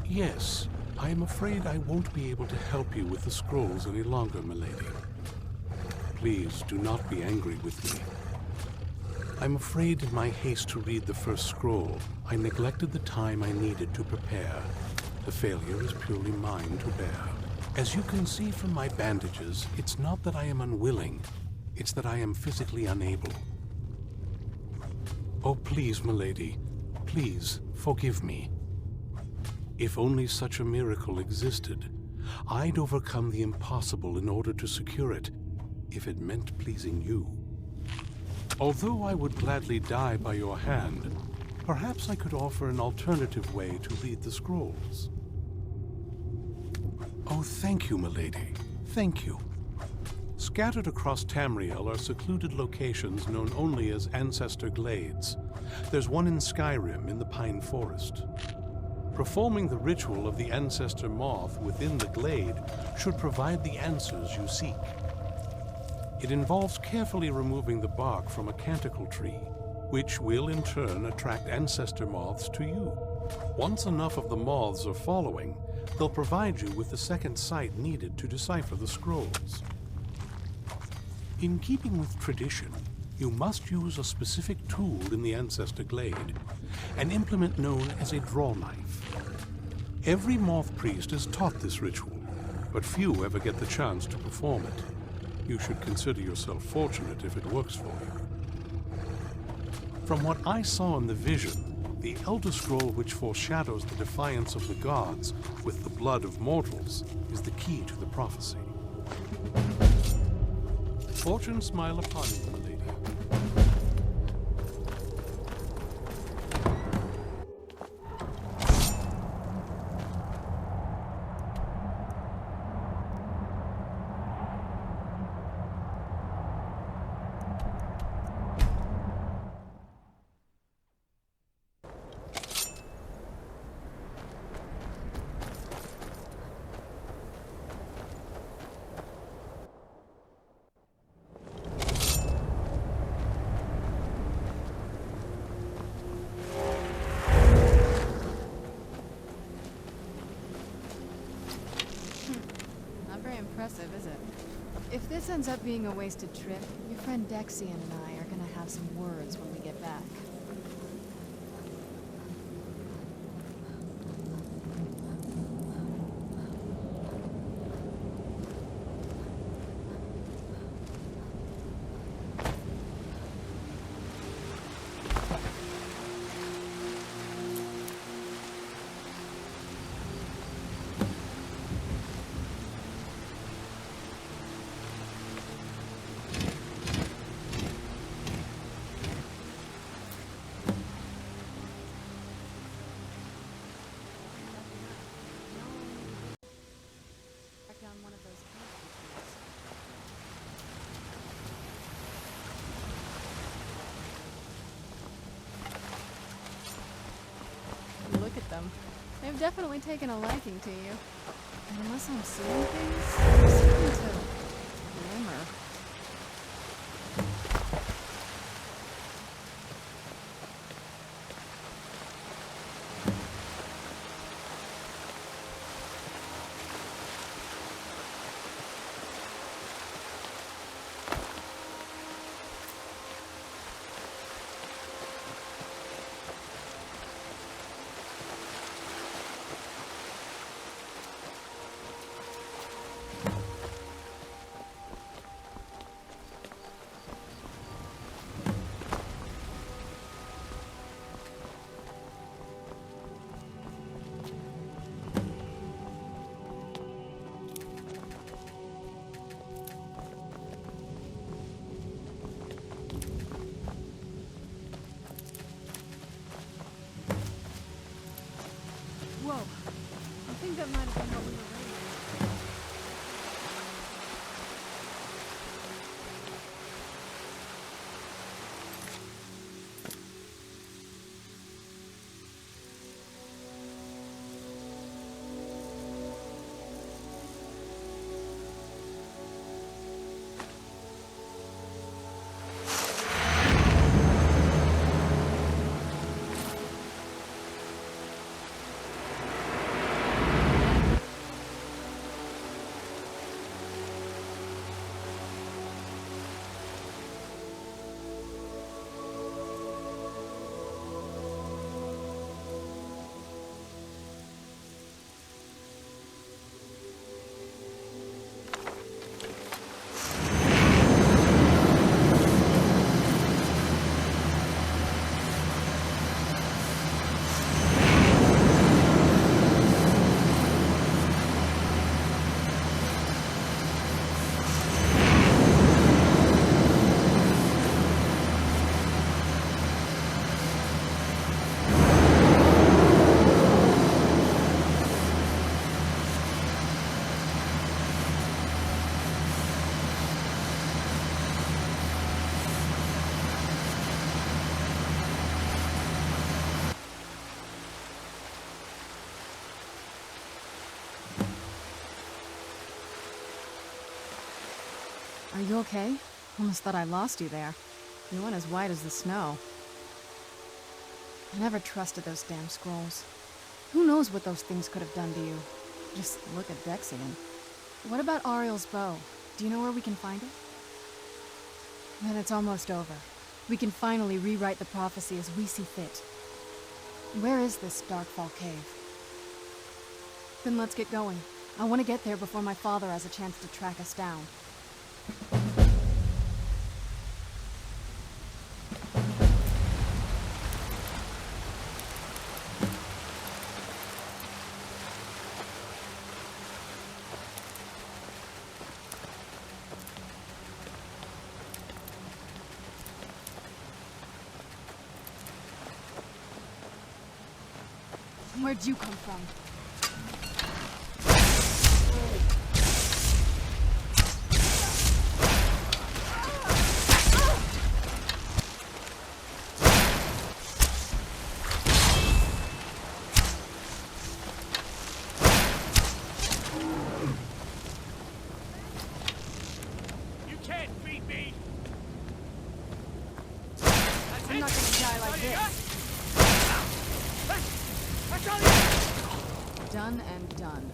S3: Yes. I am afraid I won't be able to help you with the scrolls any longer, milady. Please do not be angry with me. I'm afraid in my haste to read the first scroll, I neglected the time I needed to prepare. The failure is purely mine to bear. As you can see from my bandages, it's not that I am unwilling, it's that I am physically unable. Oh, please, milady, please forgive me. If only such a miracle existed, I'd overcome the impossible in order to secure it, if it meant pleasing you. Although I would gladly die by your hand, perhaps I could offer an alternative way to read the scrolls. Oh, thank you, milady. Thank you. Scattered across Tamriel are secluded locations known only as Ancestor Glades. There's one in Skyrim in the Pine Forest. Performing the ritual of the Ancestor Moth within the glade should provide the answers you seek. It involves carefully removing the bark from a canticle tree, which will in turn attract ancestor moths to you. Once enough of the moths are following, they'll provide you with the second sight needed to decipher the scrolls. In keeping with tradition, you must use a specific tool in the Ancestor Glade, an implement known as a draw knife. Every moth priest is taught this ritual, but few ever get the chance to perform it. You should consider yourself fortunate if it works for you. From what I saw in the vision, the Elder Scroll which foreshadows the defiance of the gods with the blood of mortals is the key to the prophecy. Fortune smile upon you, my lady.
S11: Impressive, is it? If this ends up being a wasted trip, your friend Dexian and I are gonna have some words when we get back. Look at them. They've definitely taken a liking to you. And unless I'm seeing things, I'm starting to glimmer. Are you okay? Almost thought I lost you there. You went as white as the snow. I never trusted those damn scrolls. Who knows what those things could have done to you? Just look at Dexian. What about Ariel's bow? Do you know where we can find it? Then it's almost over. We can finally rewrite the prophecy as we see fit. Where is this Darkfall cave? Then let's get going. I want to get there before my father has a chance to track us down. Where'd you come from?
S10: You can't beat me!
S11: I'm not gonna die like this. Done and done.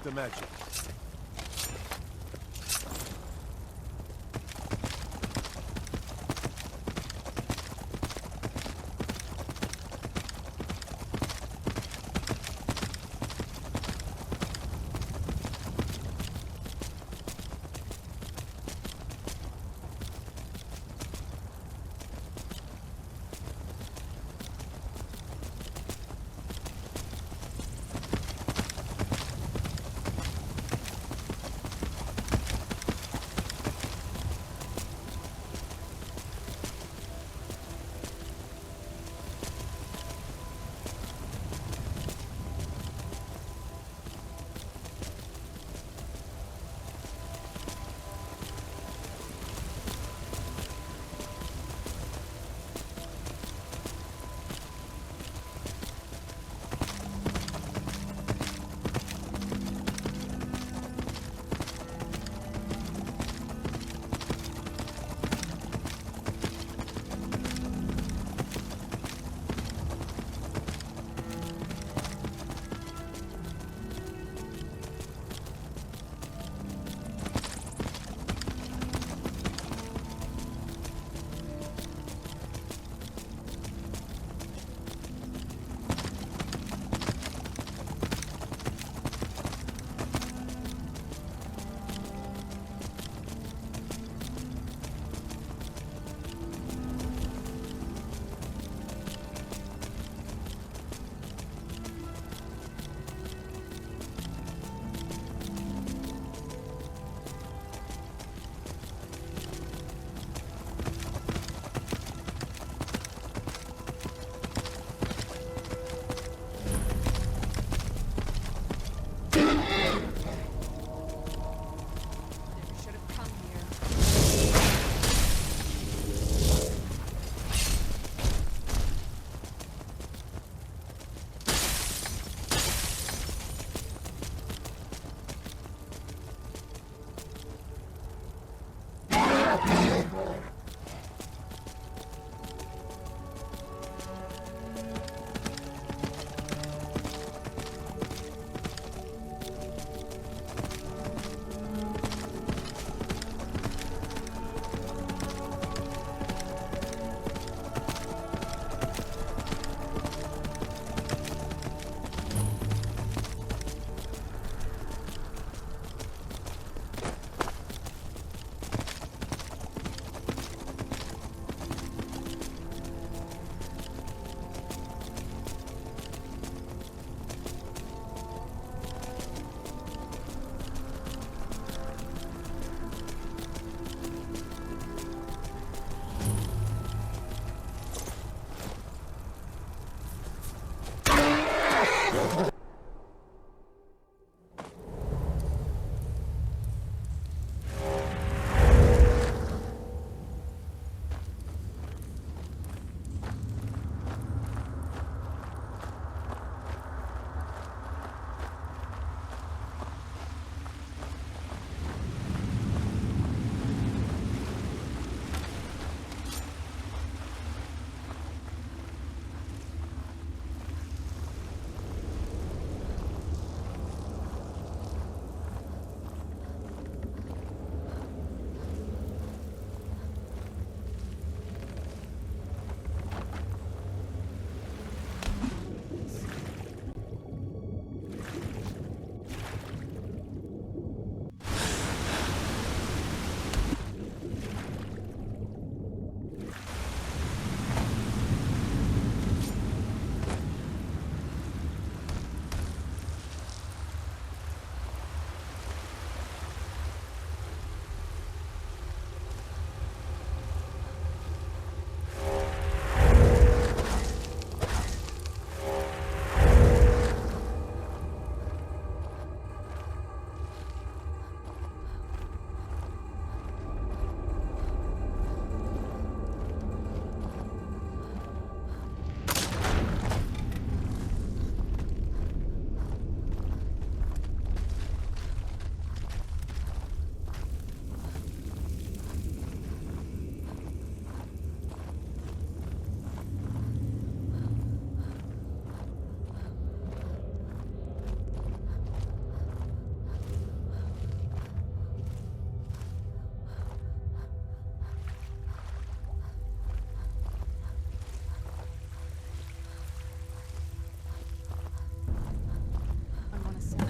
S20: The magic.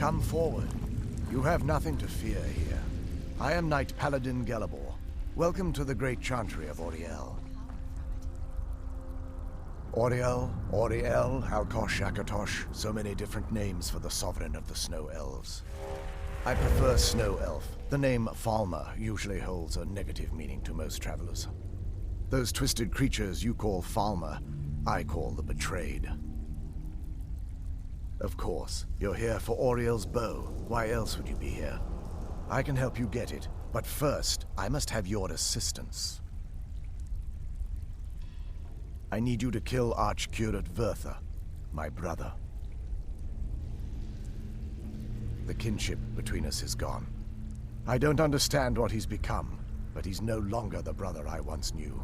S6: Come forward. You have nothing to fear here. I am Knight Paladin Gelabor. Welcome to the great chantry of Auriel. Auriel, Alkosh, Akatosh, so many different names for the sovereign of the Snow Elves. I prefer Snow Elf. The name Falmer usually holds a negative meaning to most travelers. Those twisted creatures you call Falmer, I call the Betrayed. Of course, you're here for Auriel's bow. Why else would you be here? I can help you get it, but first, I must have your assistance. I need you to kill Archcurate Vertha, my brother. The kinship between us is gone. I don't understand what he's become, but he's no longer the brother I once knew.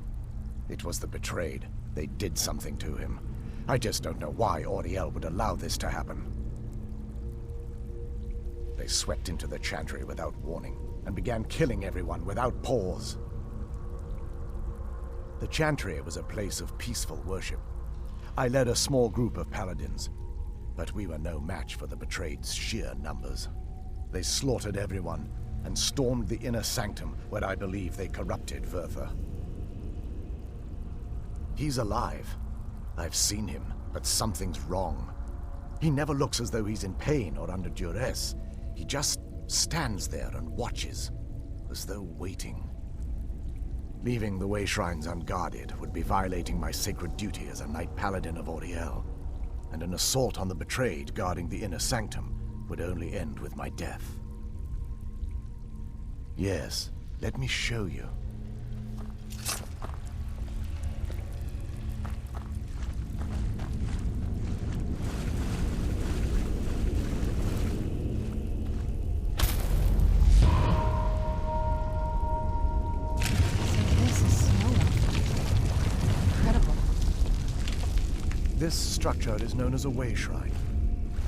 S6: It was the Betrayed. They did something to him. I just don't know why Auriel would allow this to happen. They swept into the chantry without warning, and began killing everyone without pause. The chantry was a place of peaceful worship. I led a small group of paladins, but we were no match for the Betrayed's sheer numbers. They slaughtered everyone, and stormed the inner sanctum where I believe they corrupted Vertha. He's alive. I've seen him, but something's wrong. He never looks as though he's in pain or under duress. He just stands there and watches, as though waiting. Leaving the way shrines unguarded would be violating my sacred duty as a Knight Paladin of Auriel, and an assault on the Betrayed guarding the inner sanctum would only end with my death. Yes, let me show you. This structure is known as a way shrine.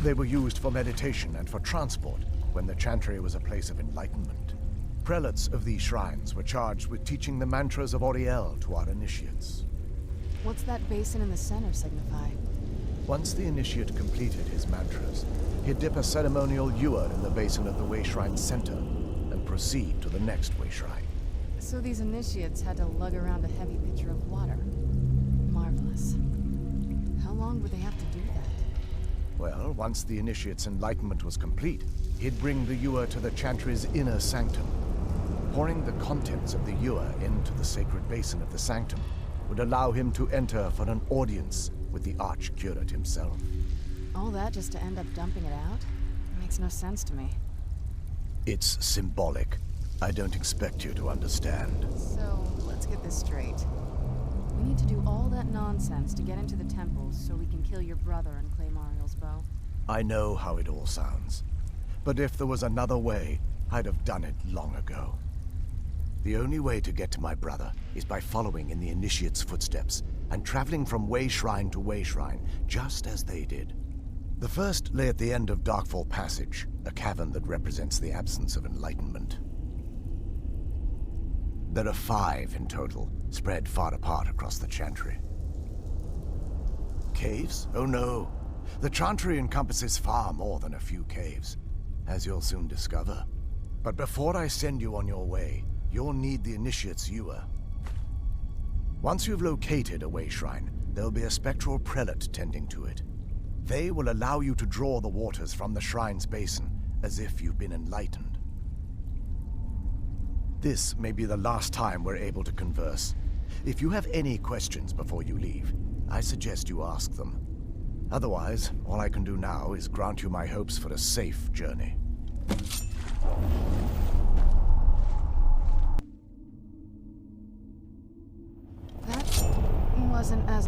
S6: They were used for meditation and for transport when the chantry was a place of enlightenment. Prelates of these shrines were charged with teaching the mantras of Auriel to our initiates.
S11: What's that basin in the center signify?
S6: Once the initiate completed his mantras, he'd dip a ceremonial ewer in the basin of the way shrine's center and proceed to the next way shrine.
S11: So these initiates had to lug around a heavy pitcher of water. Marvelous. How long would they have to do that?
S6: Well, once the initiate's enlightenment was complete, he'd bring the ewer to the chantry's inner sanctum. Pouring the contents of the ewer into the sacred basin of the sanctum would allow him to enter for an audience with the Archcurate himself.
S11: All that just to end up dumping it out? It makes no sense to me.
S6: It's symbolic. I don't expect you to understand.
S11: So, let's get this straight. We need to do all that nonsense to get into the temples so we can kill your brother and claim Ariel's bow.
S6: I know how it all sounds. But if there was another way, I'd have done it long ago. The only way to get to my brother is by following in the initiate's footsteps and traveling from way shrine to way shrine, just as they did. The first lay at the end of Darkfall Passage, a cavern that represents the absence of enlightenment. There are 5 in total, spread far apart across the chantry. Caves? Oh no. The chantry encompasses far more than a few caves, as you'll soon discover. But before I send you on your way, you'll need the initiate's ewer. Once you've located a way shrine, there'll be a spectral prelate tending to it. They will allow you to draw the waters from the shrine's basin, as if you've been enlightened. This may be the last time we're able to converse. If you have any questions before you leave, I suggest you ask them. Otherwise, all I can do now is grant you my hopes for a safe journey.
S11: That wasn't as...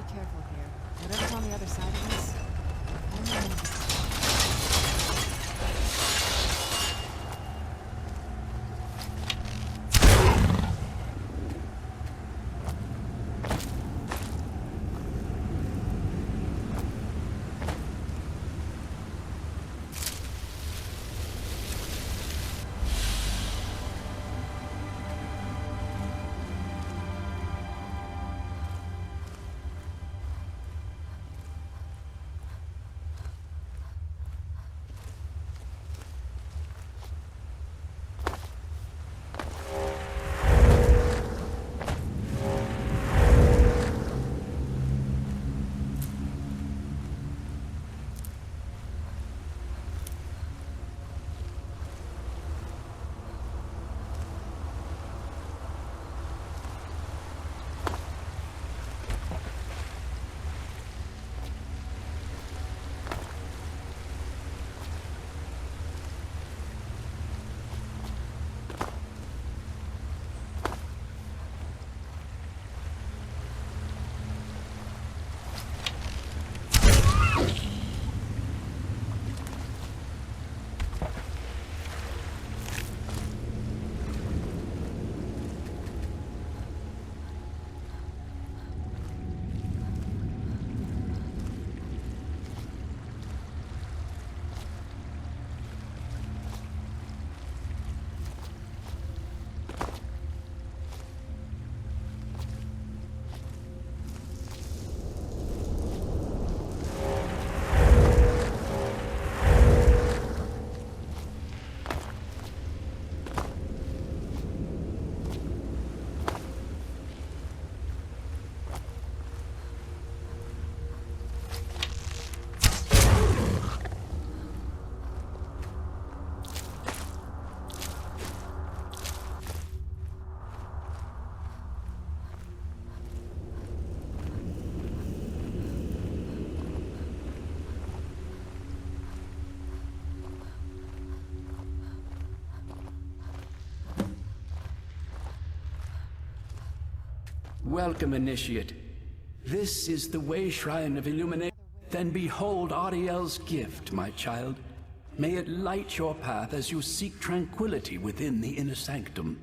S11: be careful here. Whatever's on the other side of this, I don't know.
S14: Welcome, Initiate. This is the Way Shrine of Illumination. Then behold Ariel's gift, my child. May it light your path as you seek tranquility within the inner sanctum.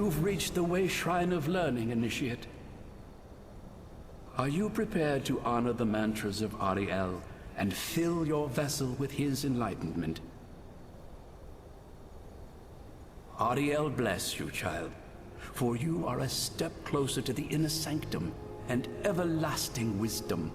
S14: You've reached the Way Shrine of Learning, Initiate. Are you prepared to honor the mantras of Ariel and fill your vessel with his enlightenment? Ariel bless you, child, for you are a step closer to the inner sanctum and everlasting wisdom.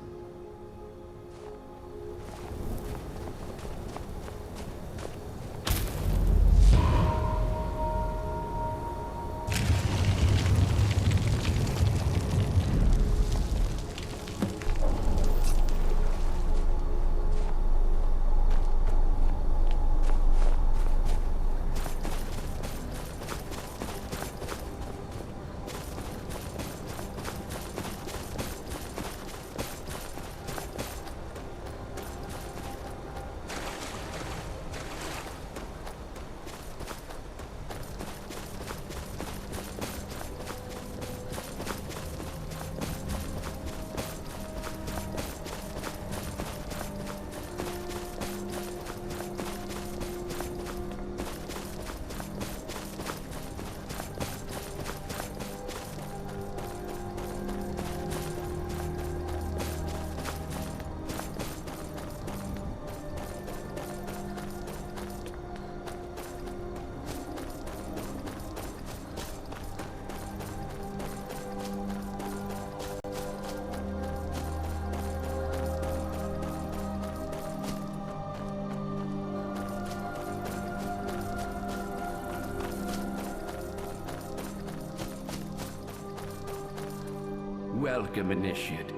S14: Welcome, Initiate.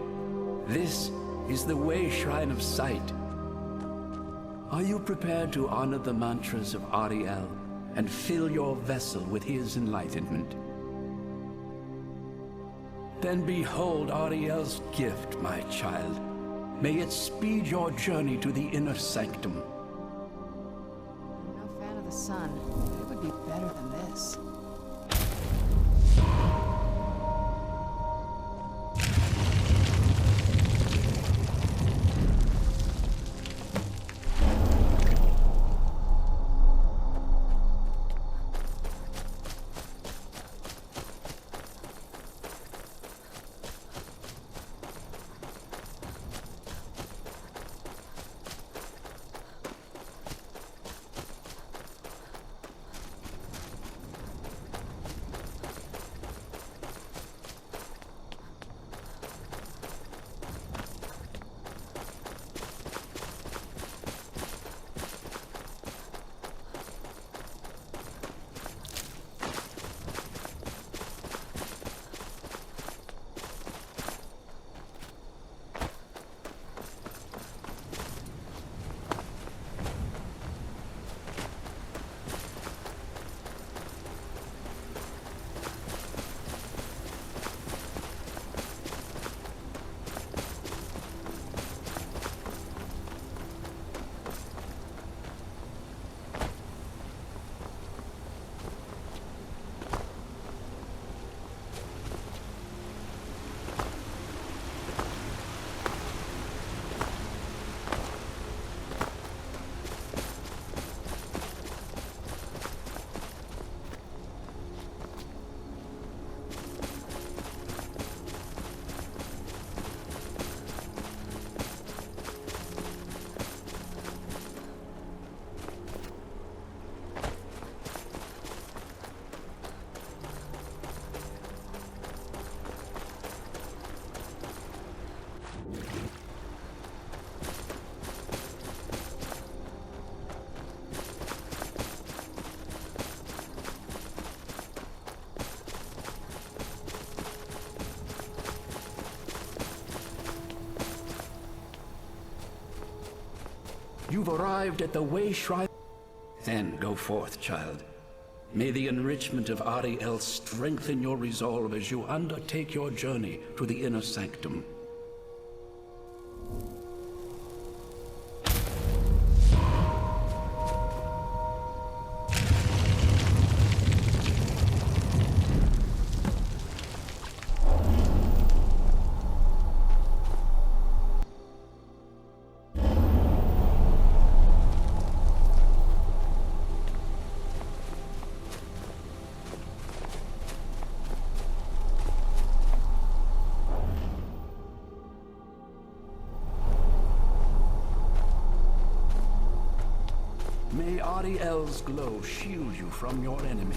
S14: This is the Way Shrine of Sight. Are you prepared to honor the mantras of Ariel and fill your vessel with his enlightenment? Then behold Ariel's gift, my child. May it speed your journey to the inner sanctum.
S11: I'm no fan of the sun, but it would be better than this.
S14: You've arrived at the Way Shrine. Then go forth, child. May the enrichment of Ariel strengthen your resolve as you undertake your journey to the inner sanctum. Ariel's glow shield you from your enemy.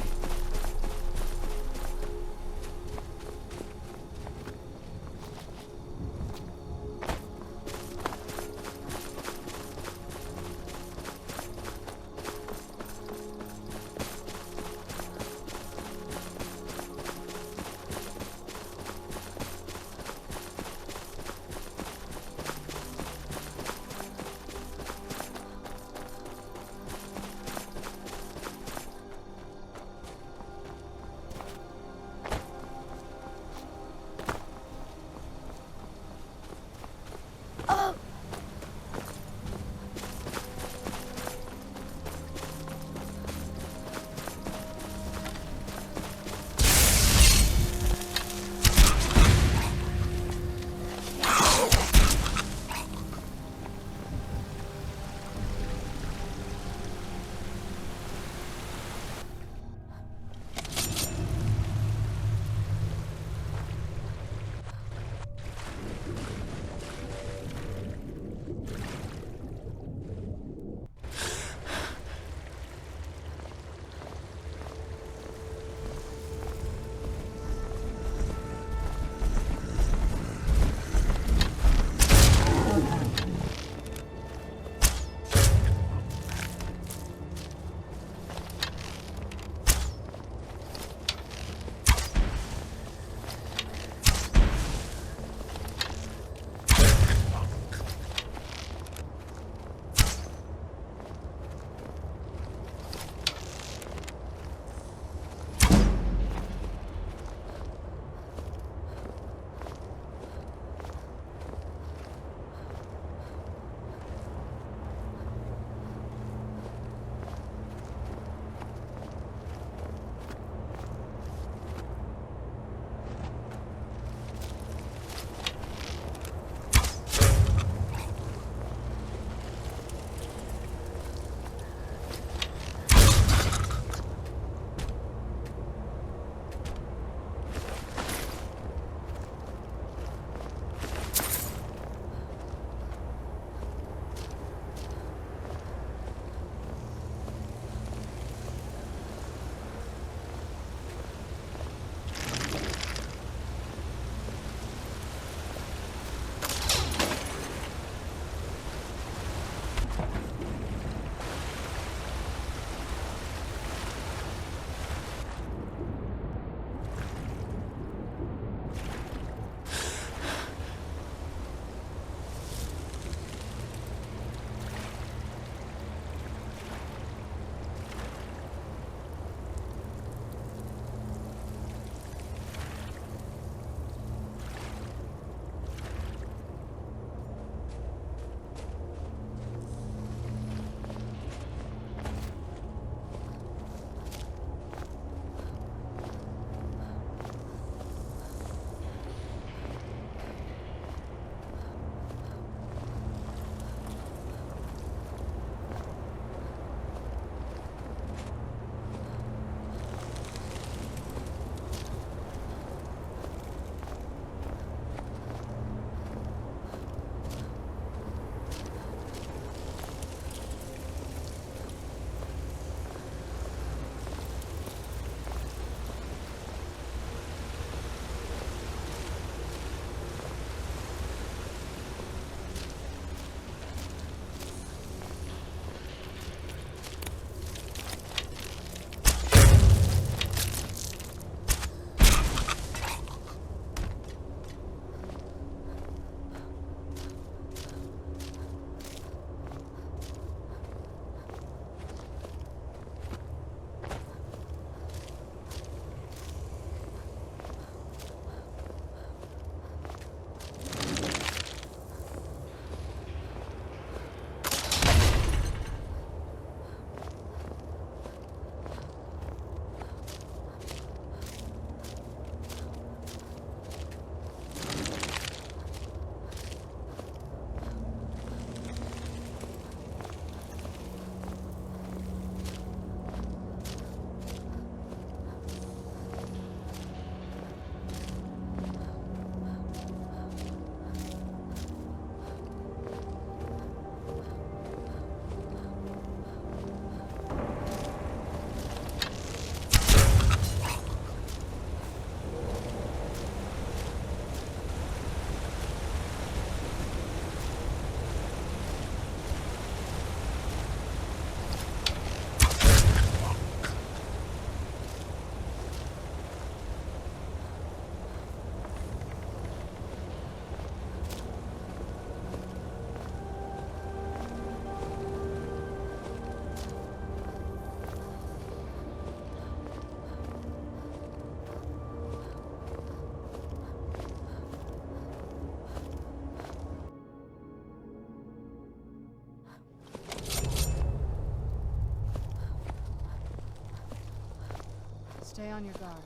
S11: Stay on your guard.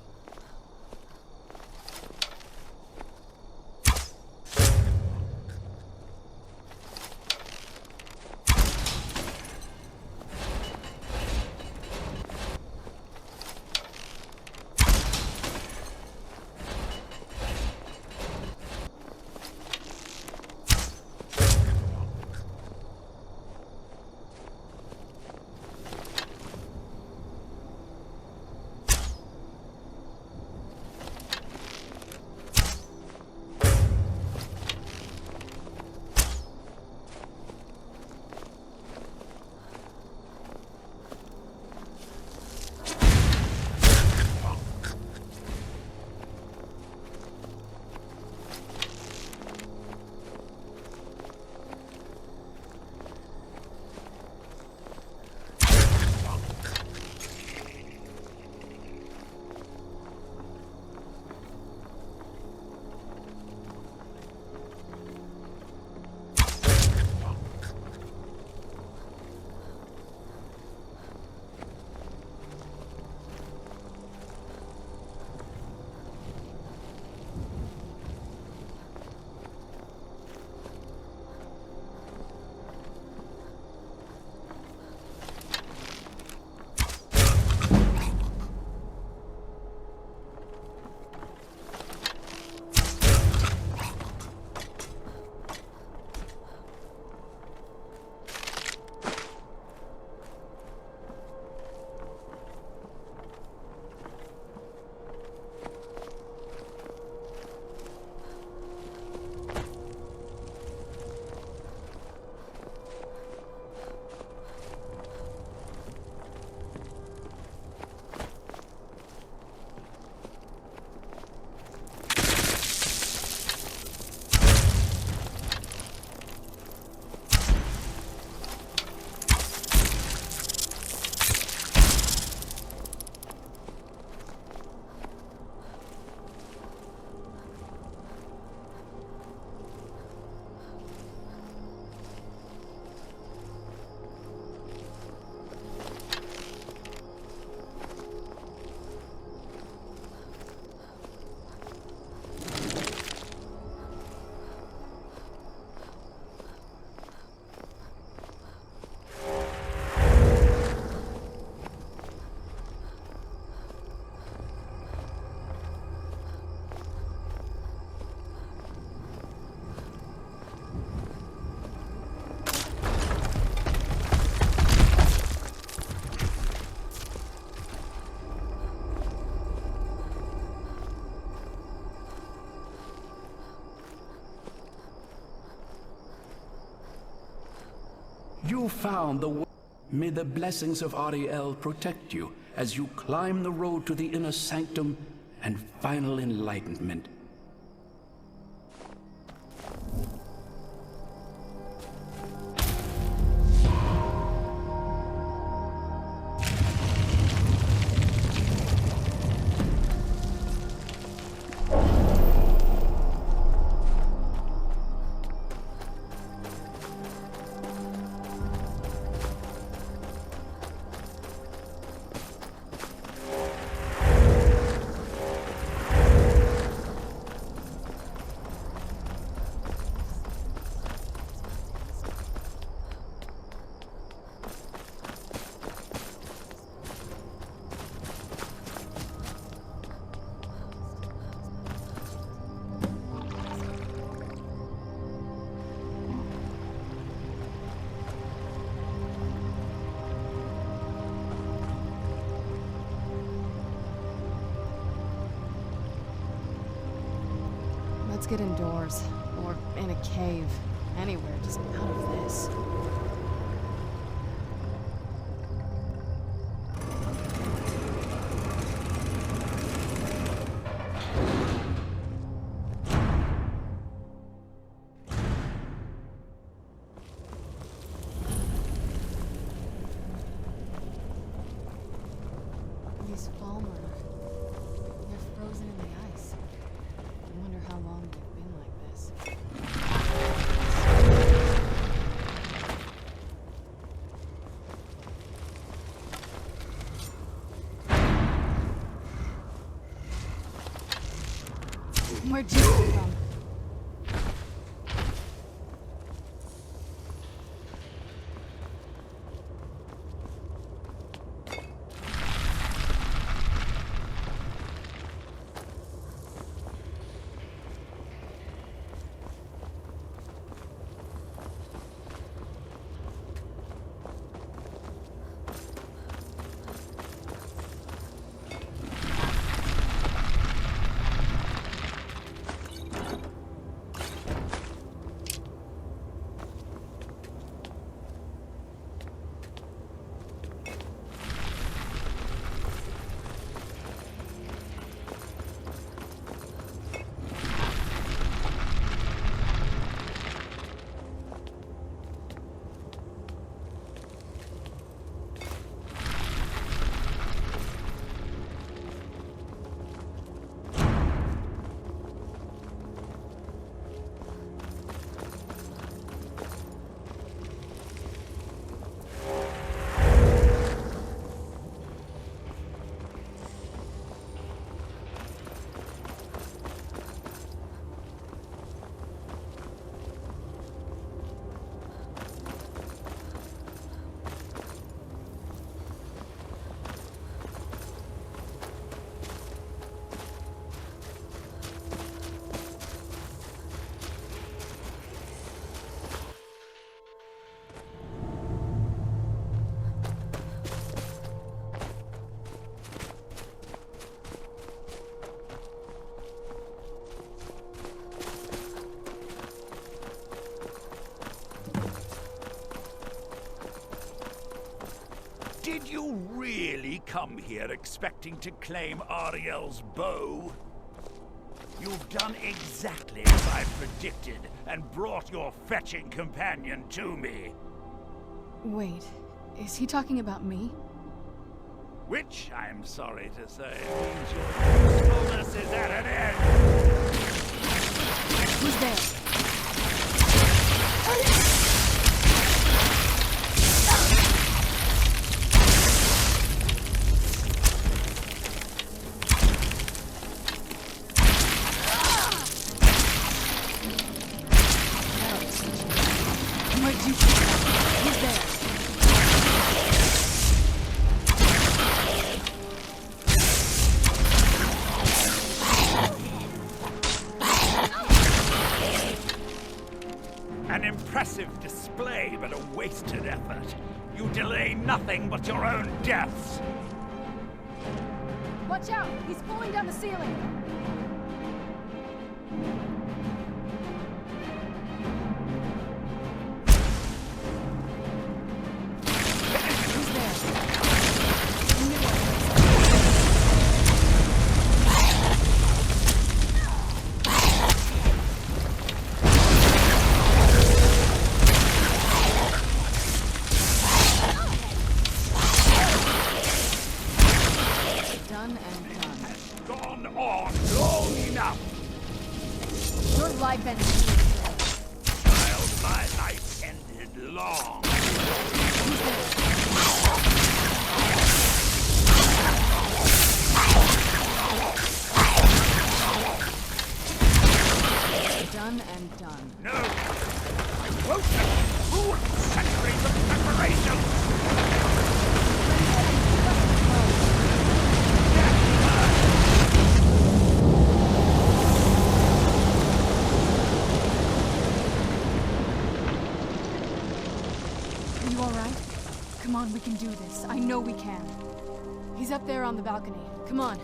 S14: You found the way. May the blessings of Ariel protect you as you climb the road to the inner sanctum and final enlightenment.
S11: Let's get indoors. Or in a cave. Anywhere, just out of this. These Falmer, they're frozen in the ice. I wonder how long they've been like this.
S2: Did you really come here expecting to claim Ariel's bow? You've done exactly as I predicted, and brought your fetching companion to me.
S11: Wait, is he talking about me?
S2: Which, I'm sorry to say, means your usefulness is at an end.
S11: Who's there?
S2: An impressive display, but a wasted effort. You delay nothing but your own deaths.
S11: Watch out! He's falling down the ceiling! We can do this. I know we can. He's up there on the balcony. Come on.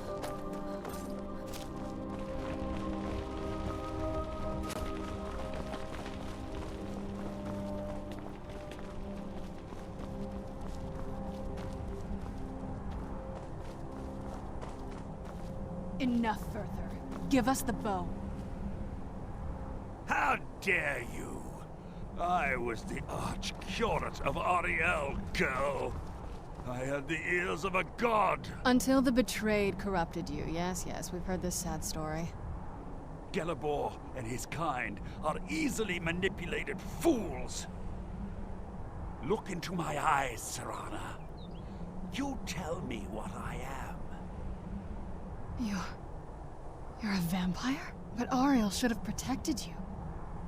S11: Enough, Werther. Give us the bow.
S2: How dare you! I was the arch-curate of Ariel, girl. I had the ears of a god.
S11: Until the betrayed corrupted you. Yes, we've heard this sad story.
S2: Gelibor and his kind are easily manipulated fools. Look into my eyes, Serana. You tell me what I am.
S11: You're a vampire? But Ariel should have protected you.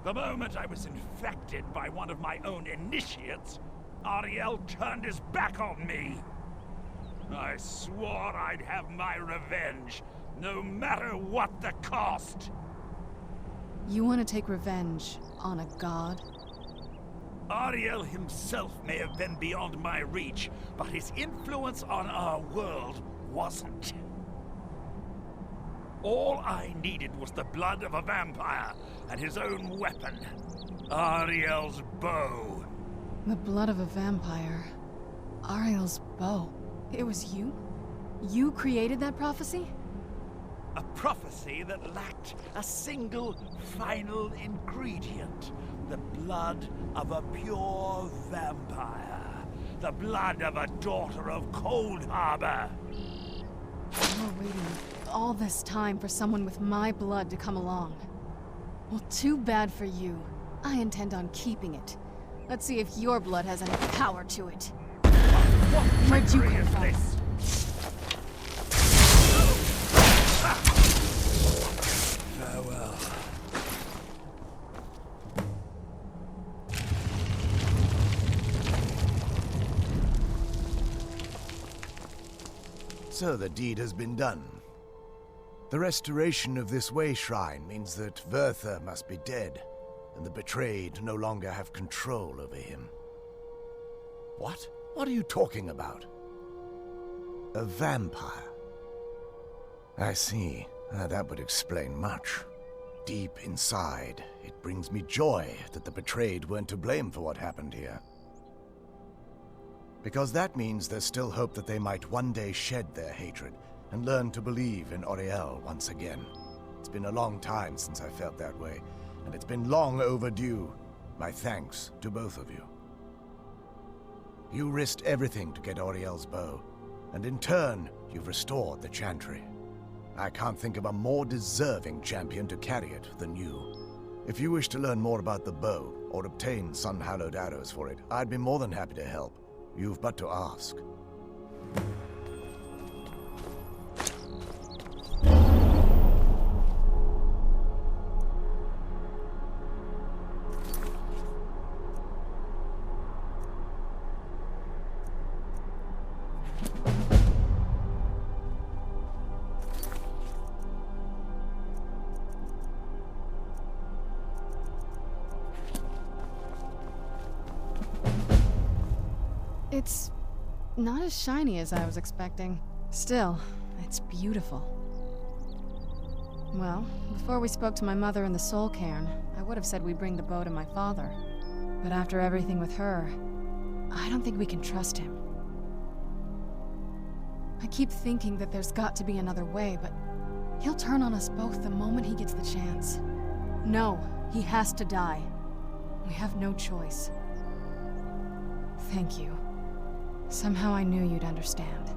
S2: The moment I was infected by one of my own initiates, Ariel turned his back on me. I swore I'd have my revenge, no matter what the cost.
S11: You want to take revenge on a god?
S2: Ariel himself may have been beyond my reach, but his influence on our world wasn't. All I needed was the blood of a vampire and his own weapon, Ariel's bow.
S11: The blood of a vampire. Ariel's bow. It was you? You created that prophecy?
S2: A prophecy that lacked a single final ingredient. The blood of a pure vampire. The blood of a daughter of Cold Harbor.
S11: You were waiting all this time for someone with my blood to come along. Well, too bad for you. I intend on keeping it. Let's see if your blood has any power to it. Where'd you come from?
S2: Farewell.
S6: So the deed has been done. The restoration of this way shrine means that Werther must be dead, and the betrayed no longer have control over him. What? What are you talking about? A vampire. I see. That would explain much. Deep inside, it brings me joy that the betrayed weren't to blame for what happened here. Because that means there's still hope that they might one day shed their hatred and learn to believe in Auriel once again. It's been a long time since I felt that way, and it's been long overdue. My thanks to both of you. You risked everything to get Auriel's bow, and in turn, you've restored the Chantry. I can't think of a more deserving champion to carry it than you. If you wish to learn more about the bow, or obtain sun-hallowed arrows for it, I'd be more than happy to help. You've but to ask.
S11: It's not as shiny as I was expecting. Still, it's beautiful. Well, before we spoke to my mother in the Soul Cairn, I would have said we bring the bow to my father. But after everything with her, I don't think we can trust him. I keep thinking that there's got to be another way, but he'll turn on us both the moment he gets the chance. No, he has to die. We have no choice. Thank you. Somehow I knew you'd understand.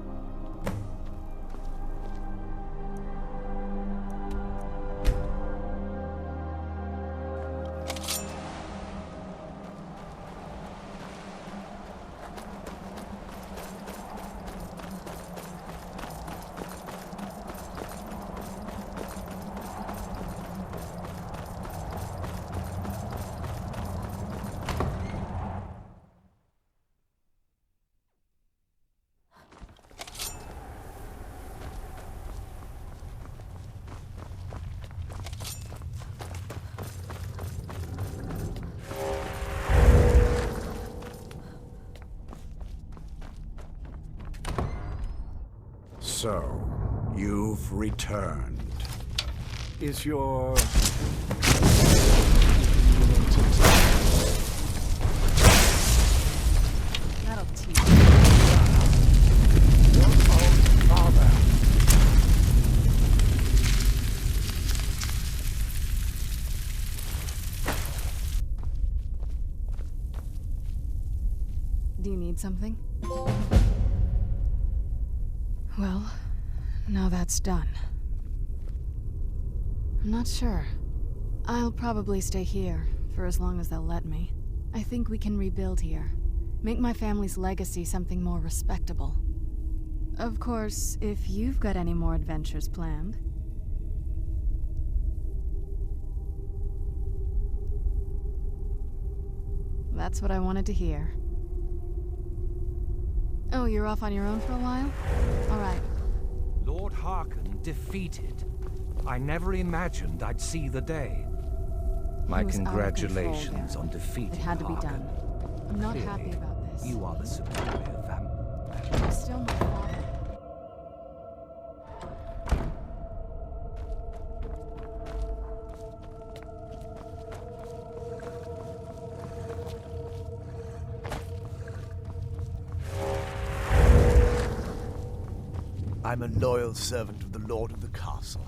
S13: So, you've returned. Is your...
S11: That'll teach you.
S13: Your own father.
S11: Do you need something? Well, now that's done. I'm not sure. I'll probably stay here, for as long as they'll let me. I think we can rebuild here. Make my family's legacy something more respectable. Of course, if you've got any more adventures planned. That's what I wanted to hear. Oh, you're off on your own for a while? All right.
S12: Lord Harkon defeated. I never imagined I'd see the day. My
S11: He was out of
S12: congratulations
S11: control there.
S12: on defeating
S11: It had to be
S12: Harkon.
S11: done. I'm not
S12: Clearly,
S11: happy about this.
S12: You are the superior vampire.
S11: I'm still my father.
S6: I'm a loyal servant of the Lord of the Castle.